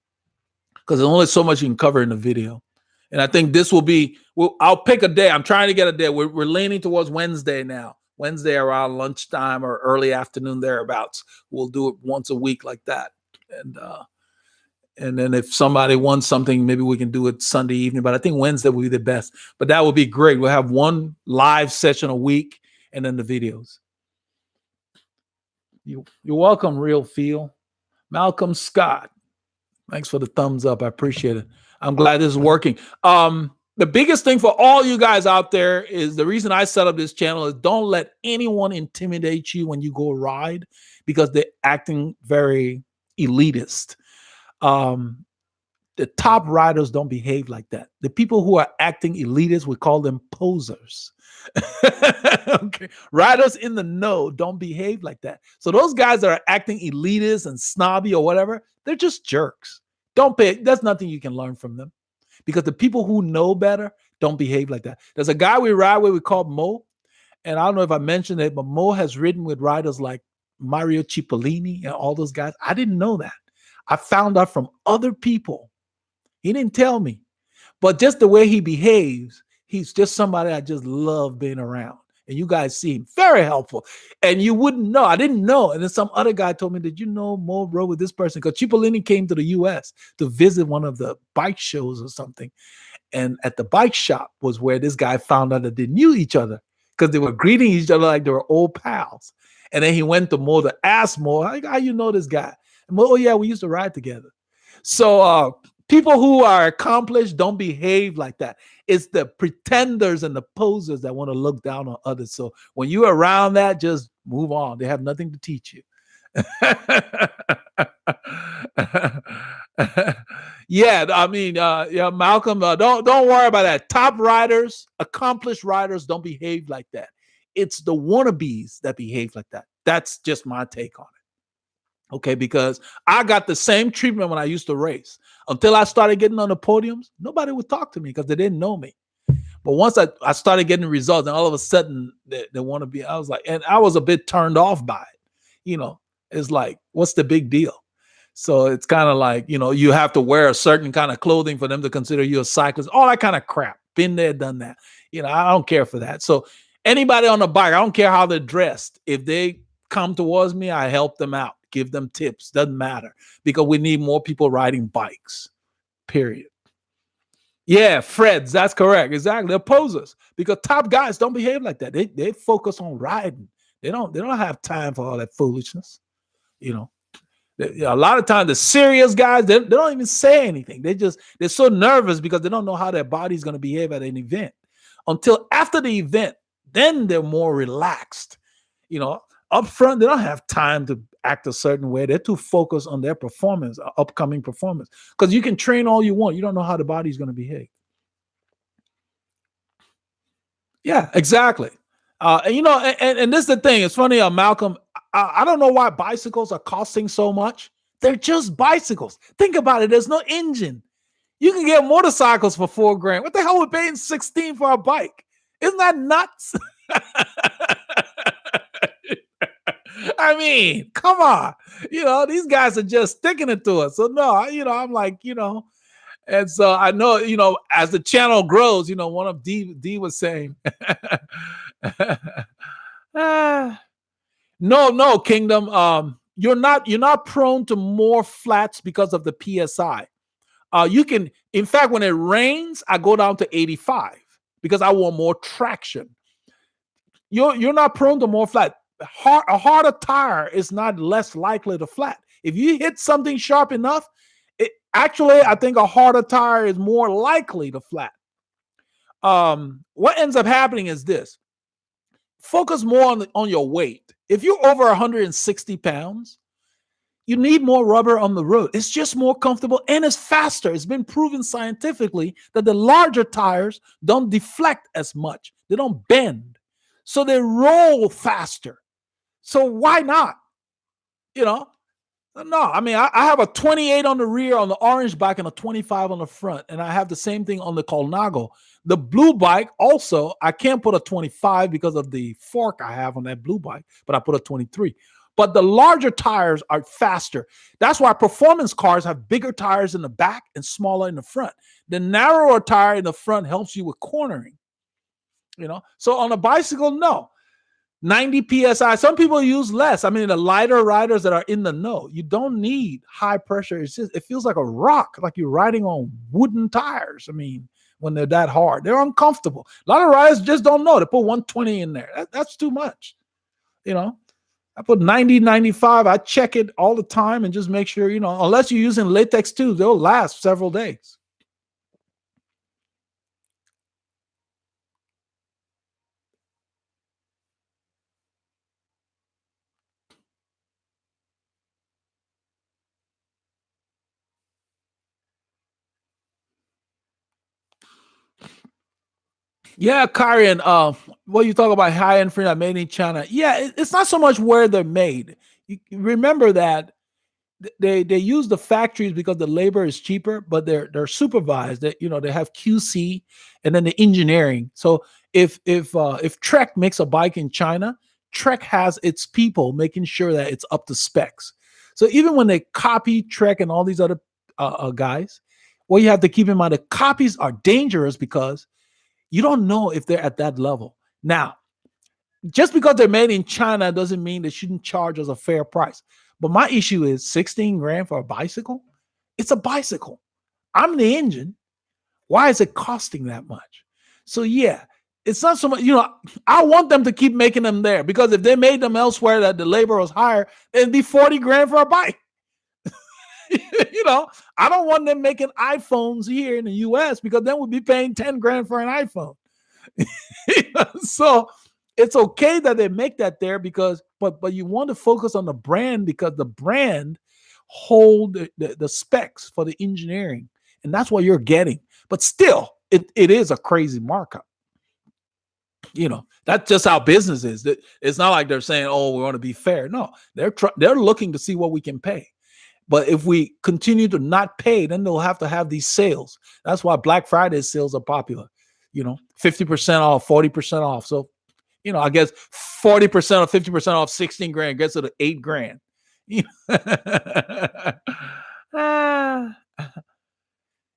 because there's only so much you can cover in the video. And I think this will be, I'll pick a day. I'm trying to get a day. We're leaning towards Wednesday now. Wednesday around lunchtime or early afternoon thereabouts. We'll do it once a week like that. And then if somebody wants something, maybe we can do it Sunday evening. But I think Wednesday will be the best. But that would be great. We'll have one live session a week and then the videos. You're welcome, Real Feel. Malcolm Scott. Thanks for the thumbs up. I appreciate it. I'm glad this is working. The biggest thing for all you guys out there is the reason I set up this channel is don't let anyone intimidate you when you go ride because they're acting very elitist. The top riders don't behave like that. The people who are acting elitist, we call them posers. Okay. Riders in the know don't behave like that. So those guys that are acting elitist and snobby or whatever, they're just jerks. Don't pay. There's nothing you can learn from them because the people who know better don't behave like that. There's a guy we ride with, we call Mo. And I don't know if I mentioned it, but Mo has ridden with riders like Mario Cipollini and all those guys. I didn't know that. I found out from other people. He didn't tell me. But just the way he behaves, he's just somebody I just love being around. And you guys seem very helpful. And you wouldn't know. I didn't know. And then some other guy told me, did you know Mo rode with this person? Because Cipollini came to the US to visit one of the bike shows or something. And at the bike shop was where this guy found out that they knew each other because they were greeting each other like they were old pals. And then he went to Mo to ask Mo, how you know this guy? And Mo, oh yeah, we used to ride together. So people who are accomplished don't behave like that. It's the pretenders and the posers that want to look down on others. So when you're around that, just move on. They have nothing to teach you. Yeah, I mean, yeah, Malcolm, don't worry about that. Top riders, accomplished riders, don't behave like that. It's the wannabes that behave like that. That's just my take on it. Okay, because I got the same treatment when I used to race. Until I started getting on the podiums, nobody would talk to me because they didn't know me. But once I started getting results, and all of a sudden they want to be, I was like, and I was a bit turned off by it. You know, it's like, what's the big deal? So it's kind of like, you know, you have to wear a certain kind of clothing for them to consider you a cyclist. All that kind of crap. Been there, done that. You know, I don't care for that. So anybody on the bike, I don't care how they're dressed. If they come towards me, I help them out, give them tips. Doesn't matter, because we need more people riding bikes, period. Yeah, Freds, that's correct. Exactly. They're posers, because top guys don't behave like that. They focus on riding. They don't have time for all that foolishness. You know, a lot of times the serious guys, they don't even say anything. They're so nervous because they don't know how their body's going to behave at an event. Until after the event, then they're more relaxed. You know, up front, they don't have time to act a certain way. They're too focused on their performance, upcoming performance. Because you can train all you want. You don't know how the body's going to behave. Yeah, exactly. And you know, and this is the thing. It's funny, Malcolm. I don't know why bicycles are costing so much. They're just bicycles. Think about it. There's no engine. You can get motorcycles for $4,000. What the hell? We're paying 16 for a bike. Isn't that nuts? I mean, come on. You know, these guys are just sticking it to us. So no, you know, I'm like, you know, and so I know, you know, as the channel grows, you know, one of D was saying, no, Kingdom. You're not prone to more flats because of the PSI. You can, in fact, when it rains, I go down to 85 because I want more traction. You're not prone to more flat. A harder tire is not less likely to flat. If you hit something sharp enough, actually, I think a harder tire is more likely to flat. What ends up happening is this: focus more on your weight. If you're over 160 pounds, you need more rubber on the road. It's just more comfortable and it's faster. It's been proven scientifically that the larger tires don't deflect as much. They don't bend. So they roll faster. So why not? You know? No, I mean, I have a 28 on the rear on the orange bike and a 25 on the front. And I have the same thing on the Colnago. The blue bike also, I can't put a 25 because of the fork I have on that blue bike, but I put a 23. But the larger tires are faster. That's why performance cars have bigger tires in the back and smaller in the front. The narrower tire in the front helps you with cornering. You know, so on a bicycle, no. 90 psi. Some people use less. I mean, the lighter riders that are in the know, you don't need high pressure. It's just, it feels like a rock, like you're riding on wooden tires. I mean, when they're that hard, they're uncomfortable. A lot of riders just don't know. They put 120 in there. That's too much. You know, I put 90, 95. I check it all the time and just make sure, you know, unless you're using latex tubes, they'll last several days. Yeah, Karian, what you talk about high-end frame that made in China. Yeah, it's not so much where they're made. You remember that they use the factories because the labor is cheaper, but they're supervised. That, you know, they have QC and then the engineering. So if Trek makes a bike in China, Trek has its people making sure that it's up to specs. So even when they copy Trek and all these other guys, what you have to keep in mind, the copies are dangerous because you don't know if they're at that level. Now, Just because they're made in China doesn't mean they shouldn't charge us a fair price. But my issue is 16 grand for a bicycle. It's a bicycle. I'm the engine. Why is it costing that much? So yeah, it's not so much, I want them to keep making them there, because if they made them elsewhere that the labor was higher, it'd be 40 grand for a bike. I don't want them making iPhones here in the US, because then we'll be paying 10 grand for an iPhone. So it's okay that they make that there, because but you want to focus on the brand, because the brand hold the specs for the engineering, and that's what you're getting. But still, it is a crazy markup. That's just how business is. It's not like they're saying, oh, we want to be fair. No, they're looking to see what we can pay. But if we continue to not pay, then they'll have to have these sales. That's why Black Friday sales are popular. 50% off, 40% off. So, I guess 40% or 50% off 16 grand gets it to 8 grand.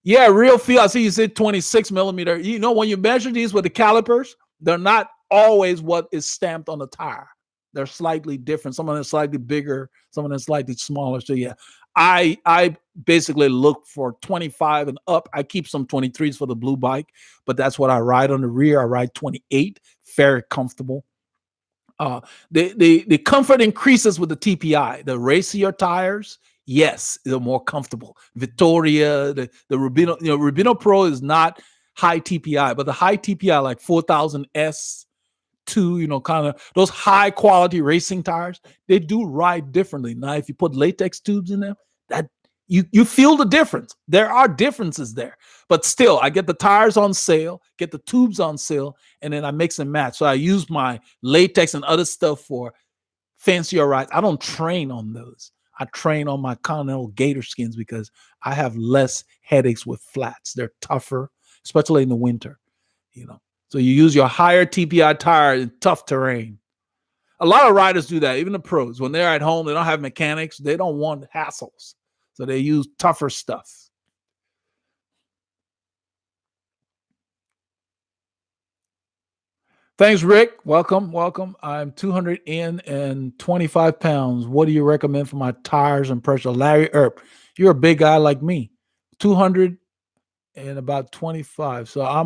Yeah, real feel. I see you said 26 millimeter. When you measure these with the calipers, they're not always what is stamped on the tire. They're slightly different. Some of them are slightly bigger, some of them are slightly smaller. So yeah, I basically look for 25 and up. I keep some 23s for the blue bike, but that's what I ride on the rear. I ride 28, very comfortable. The comfort increases with the TPI. The racier tires, yes, they're more comfortable. Vittoria, the Rubino, Rubino Pro is not high TPI, but the high TPI like 4000S, kind of those high quality racing tires, they do ride differently. Now, if you put latex tubes in them, that you feel the difference. There are differences there, but still, I get the tires on sale, get the tubes on sale, and then I mix and match. So I use my latex and other stuff for fancier rides. I don't train on those. I train on my Continental Gator skins because I have less headaches with flats. They're tougher, especially in the winter. So you use your higher TPI tire in tough terrain. A lot of riders do that, even the pros. When they're at home, they don't have mechanics. They don't want hassles. So they use tougher stuff. Thanks, Rick. Welcome. I'm 225 pounds. What do you recommend for my tires and pressure? Larry Earp, you're a big guy like me. 200 and about 25. So I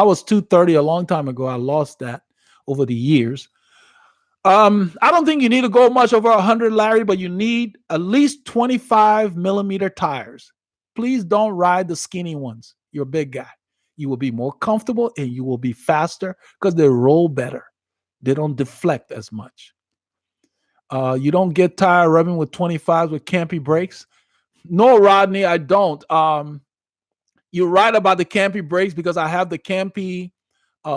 was 230 a long time ago. I lost that over the years. I don't think you need to go much over 100, Larry, but you need at least 25 millimeter tires. Please don't ride the skinny ones. You're a big guy. You will be more comfortable and you will be faster because they roll better. They don't deflect as much. You don't get tire rubbing with 25s with campy brakes. No, Rodney, I don't. You're right about the campy brakes because I have the campy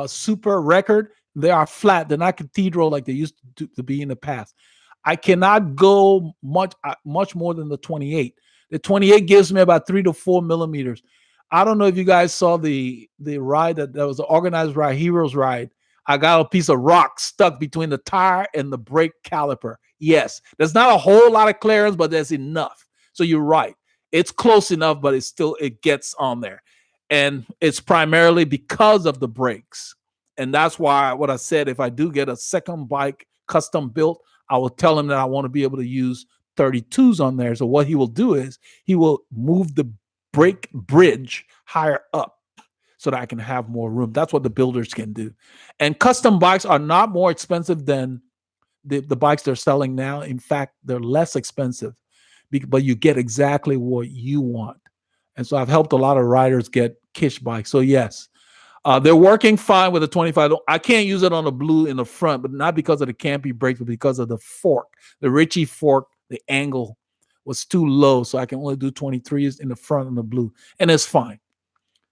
super record. They are flat. They're not cathedral like they used to be in the past. I cannot go much more than the 28. The 28 gives me about 3 to 4 millimeters. I don't know if you guys saw the ride that was an organized ride, Heroes ride. I got a piece of rock stuck between the tire and the brake caliper. Yes, there's not a whole lot of clearance, but there's enough. So you're right. It's close enough, but it gets on there. And it's primarily because of the brakes. And that's why what I said, if I do get a second bike custom built, I will tell him that I want to be able to use 32s on there. So what he will do is he will move the brake bridge higher up so that I can have more room. That's what the builders can do. And custom bikes are not more expensive than the bikes they're selling now. In fact, they're less expensive, but you get exactly what you want. And so I've helped a lot of riders get Kish bikes. So yes, they're working fine with the 25. I can't use it on the blue in the front, but not because of the campy brakes, but because of the fork. The Ritchie fork, the angle was too low, so I can only do 23s in the front and the blue, and it's fine.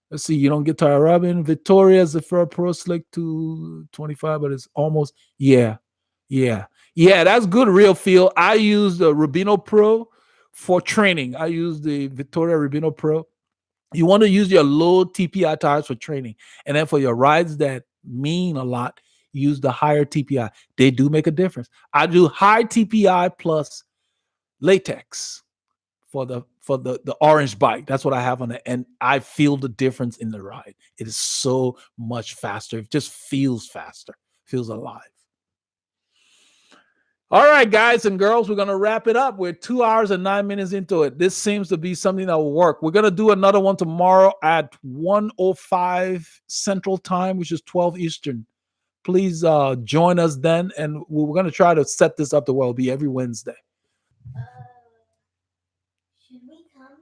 Let's see, you don't get tire rubbing. Victoria's the Fur Pro Slick 225, but it's almost, yeah. That's good real feel. I use the Rubino Pro for training. I use the Victoria Rubino Pro. You want to use your low TPI tires for training. And then for your rides that mean a lot, use the higher TPI. They do make a difference. I do high TPI plus latex for the orange bike. That's what I have on it. And I feel the difference in the ride. It is so much faster. It just feels faster, feels alive. All right, guys and girls, we're gonna wrap it up. We're 2 hours and 9 minutes into it. This seems to be something that will work. We're gonna do another one tomorrow at 1:05 Central Time, which is 12 Eastern. Please join us then, and we're gonna try to set this up to where it'll be every Wednesday.